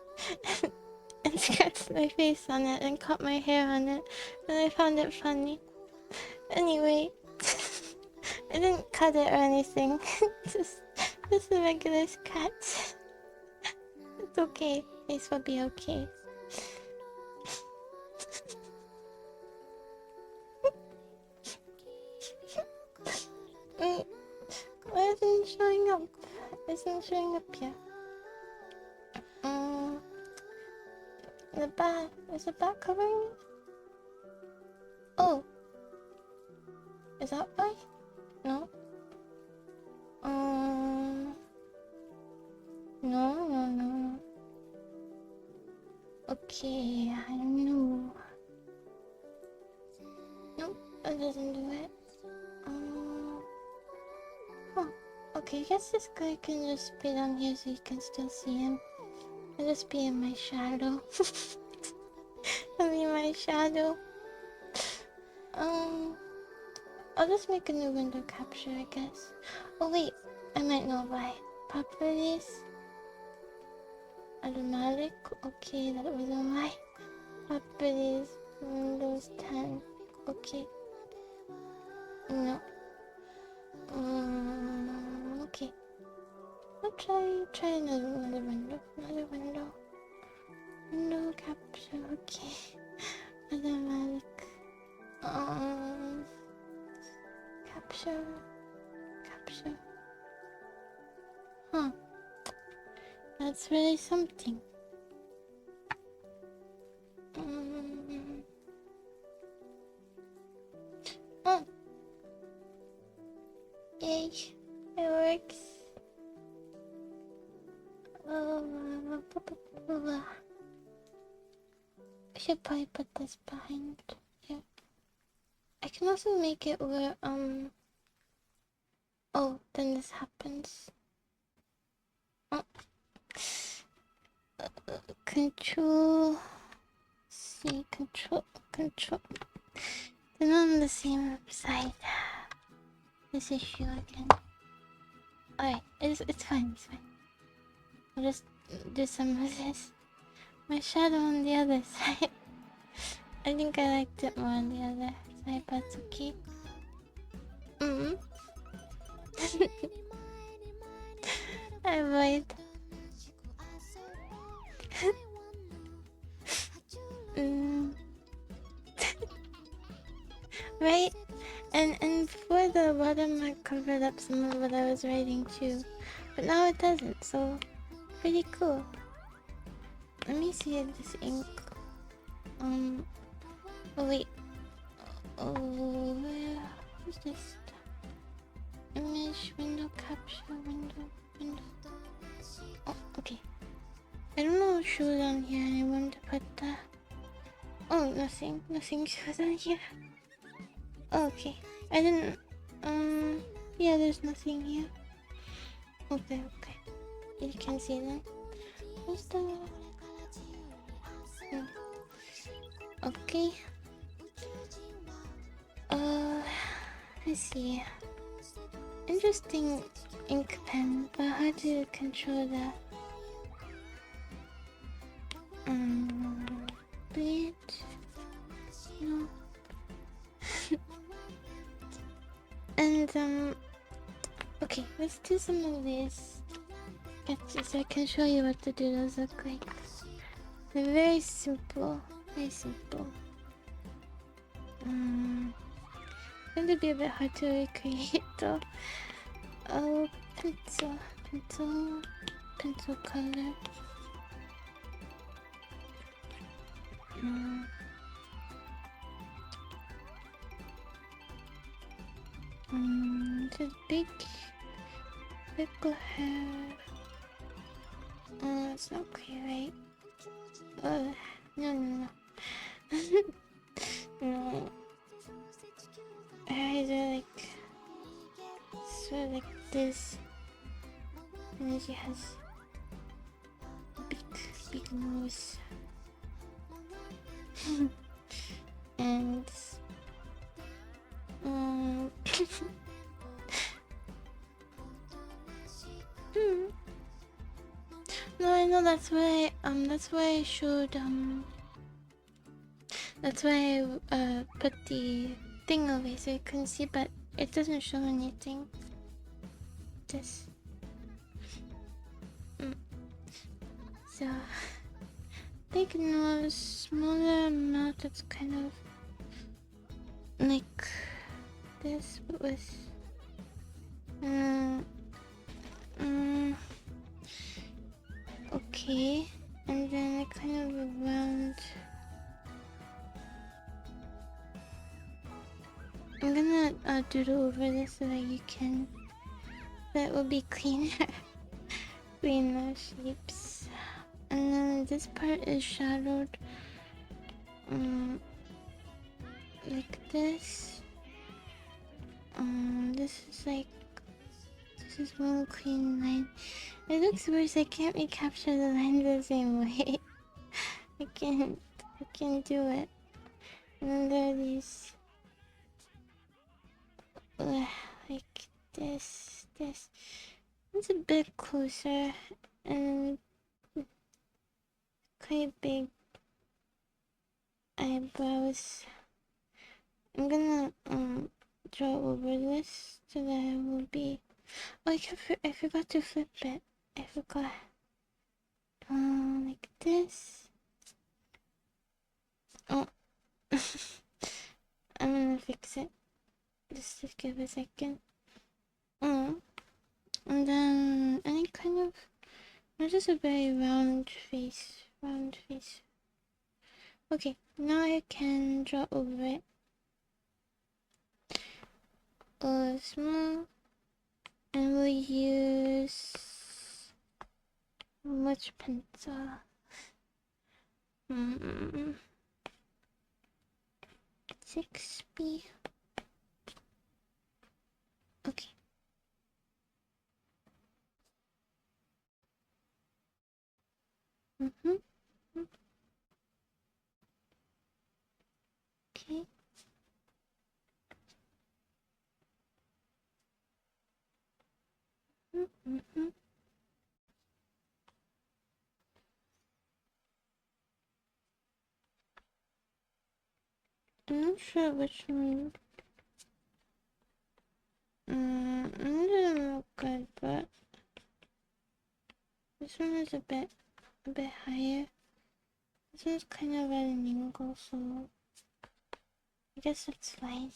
and scratched my face on it and caught my hair on it, and I found it funny. Anyway, I didn't cut it or anything. just a regular scratch. It's okay. Face will be okay. Why isn't it showing up? Isn't showing up here. The bat. Is the bat covering it? Oh. Is that why? No. No. Okay, I don't know. Nope, that doesn't do it. Oh, okay, I guess this guy can just be down here so you can still see him. I'll just be in my shadow. I'll be my shadow. I'll just make a new window capture, I guess. Oh wait, I might know why. Properties. Automatic. Okay, that wasn't why. Properties. Windows 10. Okay. No. Okay. I'll try another window. Window capture. Okay. Automatic. Capture. Huh. That's really something. Oh. Yay. It works. I should probably put this behind here. I can also make it where, oh, then this happens. Oh. Control C, control. Then on the same side. This issue again. Alright, it's fine. I'll just do some of this. My shadow on the other side. I think I liked it more on the other side, but it's okay. I avoid. Right? And before the watermark covered up some of what I was writing too. But now it doesn't, so pretty cool. Let me see if this ink. Oh wait. Oh, where is this? Image, window capture, window. Oh, okay. I don't know what shows on here, and I want to put that. Oh, nothing shows on here. Oh, okay. I didn't. Yeah, there's nothing here. Okay. You can see that. Where's the? Okay. Let's see. Interesting ink pen, but how to control that? Bleed? No. And okay, let's do some of these sketches so I can show you what to do those look like. They're very simple. Going to be a bit hard to recreate though. Oh, pencil color. Just big hair. Oh, it's not quite right. No. No. Her eyes are like sort of like this, and then she has big nose. And no, I know that's why I showed that's why I put the thing away so you couldn't see, but it doesn't show anything. This. So big nose, smaller mouth. It's kind of like this, but with okay, and then a kind of a round. I'm gonna doodle over this so that you can. That will be cleaner, cleaner shapes. And then this part is shadowed, like this. This is one clean line. It looks worse. I can't recapture the line the same way. I can't do it. And then there are these, like this. It's a bit closer and quite big eyebrows. I'm gonna draw over this so that it will be. Oh, I forgot to flip it. I forgot. Like this. Oh, I'm gonna fix it. Just give a second. And then any kind of. Not just a very round face. Okay, now I can draw over it. Small. And we'll use which pencil? 6B. Okay. Okay. I'm not sure which one. None look good, but this one is a bit higher. This one's kind of at an angle, so I guess that's fine.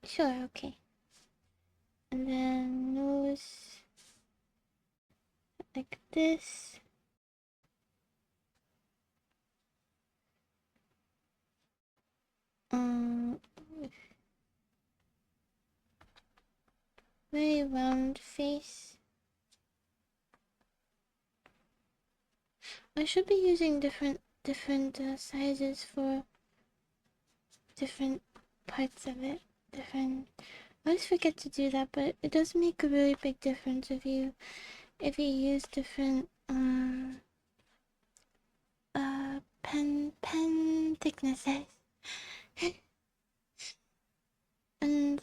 Sure, okay. And then nose like this. Very round face. I should be using different sizes for different parts of it. I always forget to do that, but it does make a really big difference if you use different pen thicknesses. And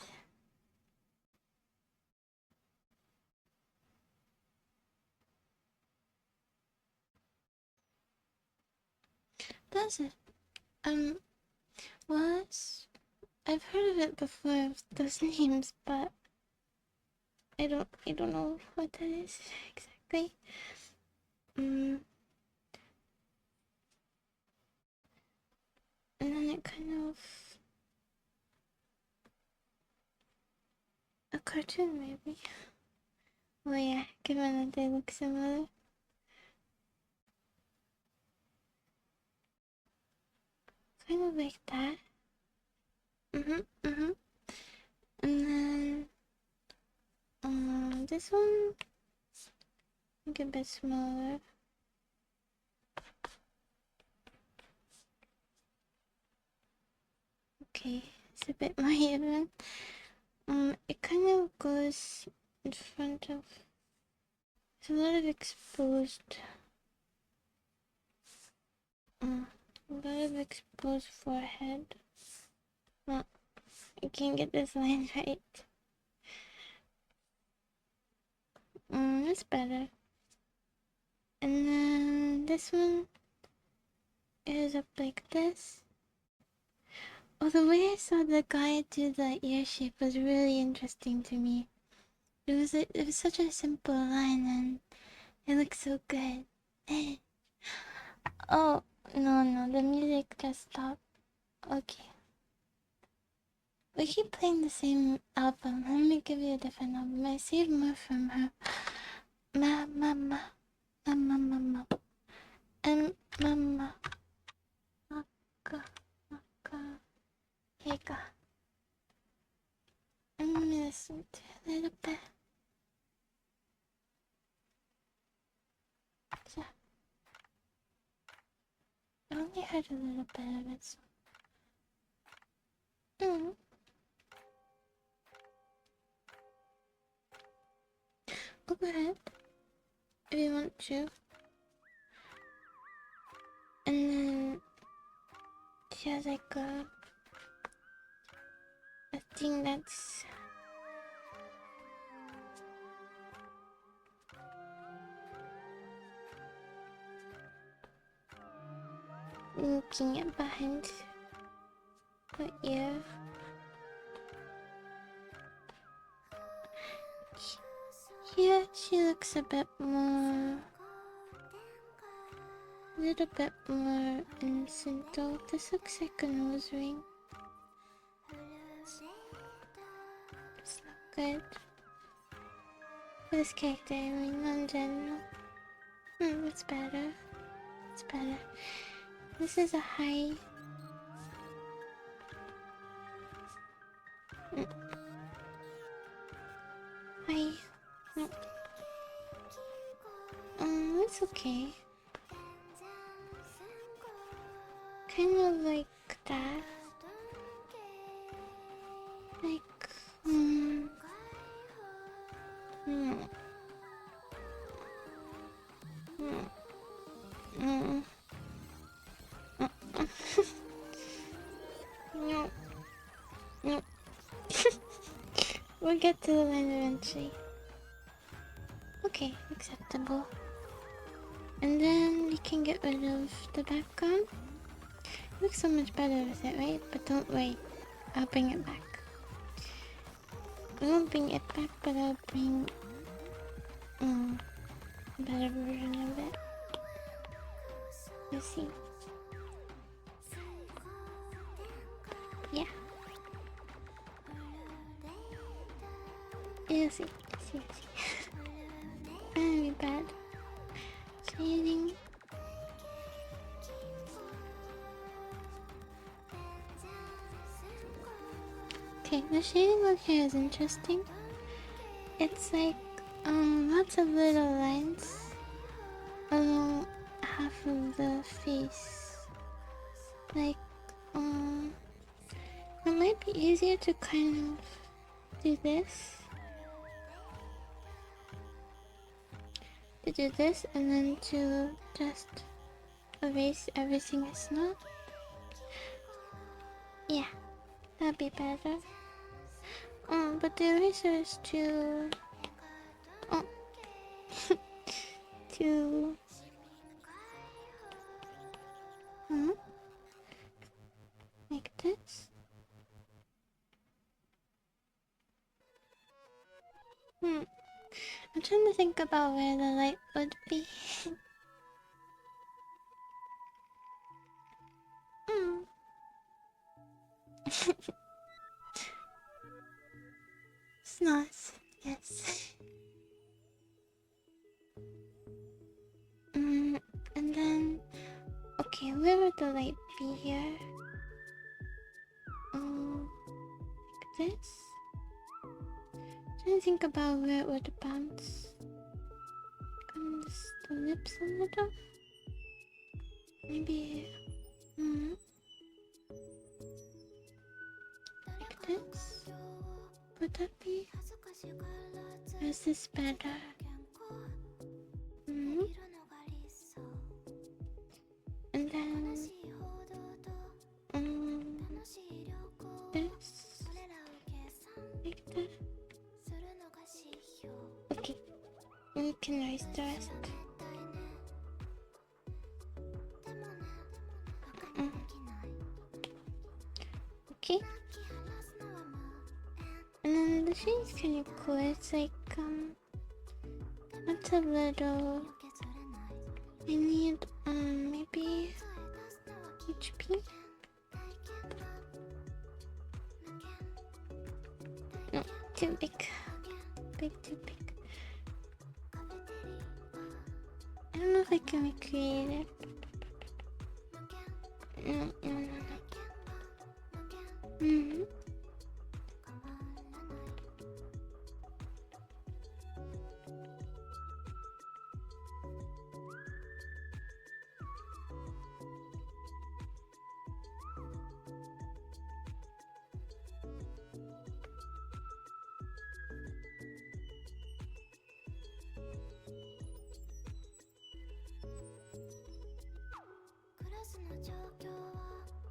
that's it. Was I've heard of it before, those names, but I don't know what that is exactly. And then it kind of. cartoon, maybe. Oh yeah, given that they look similar. Kind of like that. And then this one, I think a bit smaller. Okay, it's a bit more even. It kind of goes in front of. There's a lot of exposed. A lot of exposed forehead. Oh, I can't get this line right. That's better. And then this one is up like this. Oh, the way I saw the guy do the ear shape was really interesting to me. It was such a simple line and it looks so good. Oh, no, the music just stopped. Okay. We keep playing the same album. Let me give you a different album. I saved more from her. Mama. And mama. Naka. Heka. And let me listen to a little bit. So, I only heard a little bit of it, so. Go ahead. If you want to. And then she has like a thing that's looking at behind her ear. Here she looks a little bit more innocent though. This looks like a nose ring. It's not good. For this character, I mean, in general. It's better. It's better. This is a high. High. No. It's okay. Kind of like that. Like, No. We'll get to the line eventually. Okay, acceptable. And then we can get rid of the background. It looks so much better with it, right? But don't worry, I'll bring it back. I won't bring it back, but I'll bring a better version of it. You see? Yeah. You see. Very bad. Shading. Okay, the shading on here is interesting. It's like lots of little lines along half of the face. Like it might be easier to kind of do this. To do this and then to just erase everything that's not. Yeah, that'd be better. But the eraser is too too like this. I'm trying to think about where the light would be. It's not let the light be here. Like this. Trying to think about where it would bounce. On the lips a little. Maybe. Like this. Would that be? Or is this better? And then this, like that. Okay, we can raise the rest. Okay. And then the shade's kind of cool. It's like not a little. I need maybe HP. No, too big. Too big. I don't know if I can recreate it. No.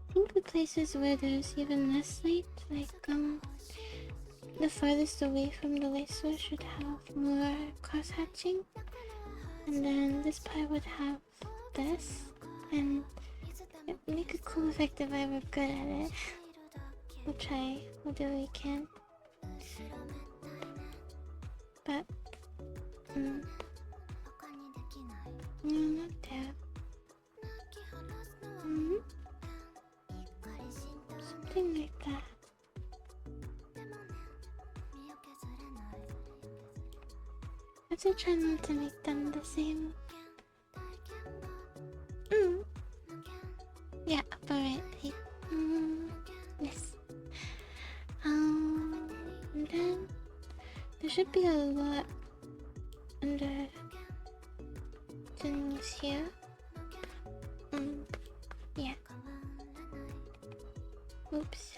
I think the places where there's even less light, like the farthest away from the light source should have more cross-hatching, and then this part would have this, and it would make a cool effect if I were good at it. We'll try, we'll do what we can. But, no, not there. Something like that. I have to try not to make them the same. Yeah, alright. Yes. And then there should be a lot under things here. Yeah. Oops.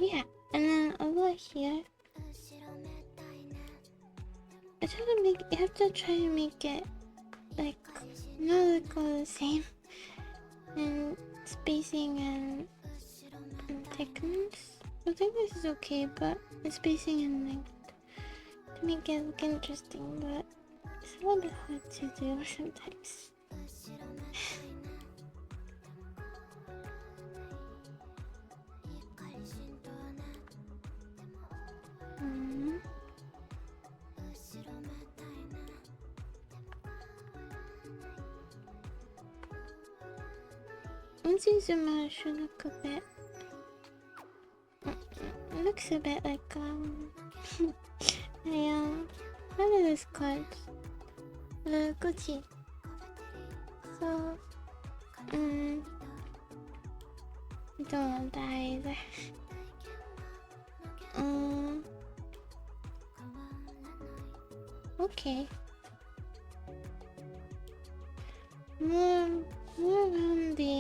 Yeah, and then over here, I try to make. You have to try to make it like not like all the same, and spacing and thickness. I think this is okay, but the spacing and length to make it look interesting, but it's a little bit hard to do sometimes. Once you zoom out, it should look a bit. It looks a bit like what are those called? Gucci. So don't want that either. Okay. More around the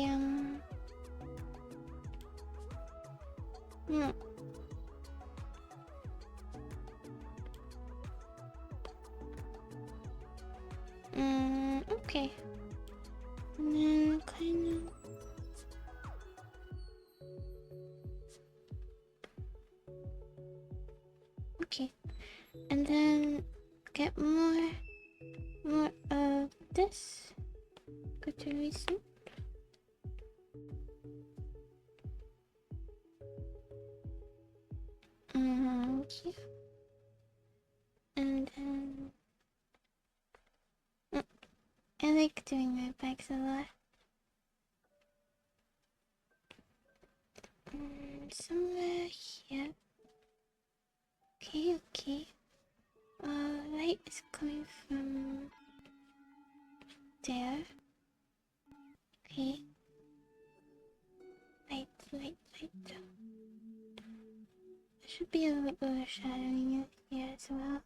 okay. And then kind of okay. And then get more of this. Go to recent. Okay. And then like doing my bags a lot. Somewhere here. Okay, okay. Light is coming from there. Okay. Light, light, light. There should be a little overshadowing it here as well.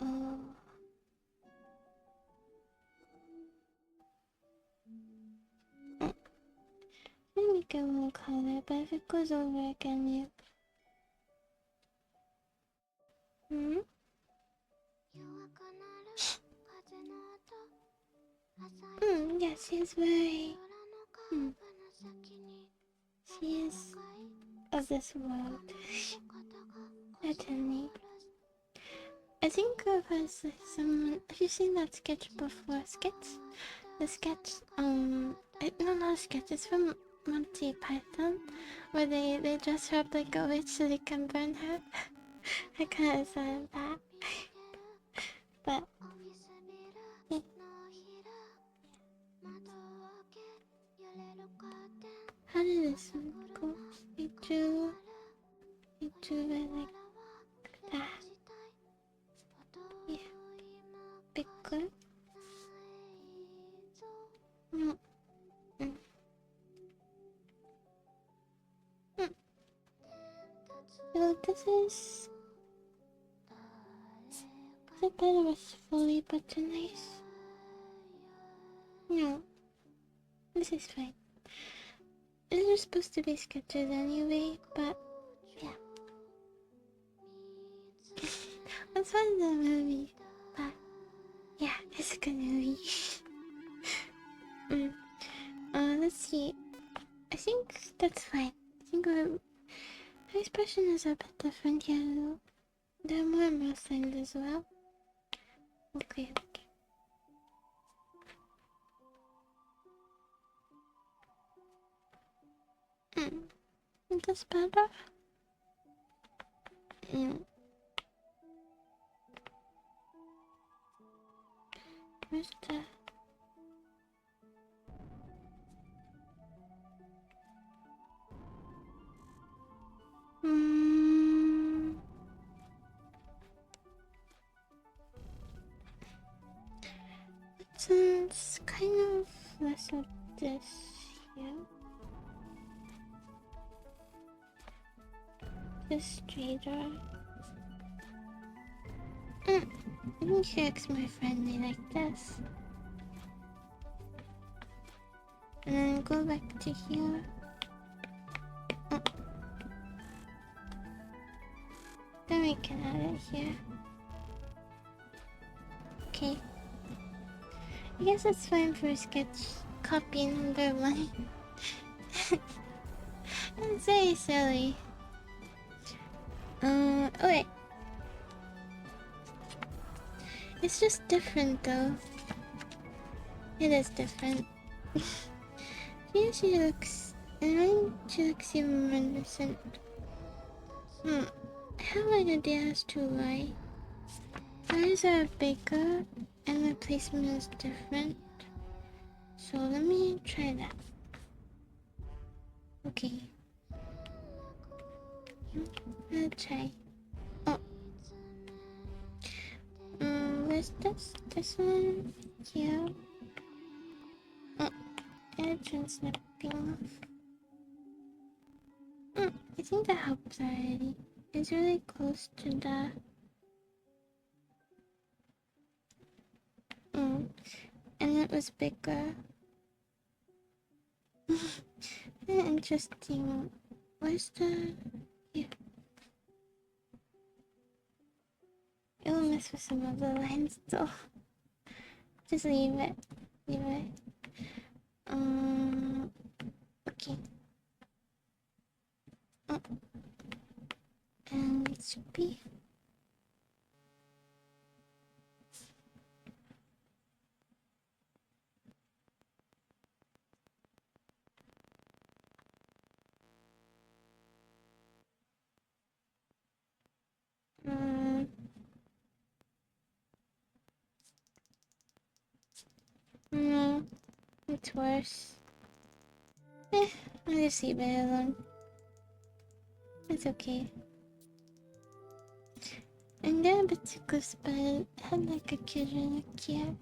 Oh. Let me make it one color, but if it goes over again, you. Yes, she's very. She is of this world. Certainly. I think of her as like someone. Have you seen that sketch before? The sketch. No, not a sketch. It's from Monty Python, where they dress her up like a witch so they can burn her. I kind of saw that. But. Yeah. How did this one go? vtuber like that. Yeah. Bigger. No. So this is a bit of a fully but nice. No. This is fine. These are supposed to be sketches anyway, but yeah. It's fun the movie, but yeah, it's a good movie. Let's see. I think that's fine. I think my expression is a bit different here though. There are more mouth lines as well. Okay, okay. That's better. Where's the... It's kind of less of this here. Just straighter. I think she looks more friendly like this. And then go back to here. Then we can add it here. Okay. I guess that's fine for sketch copy number 1. It's very silly. Okay. It's just different though. It is different. Here she looks... and she looks even more innocent. I have an idea as to why. Eyes are bigger and the placement is different. So let me try that. Okay. I'll try. Oh. Where's this? This one? Here. Oh. Edge and snapping off. I think that helps already. It's really close to the... and it was bigger. Interesting. Where's the... yeah. It will mess with some of the lines though. Just leave it. Leave it. Okay. And it should be... gets worse. I'll just leave it alone. It's okay. And they're a bit ticklish, but I had like a kid look here.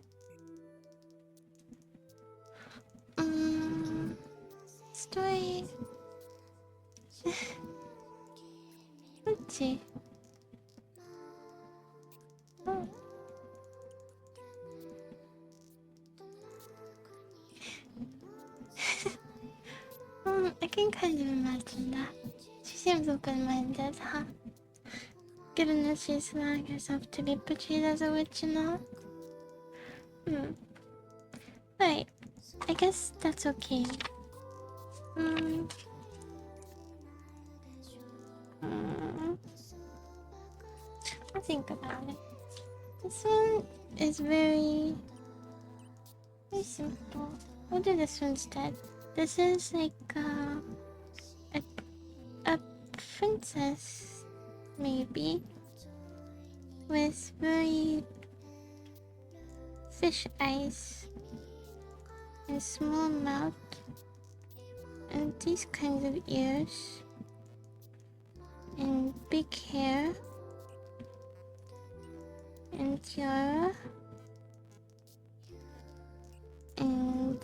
Story. Let's see. Oh. I can kind of imagine that. She seems open-minded, huh? Given that she's allowing herself to be portrayed as a witch and all. Right. I guess that's okay. I'll think about it. This one is very simple. We'll do this one instead. This is like a princess, maybe, with very fish eyes and small mouth and these kinds of ears and big hair and tiara and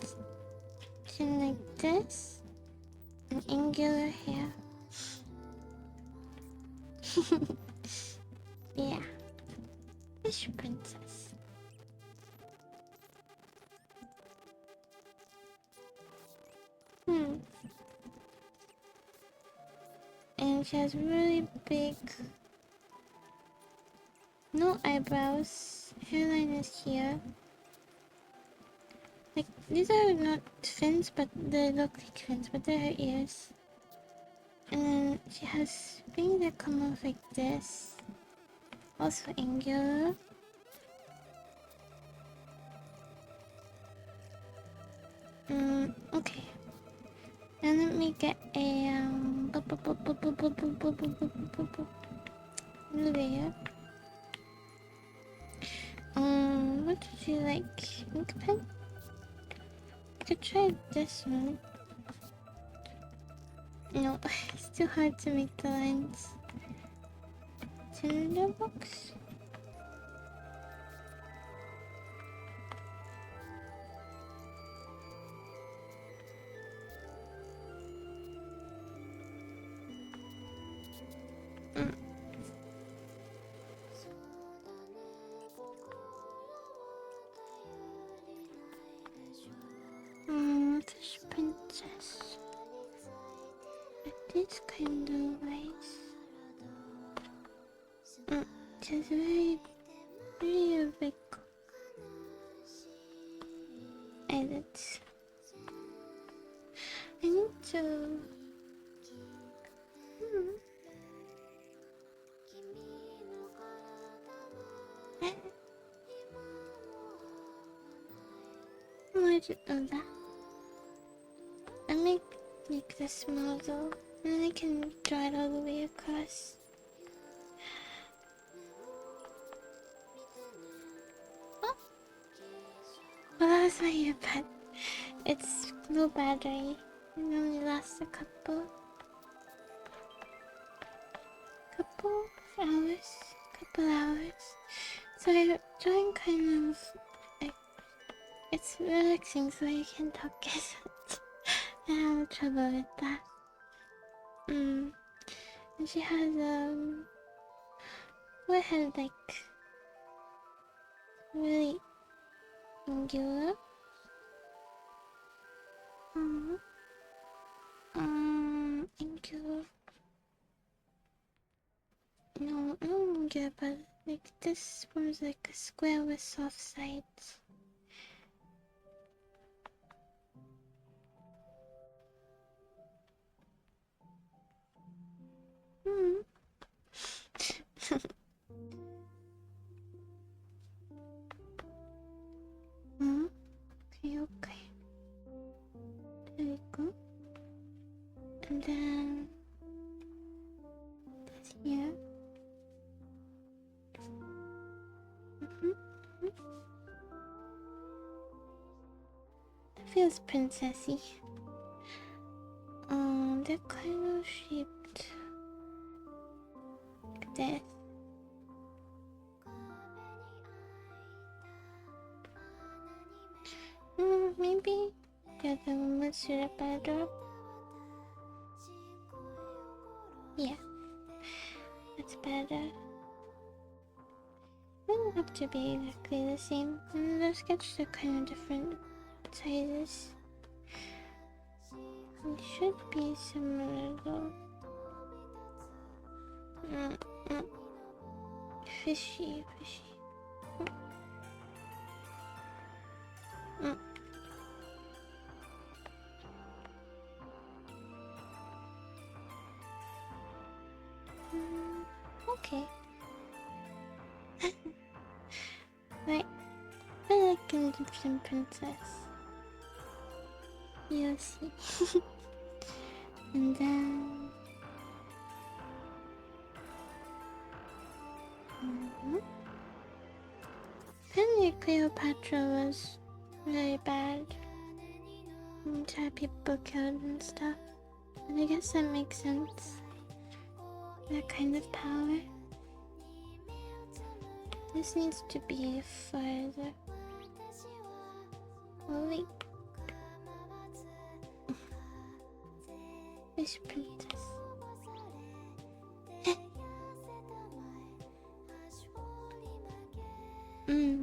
chin like this and angular hair. Yeah, fish princess. And she has really big, no eyebrows. Hairline is here. Like, these are not fins, but they look like fins, but they're her ears. And then she has things that come off like this. Also angular. Okay. And let me get a layer. What would you like? Ink pen? I could try this one. No, it's too hard to make the lines. Tinderbox? Fish princess. With these kind of eyes. She has very big eyelids. I need to. I didn't know that. I make this small though, and then I can draw it all the way across. Oh, well, that was my earbud. It's low battery. It only lasts a couple hours. So I'm trying kind of like, it's relaxing so I can talk as much. I have trouble with that. And she has forehead like really angular. Angular. No, not angular, but like this forms like a square with soft sides. Okay. There we go. And then this here. The feels princessy. They're kind of shaped like this. Maybe the other one would suit it better. Yeah, that's better. It doesn't have to be exactly the same. And the sketches are kind of different sizes. It should be similar though. Fishy. Okay. Right. I like an Egyptian princess. You'll see. And then... Apparently Cleopatra was really bad. And had people killed and stuff. And I guess that makes sense. That kind of power. This needs to be further. Oh wait. This princess.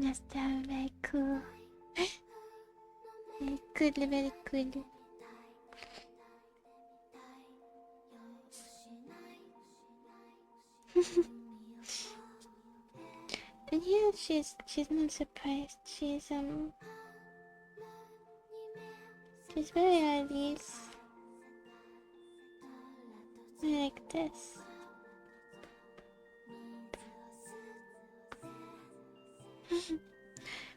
That's very cool. Very cool. And yeah, she's not surprised. She's very at ease. I like this.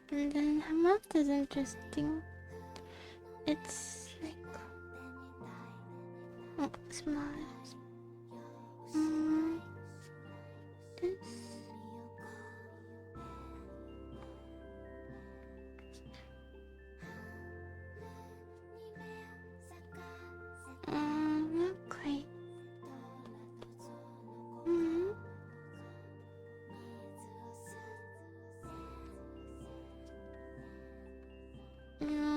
And then her mouth is interesting. It's like small. This. Not quite. No.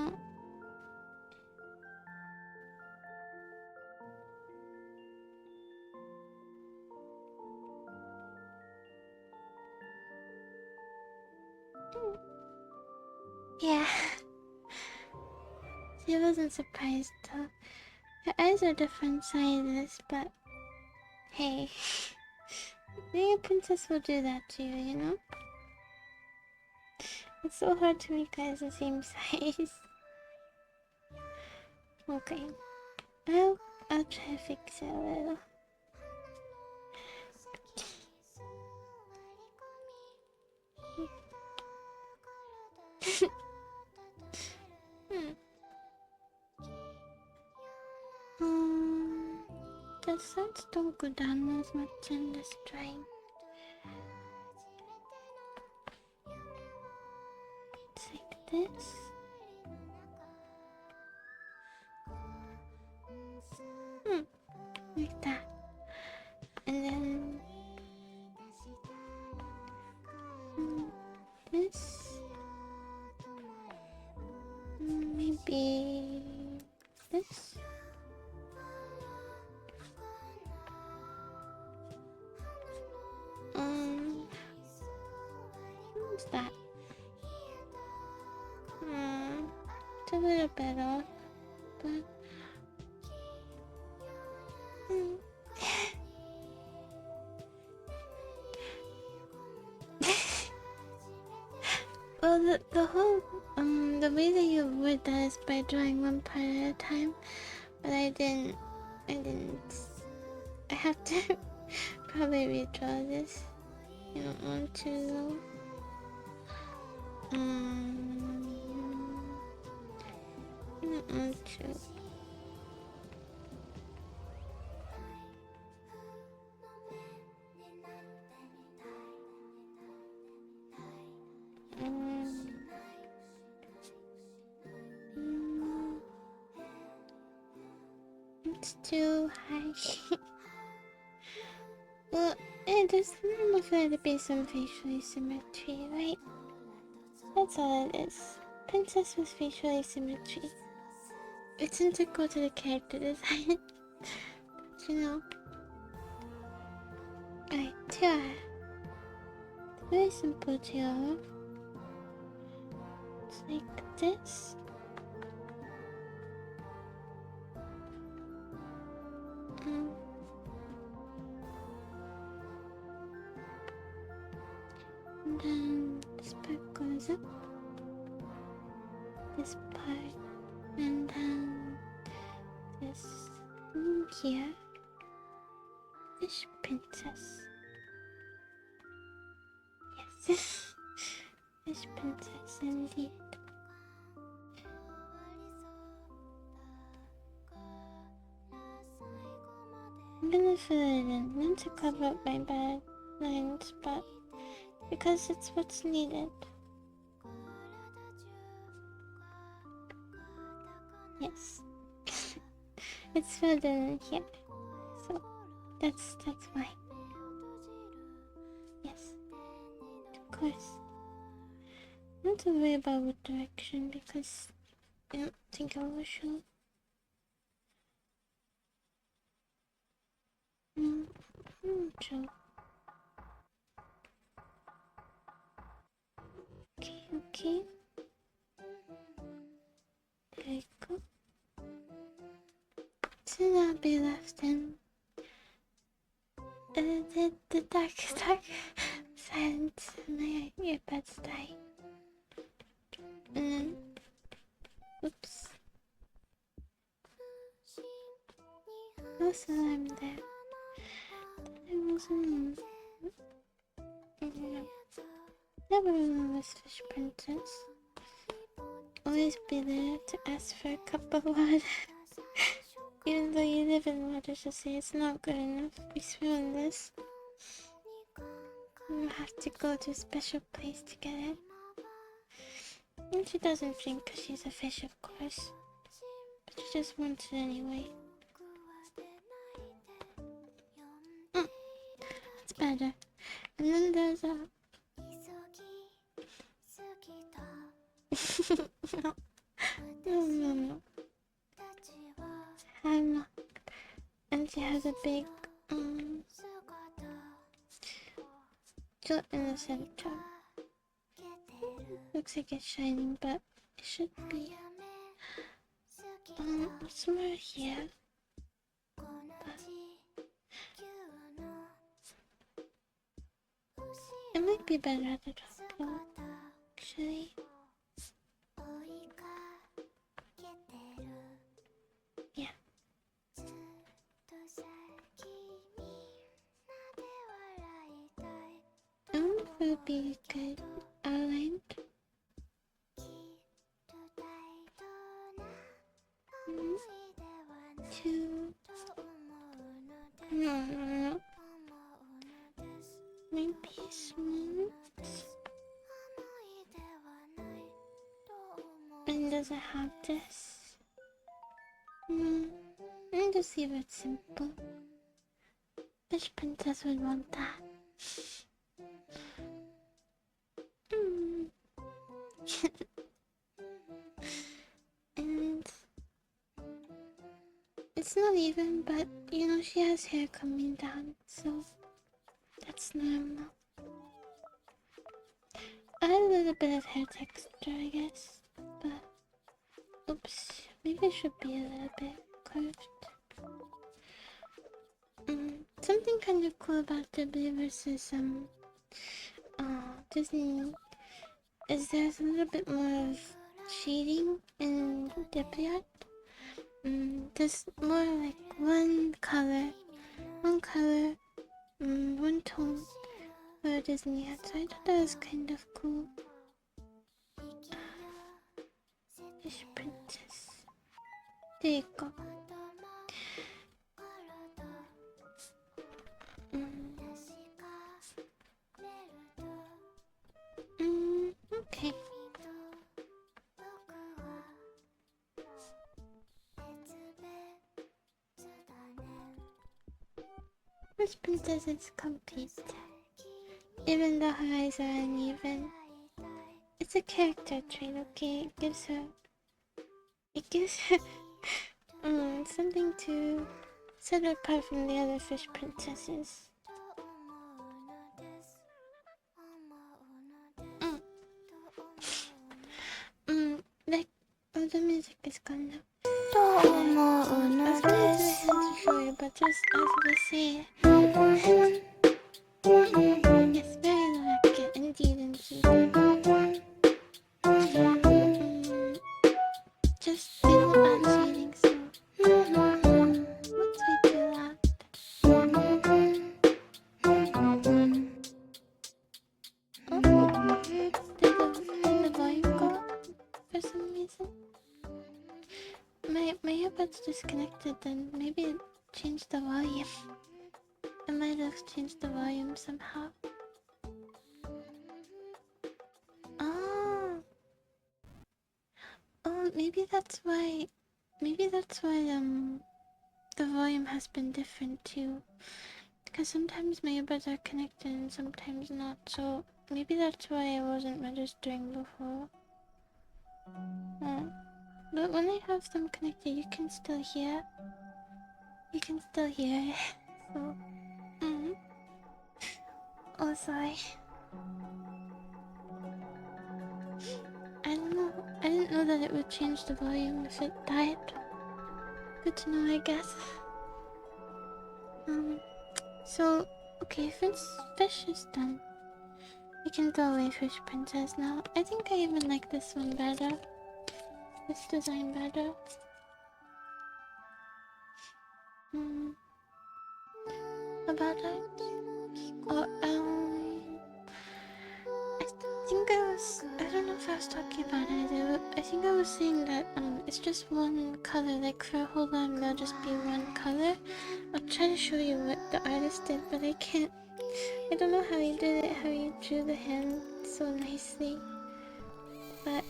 Yeah. She wasn't surprised though. Her eyes are different sizes, but hey, being a princess will do that to you, you know? It's so hard to make eyes the same size. Okay, I'll try to fix it a little. The suns don't go down as much in this drawing. It's like this. Like that. And then this. Maybe this. What's that? It's a little bit off, but well, the whole the way that you would that is by drawing one part at a time, but I didn't. I have to probably redraw this. You don't want to though. I don't want to. It's too high. Well, it is normal for there to be some facial asymmetry, right? That's all it is. Princess with facial asymmetry. It's integral to the character design. You know. Alright, tiara. It's very simple tiara. It's like this. And then this part goes up. This part. And then this thing here. Fish princess. Yes. Fish princess indeed. I'm gonna fill it in, not to cover up my bad lines, but because it's what's needed. Yes. It's filled in here. So that's why. Yes. Of course. Not to worry about what direction because I don't think I will show. No, I'm not sure. Okay. There you go. So that'll be left in the dark silence and my earbuds die. And then, oops. Also, I'm there. I wasn't. Never remember this fish princess. Always be there to ask for a cup of water. Even though you live in water, to say it's not good enough. We swim this. You have to go to a special place to get it. And she doesn't drink because she's a fish, of course. But she just wants it anyway. That's better. And then there's a... No. Hannah. And she has a big dot in the center. Looks like it's shining, but it should be somewhere here. But it might be better at the top though, actually. Yeah. Will be good outlined. No. Maybe smooth. And does it have this? And just leave it simple. Which princess would want that? And it's not even, but you know, she has hair coming down, so that's normal. I had a little bit of hair texture, I guess, but oops, maybe it should be a little bit curved. Something kind of cool about Ghibli versus Disney is there's a little bit more of shading in Ghibli art. There's more like one color, one tone for Disney art, so I thought that was kind of cool. Fish princess. There you go. Okay. Fish Princess is complete. Even though her eyes are uneven. It's a character trait, okay? It gives her something to set her apart from the other fish princesses. Like, oh, the music is gone now. I was going to the hand to show you, but just as we say it. Yes, very delicate, indeed. Just I don't add shading, so what's way too loud? Oh, did the volume go up for some reason? My earbuds disconnected, then maybe it changed the volume. I might have changed the volume somehow. Oh, maybe that's why the volume has been different too. Because sometimes my earbuds are connected and sometimes not, so maybe that's why I wasn't registering before. But when I have them connected, you can still hear. You can still hear it. So, oh, sorry. I don't know. I didn't know that it would change the volume if it died. Good to know, I guess. So, okay, fish is done. We can throw away Fish Princess now. I think I even like this one better. This design better. About that? Oh, I don't know if I was talking about it either, but I think I was saying that it's just one color. Like for Hold On, there'll just be one color. I'll try to show you what the artist did, but I can't. I don't know how he did it, how he drew the hand so nicely. But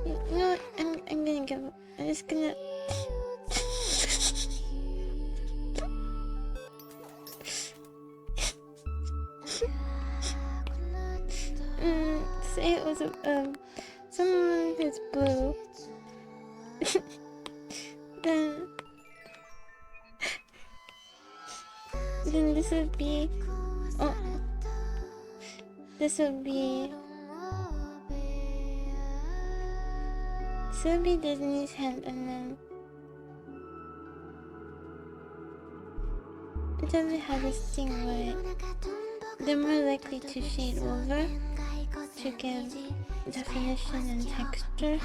you know what? I'm gonna give. I'm just gonna. Say it was someone who's blue. then this would be. Oh, this would be. This would be Disney's hand, and then it doesn't have this thing where they're more likely to shade over to give definition and texture.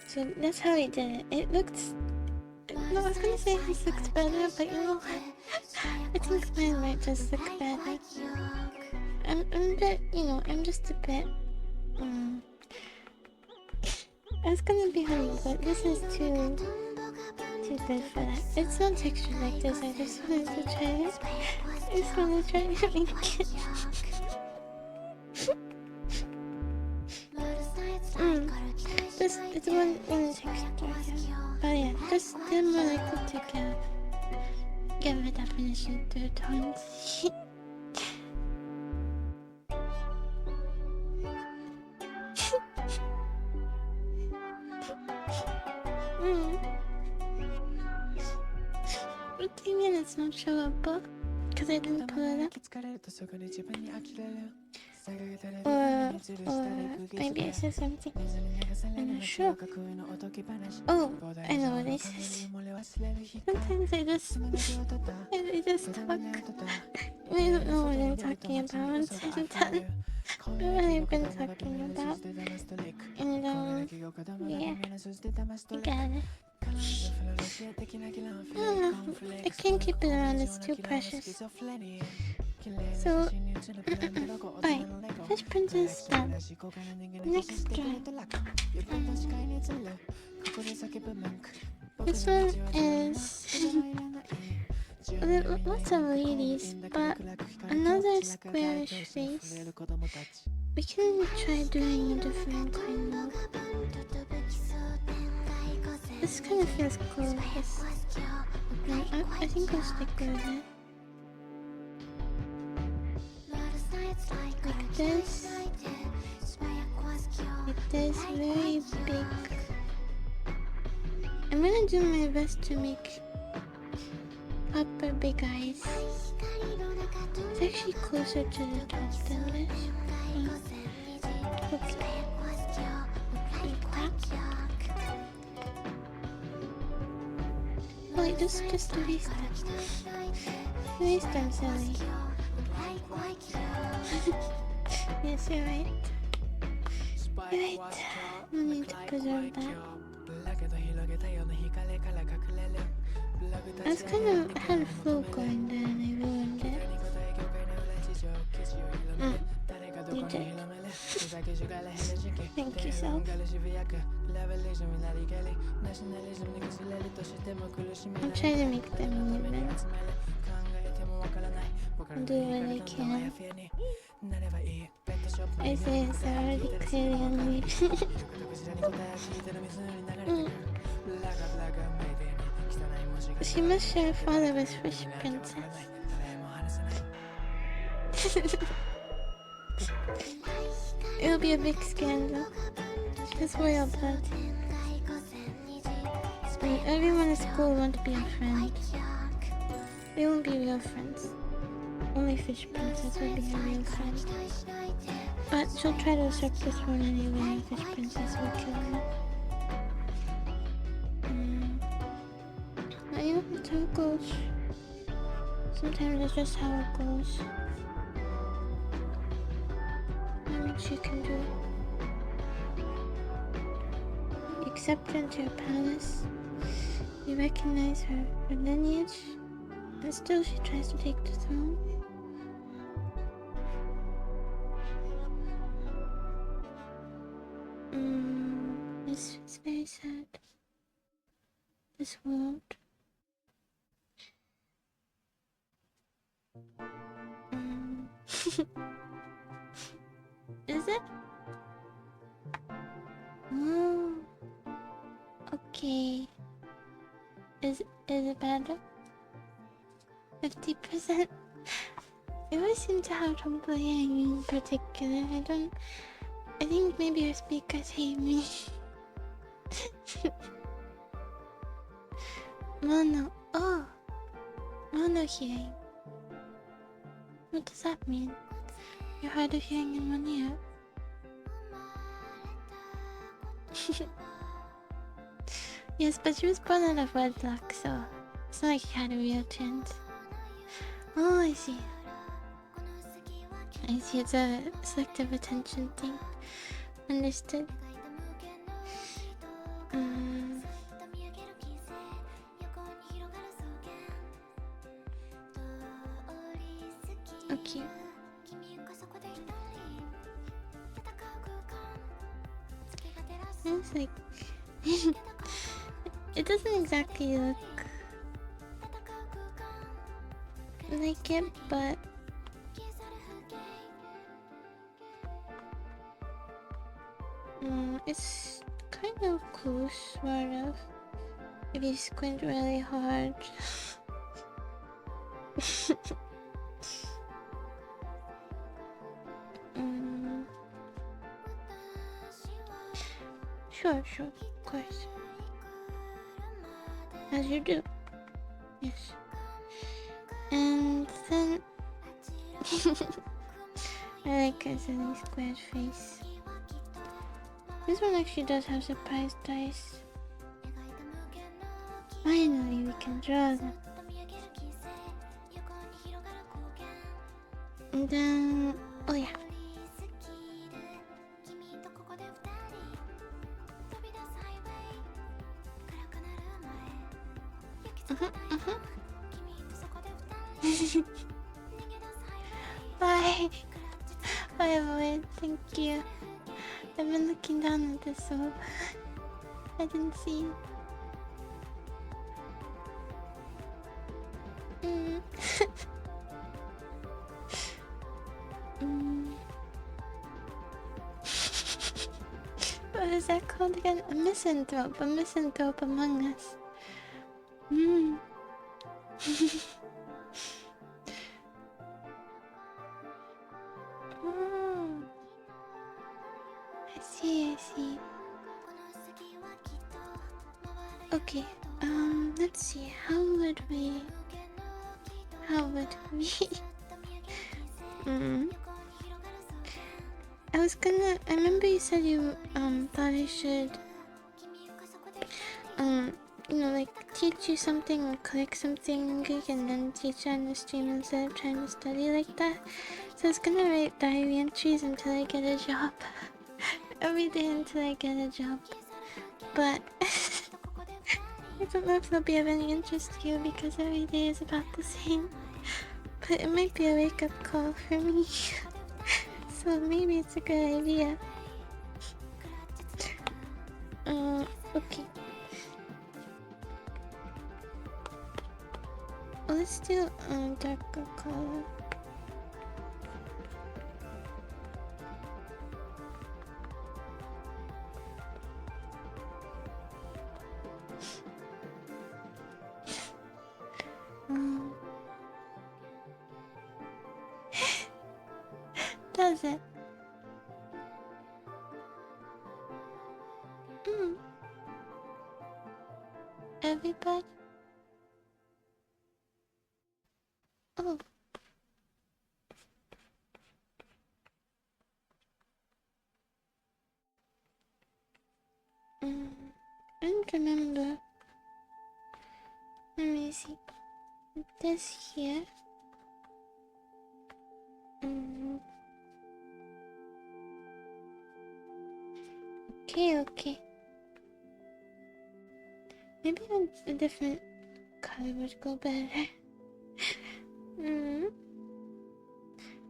So that's how he did it. It looks. No, I was gonna say his looks better, but you know what? I think mine might just look better. I'm a bit, I'm just a bit. I was gonna be honey, but this is too good for that. It's not textured like this. I just wanted to try it. I just wanted to try to make it. It's one texture, yeah. But yeah, just they're more likely to give a definition through tones. What do you mean it's not showable? Because I didn't pull it up? Or maybe it says something. I'm not sure. Oh, I know what it says. Sometimes I just talk. I don't know what I'm talking about once I'm done. What I've been talking about. And yeah, you got it. I can't keep it around, it's too precious. So, alright, Fish Princess done. Next drawing. This one is lots of ladies, but another squarish face. We can try doing a different kind of. This kind of feels cool. I think I'll stick with it. Like this. Like this, very big. I'm gonna do my best to make proper big eyes. It's actually closer to the top than this. Okay. Wait, just erase them. Erase them, silly. Yes, you're right. You're right. No need to preserve that. I was kind of had a flow going there and I ruined it. You did. Thank you, self. I'll try to make them even. I'll do what I can. I say it's already clearly on me. She must share a father with Fish Princess. It'll be a big scandal. It's royal blood. And everyone at school wants to be a friend. They won't be real friends. Only Fish Princess will be a real friend. But she'll try to usurp the throne anyway, and Fish Princess will kill her. You know, that's how it goes. Sometimes it's just how it goes. Not much you can do. You accept her into your palace. You recognize her lineage. And still she tries to take the throne. It's very sad. This world. Is it? Oh. Okay. Is it better? 50%? I always seem to have trouble hearing you in particular. I think maybe our speakers hate me. Mono. Oh! Mono hearing. What does that mean? You're hard of hearing in one ear. Yes, but she was born out of wedlock, so it's not like she had a real chance. Oh, I see. I see, it's a selective attention thing. Understood. Okay. It's like it doesn't exactly look like it, but it's kind of close, sort of, if you squint really hard. Sure, of course. As you do. Yes. And then I like a silly square face. This one actually does have surprise dice. Finally, we can draw them. And then, oh yeah. Bye. Bye, everyone. Thank you. I've been looking down at this, so I didn't see. Bye. What is that called again? A misanthrope. A misanthrope among us. Hmm. Oh, I see, I see. Okay, let's see. How would we... mm. I remember you said you, thought I should, you know, like, teach you something or click something in Greek and then teach it on the stream instead of trying to study like that. So I was gonna write diary entries until I get a job. Every day until I get a job. But I don't know if they'll be of any interest to you because every day is about the same. But it might be a wake-up call for me. So maybe it's a good idea. Okay. Let's do darker color. Does it? Everybody? Oh. I don't remember. Let me see. This here. Okay. Maybe a different color would go better.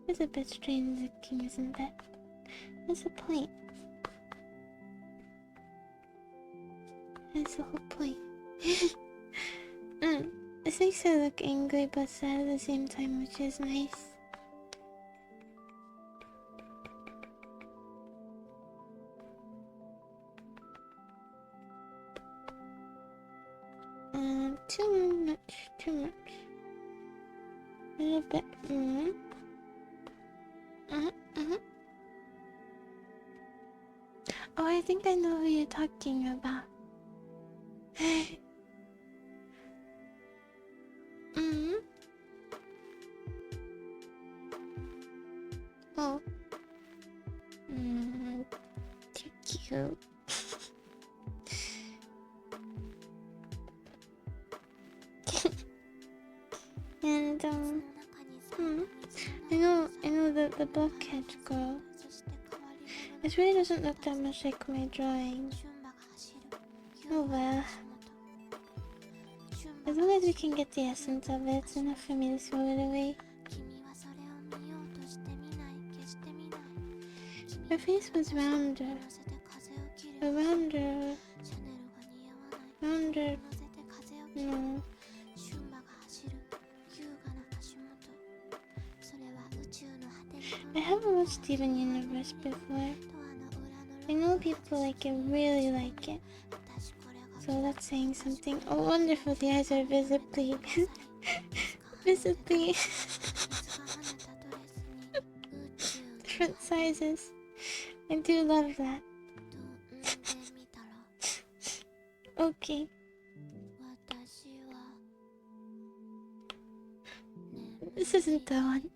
It's a bit strange looking, isn't it? What's the point? That's the whole point. It makes her look angry but sad at the same time, which is nice. Too much. A little bit more. Oh, I think I know who you're talking about. Oh. Too cute. And I know the blockhead girl. It really doesn't look that much like my drawing. Oh well. As long as we can get the essence of it, it's enough for me to throw it away. Her face was rounder. Rounder. No. I haven't watched Steven Universe before. I know people really like it. So that's saying something. Oh, wonderful, the eyes are visibly... different sizes. I do love that. Okay. This isn't the one.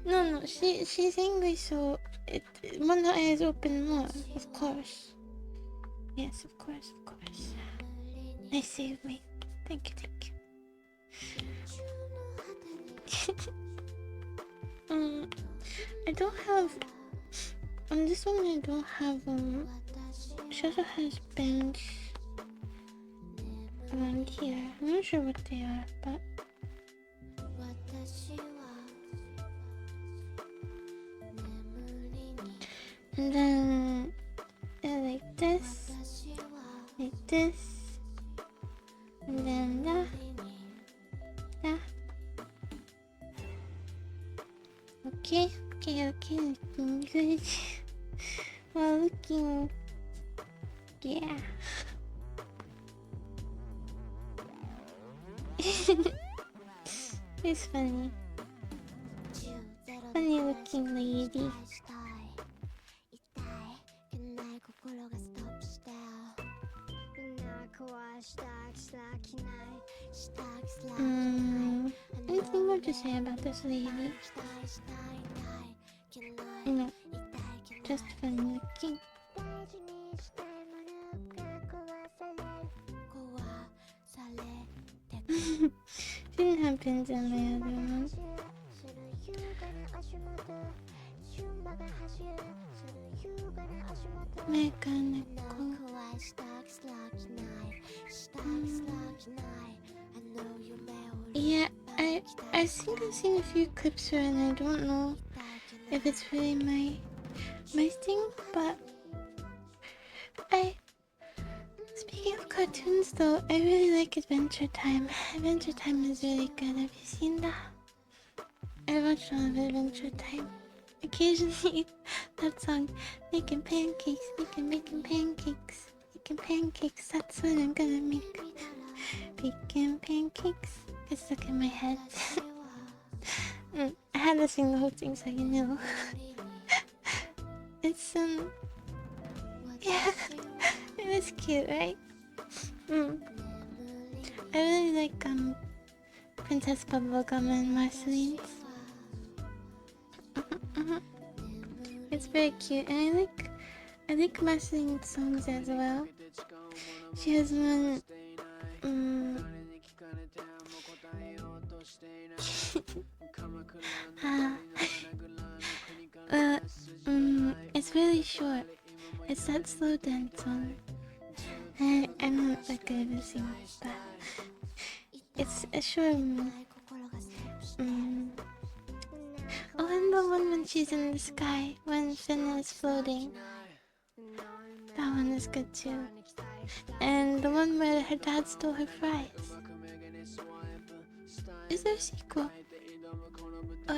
No, she's angry, so one eye is open more, of course. Yes, of course. Nice save me. Thank you. I don't have... On this one I don't have, she also has bands around here. I'm not sure what they are, but... And then... like this. And then that. Okay, looking good. Well, looking... yeah. It's funny. Funny looking lady. Anything more to say about this lady? No, just funny looking. Didn't have pins in my other one. Mechanical. Yeah, I think I've seen a few clips here and I don't know if it's really my thing, but speaking of cartoons though, I really like Adventure Time. Adventure Time is really good. Have you seen that? I watched all of Adventure Time. Occasionally, that song, making pancakes, making pancakes, making pancakes. That's what I'm gonna make. Bacon pancakes. It's stuck in my head. I had to sing the whole thing so you know. It's yeah, it was cute, right? I really like Princess Bubblegum and Marceline's. It's very cute, and I like Marceline's songs as well. She has one. It's really short. It's that slow dance song. I'm not that good at singing, but it's a short. Oh, and the one when she's in the sky, when Finn is floating. That one is good too. And the one where her dad stole her fries. Is there a sequel? Oh,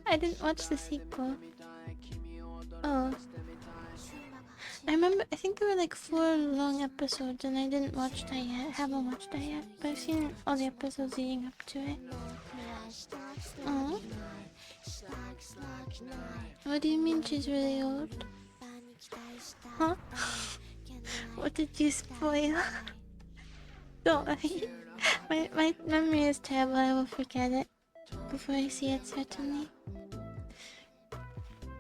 I didn't watch the sequel. Oh. I think there were like 4 long episodes and I didn't watch that yet. Haven't watched that yet. But I've seen all the episodes leading up to it. Oh. What do you mean she's really old? Huh? What did you spoil? Don't worry. My memory is terrible. I will forget it before I see it, certainly.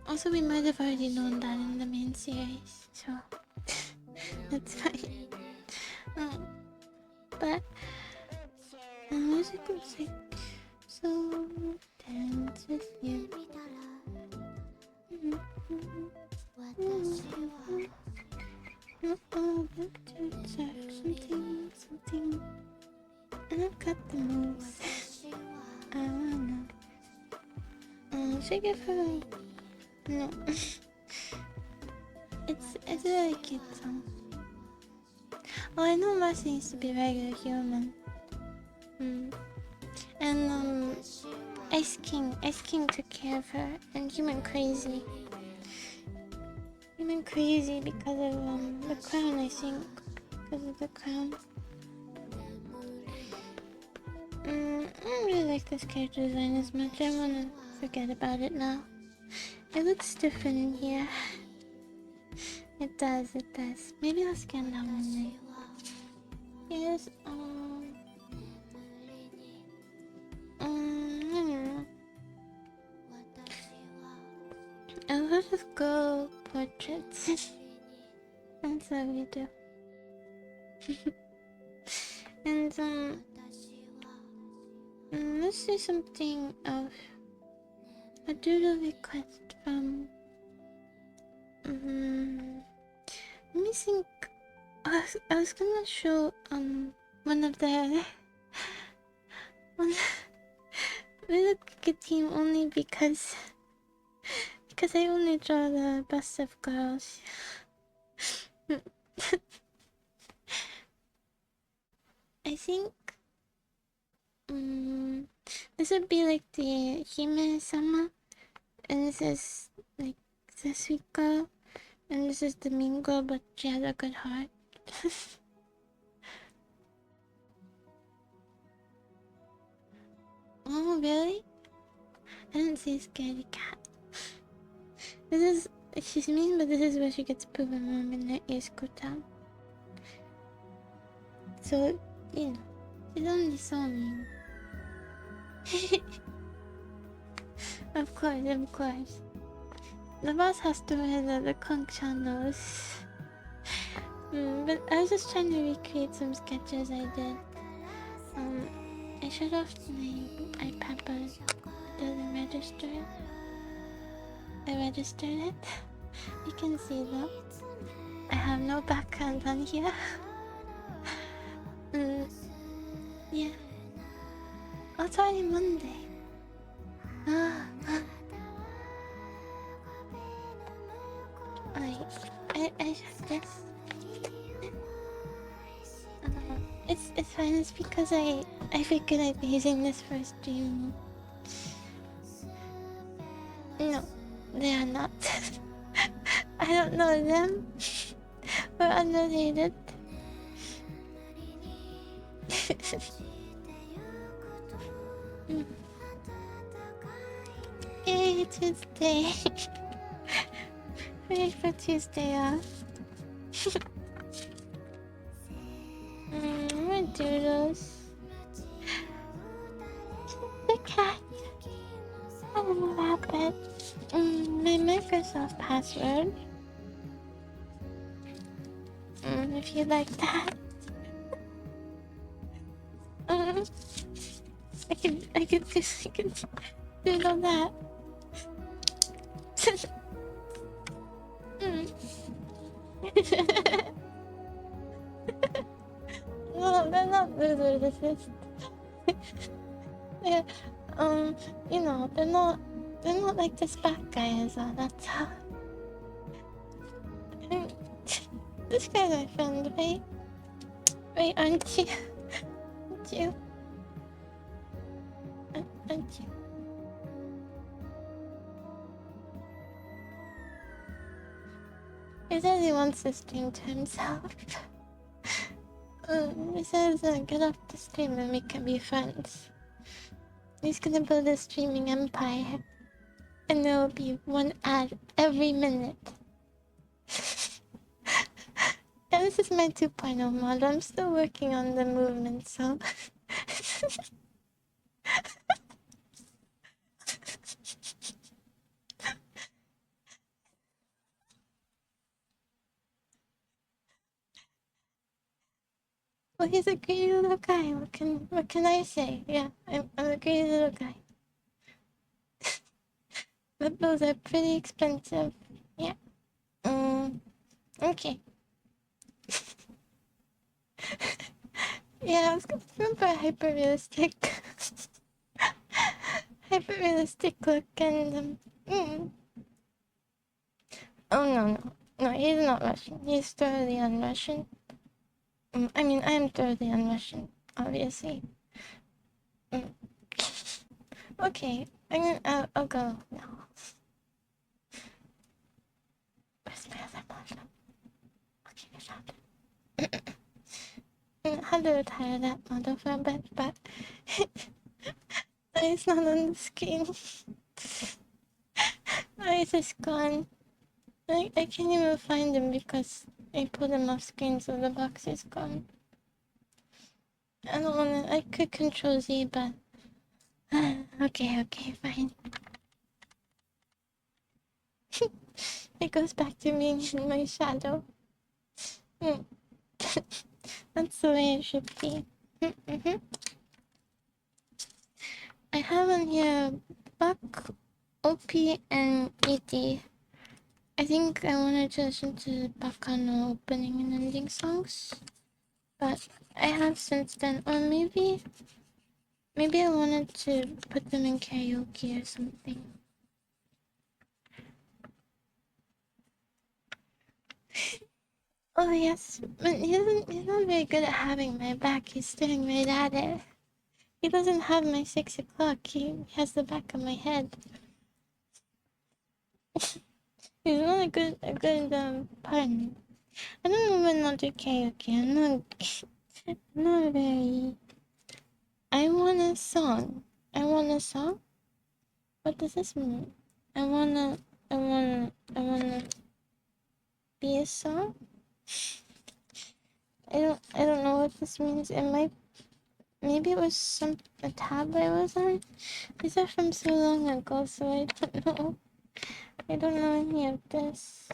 Also, we might have already known that in the main series, so that's fine. But music was like, so dance with you. Something. And I've got the moves. I wanna. Should I give her a... No. It's a really cute song. Oh, I know Marcy needs to be a regular human. And Ice King took care of her, and he went crazy. He went crazy because of the crown, I think. Because of the crown. I don't really like this character design as much. I wanna forget about it now. It looks different in here. It does. Maybe I'll scan that one day. Yes, I don't know. A lot of girl portraits. That's what we do. And let's do something of a doodle request from let me think. I was gonna show one of the we look like a team only because I only draw the best of girls. I think This would be like the Hime-sama, and this is like Sasuika, and this is Domingo, but she has a good heart. Oh, really? I didn't see a scaredy cat. This is... She's mean, but this is where she gets proven wrong in the Escotown. So, you know, she's only so mean. Of course, of course. The boss has to wear the conch sandals. But I was just trying to recreate some sketches I did. I shut off my iPad, but it doesn't register. I registered it. You can see though. I have no background on here. Yeah. Oh, it's already Monday. I shut this. It's fine. It's because I figured I'd be using this for a stream. No, they are not. I don't know them. We're unrelated. Yay, Tuesday. Ready for Tuesday off. I'm gonna do those. The cat. I don't know what happened. My Microsoft password. If you like that. I could doodle that. No, they're not losers. Yeah, you know, they're not like this bad guy is. That's how. This guy's my friend, right? Wait, aren't you? Aren't you? Aren't you? He says he wants to stream to himself. He says get off the stream and we can be friends. He's gonna build a streaming empire. And there will be one ad every minute. And this is my 2.0 mod. I'm still working on the movement, so... Well, he's a greedy little guy. What can I say? Yeah, I'm a greedy little guy. But those are pretty expensive. Yeah. Okay. Yeah, I was going for a hyper-realistic... hyper-realistic look and... Oh, no. No, he's not Russian. He's thoroughly un-Russian. I mean, I am thoroughly un-Russian, obviously. Okay, I'll go now. Where's my other model? Okay, I found it. I had to retire that model for a bit, but it's not on the screen. It's just gone. I can't even find him because I put him off screen, so the box is gone. I don't wanna. I could control Z, but okay, fine. It goes back to being in my shadow. That's the way it should be. I have on here Buck, OP, and ED. I think I wanted to listen to Bakano opening and ending songs, but I have since then, or maybe I wanted to put them in karaoke or something. Oh yes, but he's not very good at having my back. He's staring right at it. He doesn't have my 6 o'clock. He has the back of my head. He's not a good pun. I don't know when I'll do karaoke. I'm not very. I want a song. I want a song. What does this mean? I wanna be a song. I don't know what this means. It might. Maybe it was a tab I was on. These are from so long ago, so I don't know. I don't know any of this.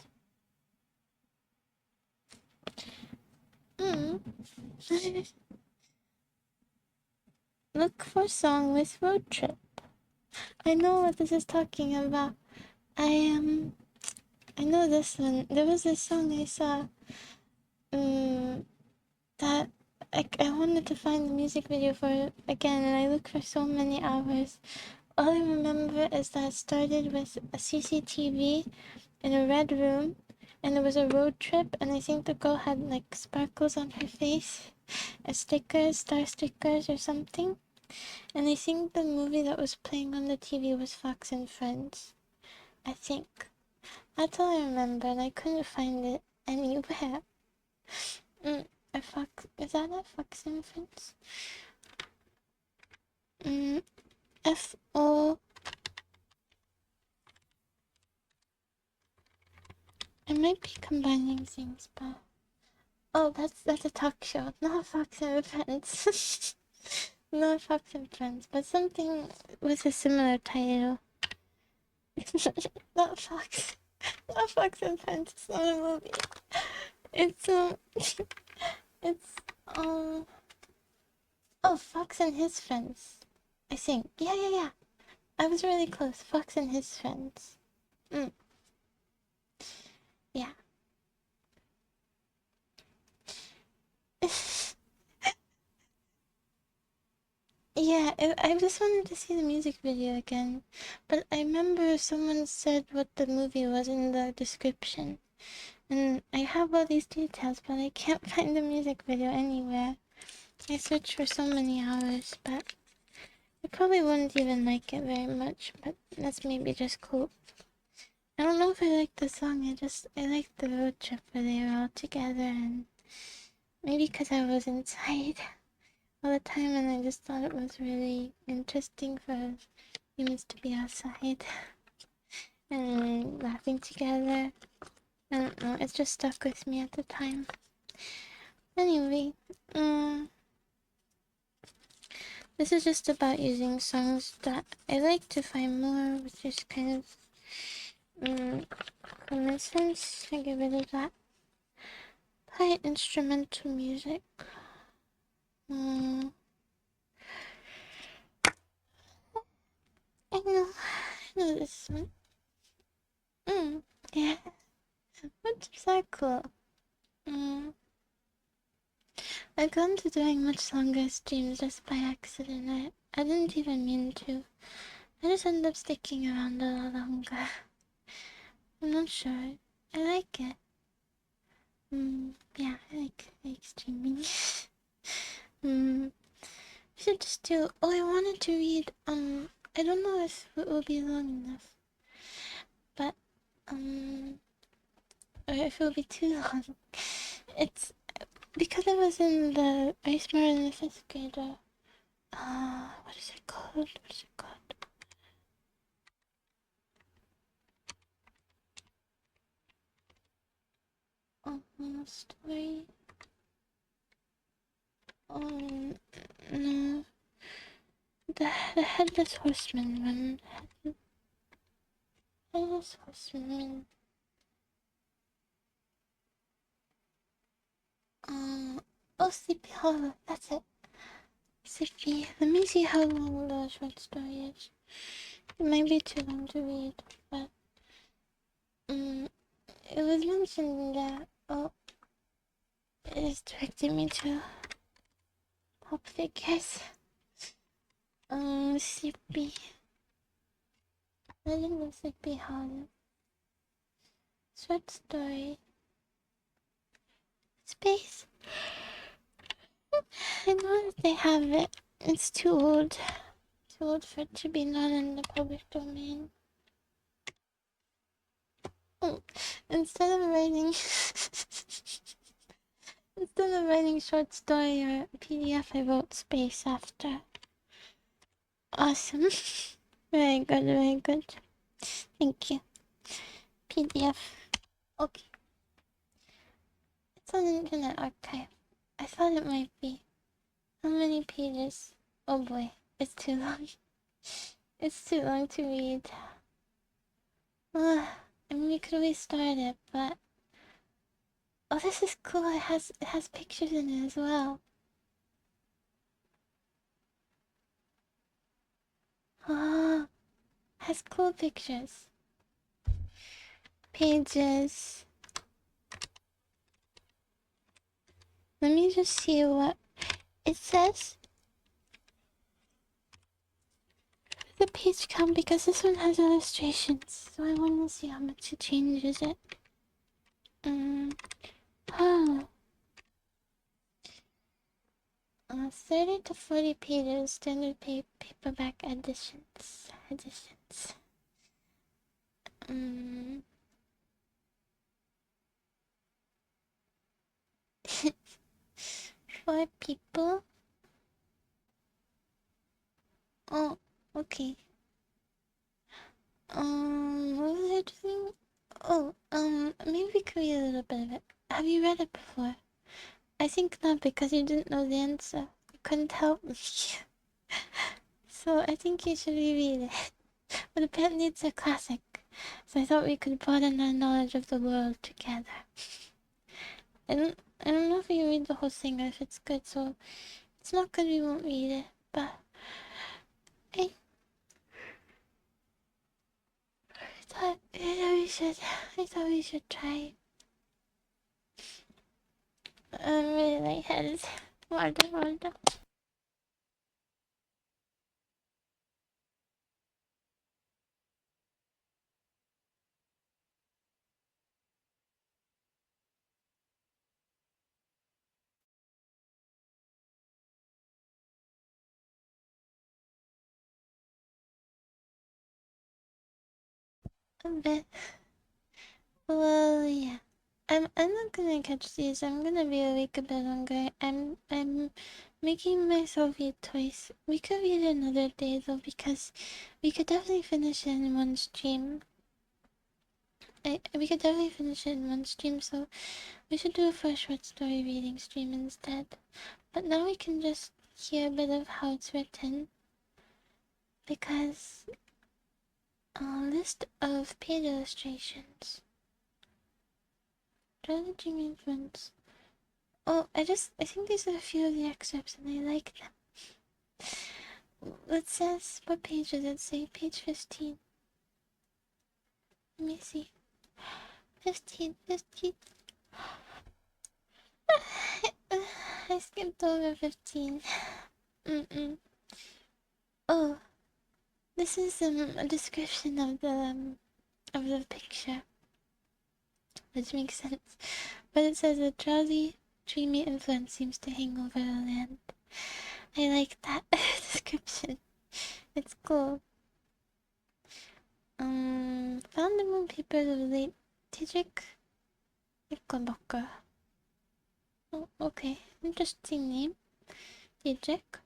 Look for song with road trip. I know what this is talking about. I know this one. There was this song I saw. That I wanted to find the music video for it again, and I looked for so many hours. All I remember is that it started with a CCTV in a red room, and it was a road trip, and I think the girl had like sparkles on her face, star stickers or something. And I think the movie that was playing on the TV was Fox and Friends. I think. That's all I remember, and I couldn't find it anywhere. Is that a Fox and Friends? F-O... I might be combining things, but... Oh, that's a talk show, not Fox and Friends. Not Fox and Friends, but something with a similar title. Not Fox. Not Fox and Friends, it's not a movie. It's, it's, oh, Fox and His Friends. I think. Yeah. I was really close. Fox and His Friends. Yeah. Yeah, I just wanted to see the music video again. But I remember someone said what the movie was in the description. And I have all these details, but I can't find the music video anywhere. I searched for so many hours, but I probably wouldn't even like it very much, but that's maybe just cool. I don't know if I like the song, I like the road trip where they were all together, and maybe because I was inside all the time and I just thought it was really interesting for humans to be outside and laughing together. I don't know, it just stuck with me at the time. Anyway, this is just about using songs that I like to find more, which is kind of common sense. I get rid of that. Play instrumental music. I know this one. Yeah. What's that cool? I got into doing much longer streams just by accident. I didn't even mean to. I just ended up sticking around a lot longer. I'm not sure. I like it. Yeah, I like streaming. We should just do... Oh, I wanted to read, I don't know if it will be long enough. But, or if it will be too long. It's... Because I was in the... I smarter in the 5th grader. What is it called? Story. No. The Headless Horseman one. Headless Horseman. Sleepy Hollow. That's it. Sleepy. Let me see how long the short story is. It might be too long to read, but it was mentioned that it is directing me to pop figures. Sleepy. Legend of Sleepy Hollow. Short story. Space. I know that they have it It's too old. Too old for it to be not in the public domain. Oh, instead of writing instead of writing short story or PDF, I wrote space after. Awesome. Very good, very good. Thank you. PDF. Okay. It's on Internet Archive. I thought it might be. How many pages? Oh boy, it's too long. It's too long to read. I mean, we could restart it, but... Oh, this is cool. It has pictures in it as well. Ah, has cool pictures. Pages. Let me just see what it says. The page count, because this one has illustrations, so I want to see how much it changes it. Oh. 30 to 40 pages, standard paperback editions. For people. Oh, okay. What was I doing? Oh, maybe we could read a little bit of it. Have you read it before? I think not, because you didn't know the answer. You couldn't help me. So I think you should reread it. But apparently it's a classic. So I thought we could broaden our knowledge of the world together. I don't know if you read the whole thing or if it's good, so it's not good we won't read it, but I I thought we should try. I'm really lightheaded. Water. A bit. Well, yeah. I'm not gonna catch these. I'm gonna be awake a bit longer. I'm making myself eat twice. We could read another day though, because we could definitely finish it in one stream. We could definitely finish it in one stream, so we should do a first short story reading stream instead. But now we can just hear a bit of how it's written, because a list of page illustrations. Strategy movements. Oh, I think these are a few of the excerpts and I like them. It says, what page does it say? Page 15. Let me see. 15. I skipped over 15. Oh, this is a description of the picture, which makes sense. But it says a drowsy, dreamy influence seems to hang over the land. I like that description. It's cool. Found among papers of late Tijik Ikaboka. Oh, okay. Interesting name. Tijik.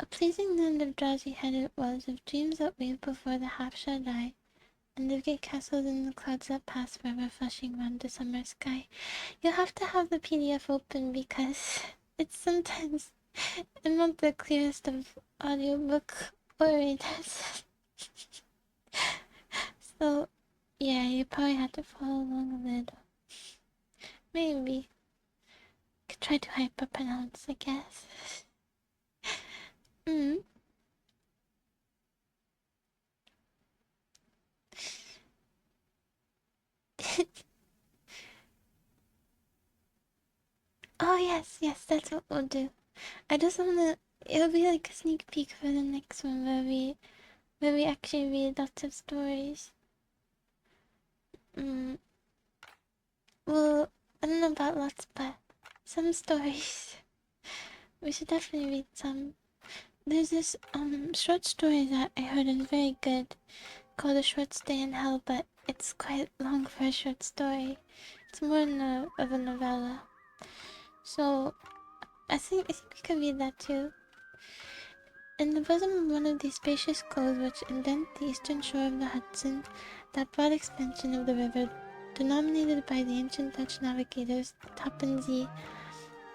A pleasing land of drowsy head it was, of dreams that wave before the half shut eye, and of gay castles in the clouds that pass forever flashing round the summer sky. You'll have to have the PDF open because it's sometimes not the clearest of audiobook readers. So, yeah, you probably have to follow along a little. Maybe. Could try to hyperpronounce, I guess. Oh, yes, that's what we'll do. I just wanna... It'll be like a sneak peek for the next one where we actually read lots of stories. Well, I don't know about lots, but some stories. We should definitely read some. There's this short story that I heard is very good, called A Short Stay in Hell, but it's quite long for a short story. It's more of a novella. So I think we could read that too. In the bosom of one of these spacious coves which indent the eastern shore of the Hudson, that broad expansion of the river, denominated by the ancient Dutch navigators Tappan Zee.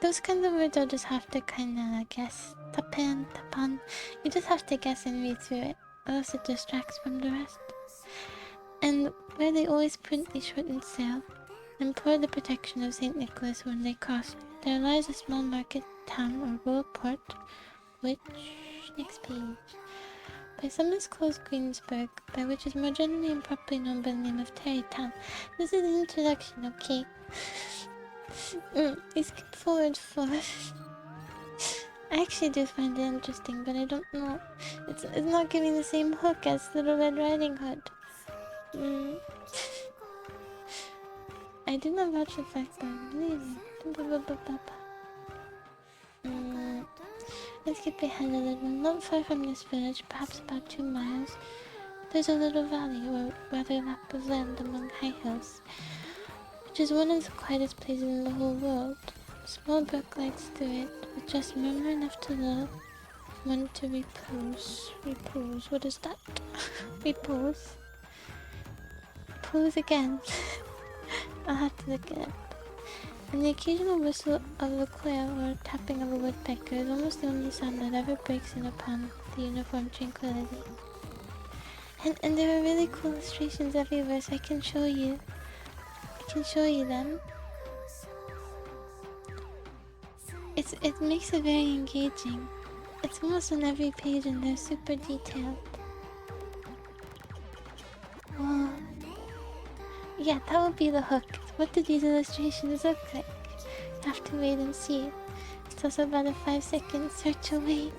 Those kinds of words I'll just have to kinda guess. Tapan, tapan. You just have to guess and read through it, or else it distracts from the rest. And where they always prudently shortened sail, and implored the protection of St. Nicholas when they crossed, there lies a small market town or rural port, which... next page. By some is called Greensburg, by which is more generally and properly known by the name of Tarrytown. This is an introduction, okay? We skip forward for... I actually do find it interesting, but I don't know. It's not giving the same hook as Little Red Riding Hood. I do not vouch the fact that let's skip ahead a little. Not far from this village, perhaps about 2 miles, there's a little valley, or rather lap of land among high hills, which is one of the quietest places in the whole world. A small brook glides through it, with just murmur enough to lull one to repose. Repose, what is that? Repose. Repose again. I'll have to look it up. And the occasional whistle of the quail or tapping of a woodpecker is almost the only sound that ever breaks in upon the uniform tranquility. And there are really cool illustrations everywhere, so I can show you them. It makes it very engaging. It's almost on every page and they're super detailed. Whoa. Yeah, that would be the hook. What do these illustrations look like? You have to wait and see. It's also about a 5-second search away.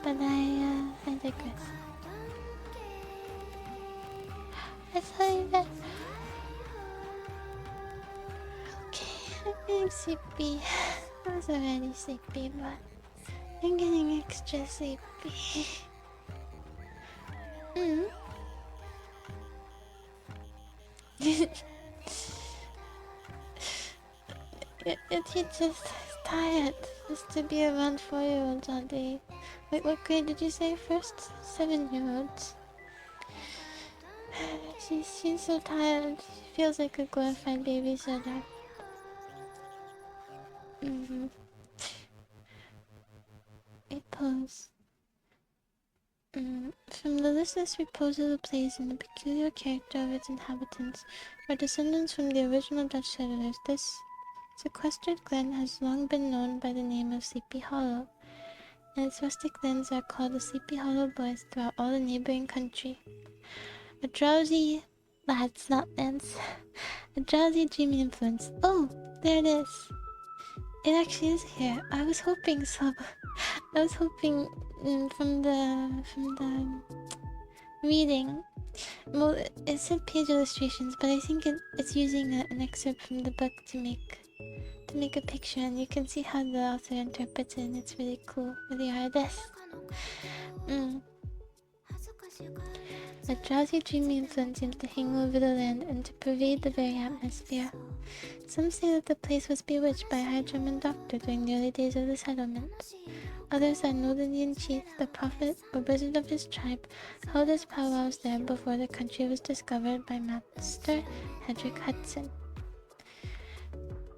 But I digress. I tell you that. Okay, I'm getting sleepy. I was already sleepy, but I'm getting extra sleepy. He just is tired just to be around 4-year-olds all day. Wait, what grade did you say first? 7-year-olds. She's so tired. She feels like a glorified babysitter. Repose. From the listless repose of the place and the peculiar character of its inhabitants, or descendants from the original Dutch settlers, this sequestered glen has long been known by the name of Sleepy Hollow, and its rustic glens are called the Sleepy Hollow Boys throughout all the neighboring country. A drowsy... lads, not lands. A drowsy, dreamy influence. Oh, there it is. It actually is here. I was hoping so. I was hoping from the reading. Well, it said page illustrations, but I think it's using an excerpt from the book to make a picture, and you can see how the author interprets it, and it's really cool, really artist. A drowsy, dreamy influence seems to hang over the land and to pervade the very atmosphere. Some say that the place was bewitched by a high German doctor during the early days of the settlement. Others that an old Indian chief, the prophet or wizard of his tribe, held his powwows there before the country was discovered by Master Hedrick Hudson.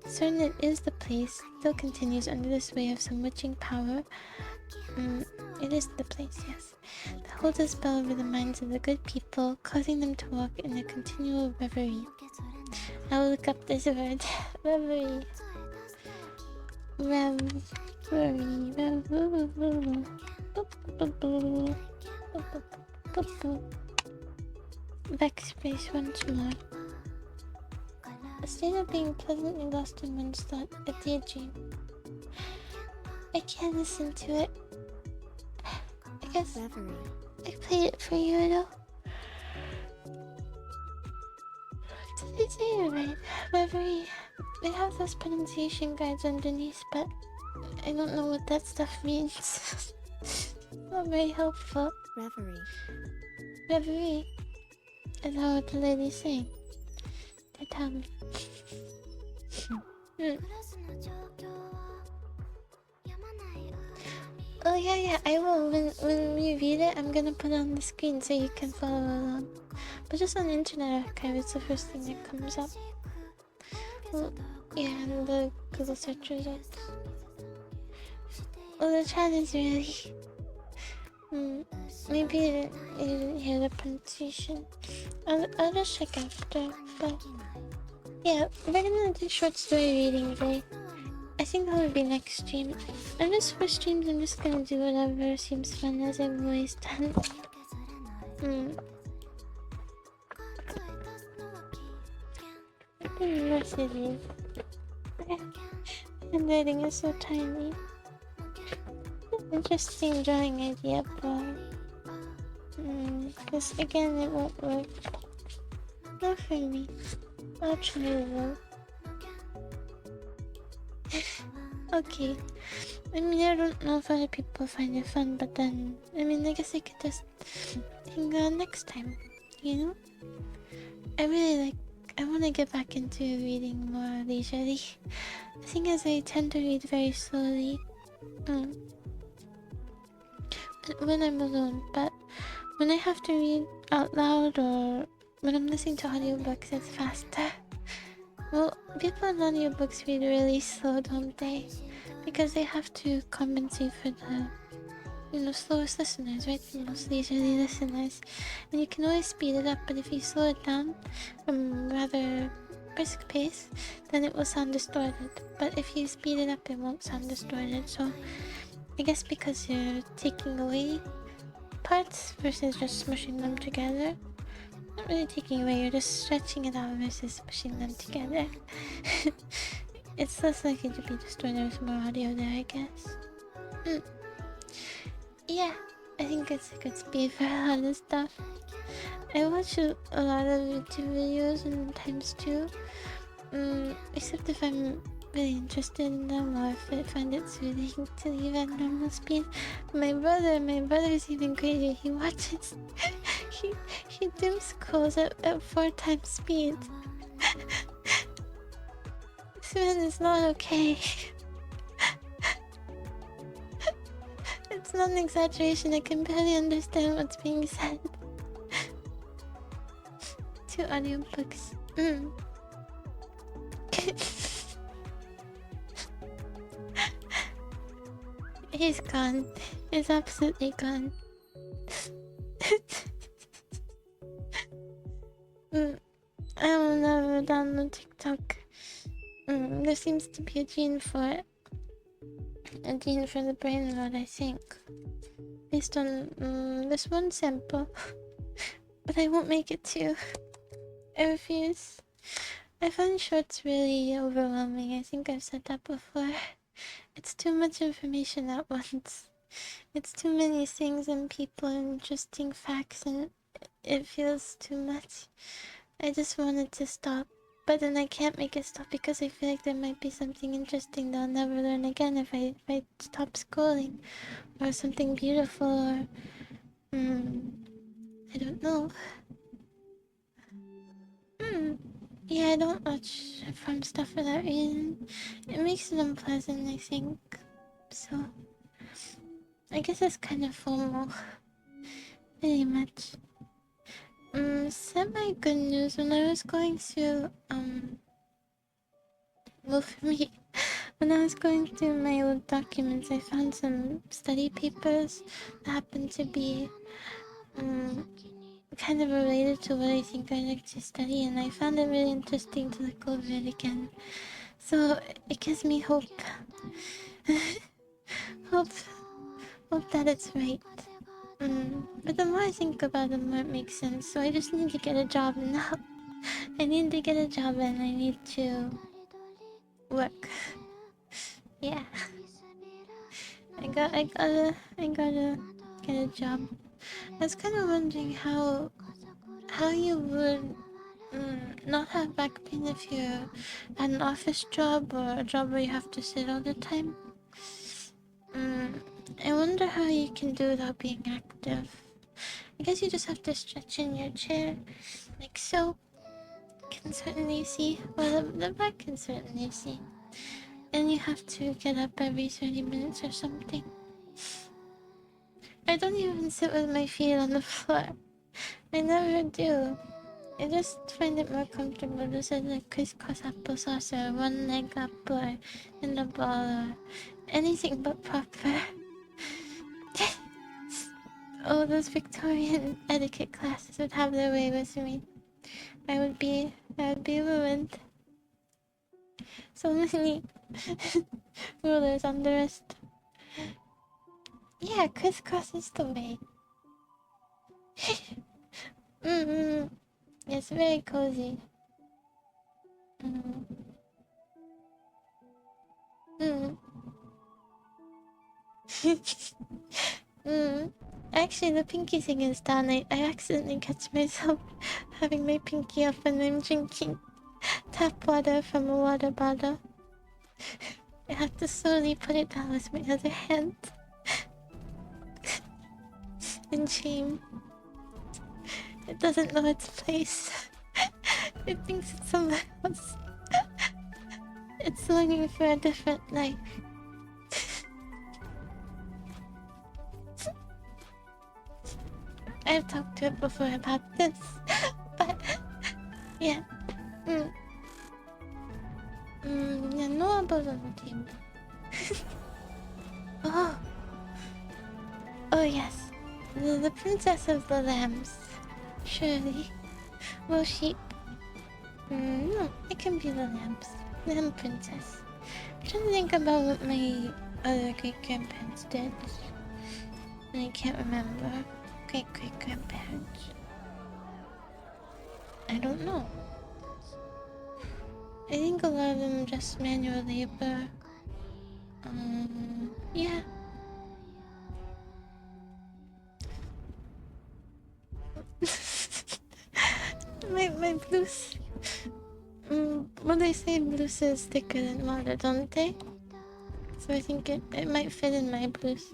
Certain it is the place still continues under the sway of some witching power. It is the place, yes, that holds a spell over the minds of the good people, causing them to walk in a continual reverie. I will look up this word. Reverie. Backspace once more. A state of being pleasantly lost in one's thought, a daydream. I can't listen to it. I guess I played it for you though. Did I say it right? Reverie. They have those pronunciation guides underneath, but I don't know what that stuff means. Not very helpful. Reverie. Reverie. Is that what the lady's saying? They tell me. Oh yeah, I will. When we read it, I'm gonna put it on the screen so you can follow along. But just on Internet Archive, it's the first thing that comes up. Well, yeah, and the Google search results. Well, the chat is really... maybe you didn't hear the pronunciation. I'll just check after, but... Yeah, we're gonna do short story reading today. I think that would be next stream. And just for streams, I'm just gonna do whatever seems fun, as I've always done. Messages. Handwriting is so tiny. Interesting drawing idea, but... because again, it won't work. Not for me. I'll try though. Okay. I mean, I don't know if other people find it fun, but then... I mean, I guess I could just hang on next time, you know? I really like... I want to get back into reading more leisurely. The thing is, I tend to read very slowly. When I'm alone, but when I have to read out loud or when I'm listening to audiobooks, it's faster. Well, people in audiobooks read really slow, don't they? Because they have to compensate for the, slowest listeners, right? The most leisurely listeners. And you can always speed it up, but if you slow it down from rather brisk pace, then it will sound distorted. But if you speed it up, it won't sound distorted. So I guess because you're taking away parts versus just smushing them together. Not really taking away, you're just stretching it out versus pushing them together. It's less likely to be distorted. There's more audio there, I guess. Yeah, I think it's a good speed for a lot of stuff. I watch a lot of YouTube videos and times too. Except if I'm really interested in them or if I find it soothing to leave at normal speed. My brother's even crazier. He watches, he doom scrolls at 4 times speed. This man is not okay. It's not an exaggeration. I can barely understand what's being said. 2 audiobooks. He's gone. He's absolutely gone. I will never download TikTok. There seems to be a gene for it. A gene for the brain rot, I think. Based on this one sample. But I won't make it to. I refuse. I find shorts really overwhelming. I think I've said that before. It's too much information at once. It's too many things and people and interesting facts, and it feels too much. I just wanted to stop, but then I can't make it stop because I feel like there might be something interesting that I'll never learn again if I stop scrolling, or something beautiful, or I don't know. Yeah, I don't watch fun stuff for that reason. It makes it unpleasant, I think. So, I guess it's kind of FOMO. Very much. Semi good news. When I was going through, well, for me, when I was going through my old documents, I found some study papers that happened to be, kind of related to what I think I like to study, and I found it really interesting to look over it again. So it gives me hope. hope that it's right. But the more I think about it, the more it makes sense. So I just need to get a job now. I need to get a job and I need to work. Yeah. I gotta get a job. I was kind of wondering how you would not have back pain if you had an office job or a job where you have to sit all the time. I wonder how you can do without being active. I guess you just have to stretch in your chair, like so. Can certainly see. Well, the back can certainly see. And you have to get up every 30 minutes or something. I don't even sit with my feet on the floor. I never do. I just find it more comfortable to sit like crisscross applesauce or one leg up or in the ball or anything but proper. Oh, those Victorian etiquette classes would have their way with me. I would be ruined. So many rulers on the wrist. Yeah, crisscross is the way. It's very cozy. Mm. Mm. Actually, the pinky thing is down. I accidentally catch myself having my pinky up and I'm drinking tap water from a water bottle. I have to slowly put it down with my other hand. In shame. It doesn't know its place. It thinks it's somewhere else. It's longing for a different life. I've talked to it before about this, but yeah. Yeah, no elbows on the table. Oh, oh yes, the princess of the lambs, surely. Well, sheep. No, it can be the lambs. Lamb princess. I'm trying to think about what my other great grandparents did. And I can't remember. Great grandparents. I don't know. I think a lot of them just manual labor. Yeah. my blues. Well, they say blues is thicker than water, don't they? So I think it might fit in my blues.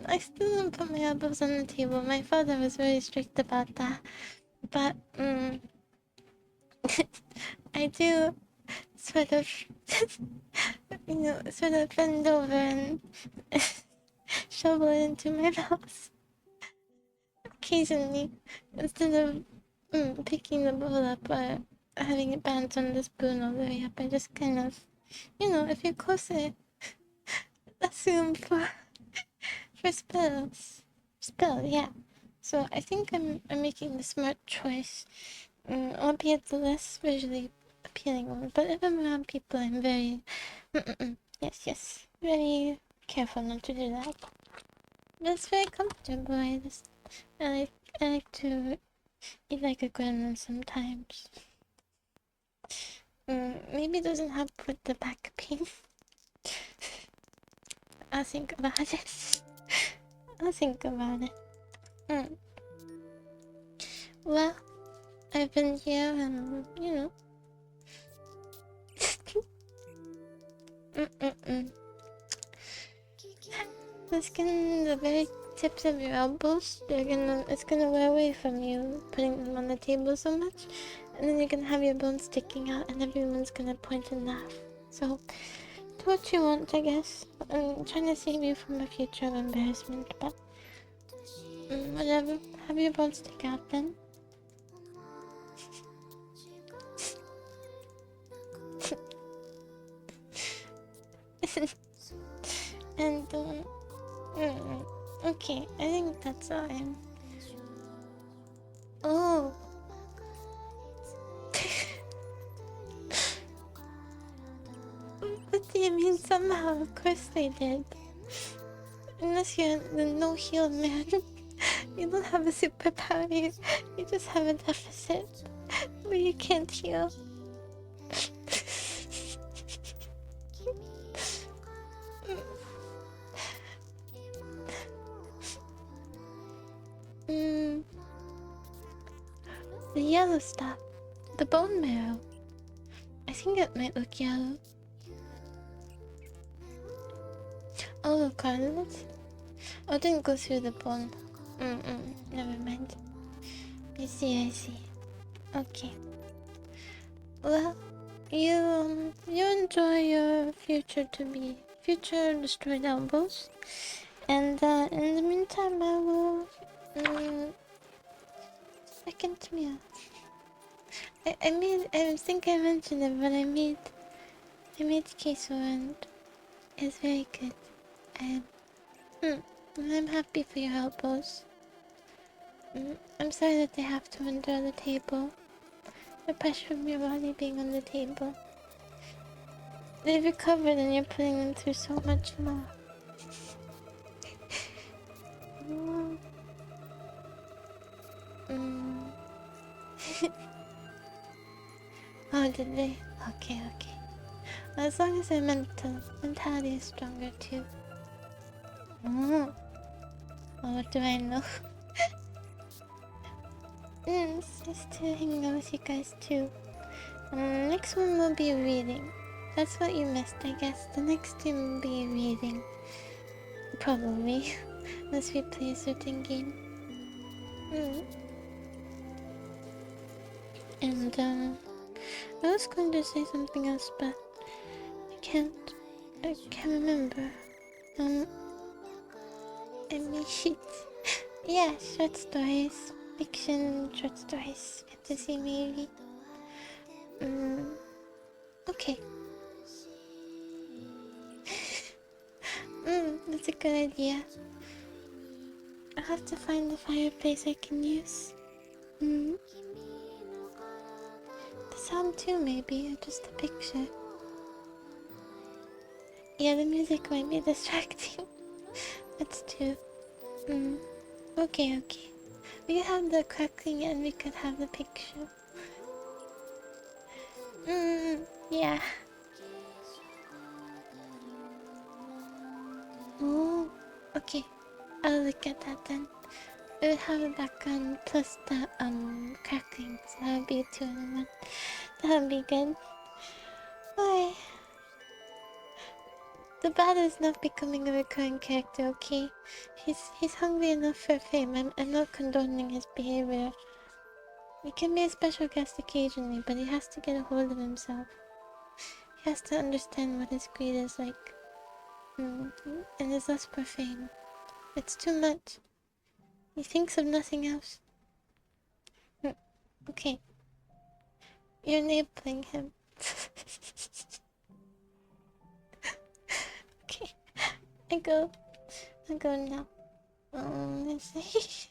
I still don't put my elbows on the table. My father was very strict about that. But, I do sort of, sort of bend over and shovel it into my mouth. Occasionally, instead of picking the bowl up or having it bounce on the spoon all the way up, I just kind of, if you're closer, assume for spells. Yeah. So I think I'm making the smart choice, albeit the less visually appealing one. But if I'm around people, I'm very, yes, very careful not to do that. But it's very comfortable. I like to eat like a gremlin sometimes. Maybe it doesn't help with the back pain. I'll think about it. Well, I've been here and, the skin, the very tips of your elbows, it's gonna wear away from you putting them on the table so much. And then you're gonna have your bones sticking out and everyone's gonna point and laugh. So, do what you want, I guess. I'm trying to save you from a future of embarrassment, but whatever. Have your bones stick out then. And, okay, I think that's all Oh. What do you mean somehow? Of course they did. Unless you're the no-heal man. You don't have a superpower, you just have a deficit where you can't heal. The yellow stuff. The bone marrow. I think it might look yellow. Oh, cartilage? Oh, didn't go through the bone. Never mind. I see, I see. Okay. Well, you enjoy your future destroyed elbows. And, in the meantime, I will, second meal. I think I mentioned it, but I made queso and it's very good. I, I'm happy for your elbows. I'm sorry that they have to endure the table. The pressure from your body being on the table. They've recovered and you're putting them through so much more. Oh, did they? Okay, okay. As long as their mentality is stronger too. Oh, what do I know? It's nice to hang out with you guys too. Next one will be reading. That's what you missed, I guess. The next one will be reading. Probably. Unless we play a certain game. And, I was going to say something else, but I can't remember. I mean, yeah, short stories. Fiction, short stories, fantasy maybe. Okay. That's a good idea. I'll have to find a fireplace I can use. The sound too, maybe, or just a picture. Yeah, the music might be distracting. That's true. Okay, okay. We could have the crackling and we could have the picture. Yeah. Oh, okay. I'll look at that then. It would have a background plus the crackling, so that would be a 2-in-1. That would be good. Why? The bat is not becoming a recurring character, okay? He's hungry enough for fame. I'm not condoning his behavior. He can be a special guest occasionally, but he has to get a hold of himself. He has to understand what his greed is like. And his lust for fame. It's too much. He thinks of nothing else. Okay. You're enabling him. Okay. I go now. Let's see.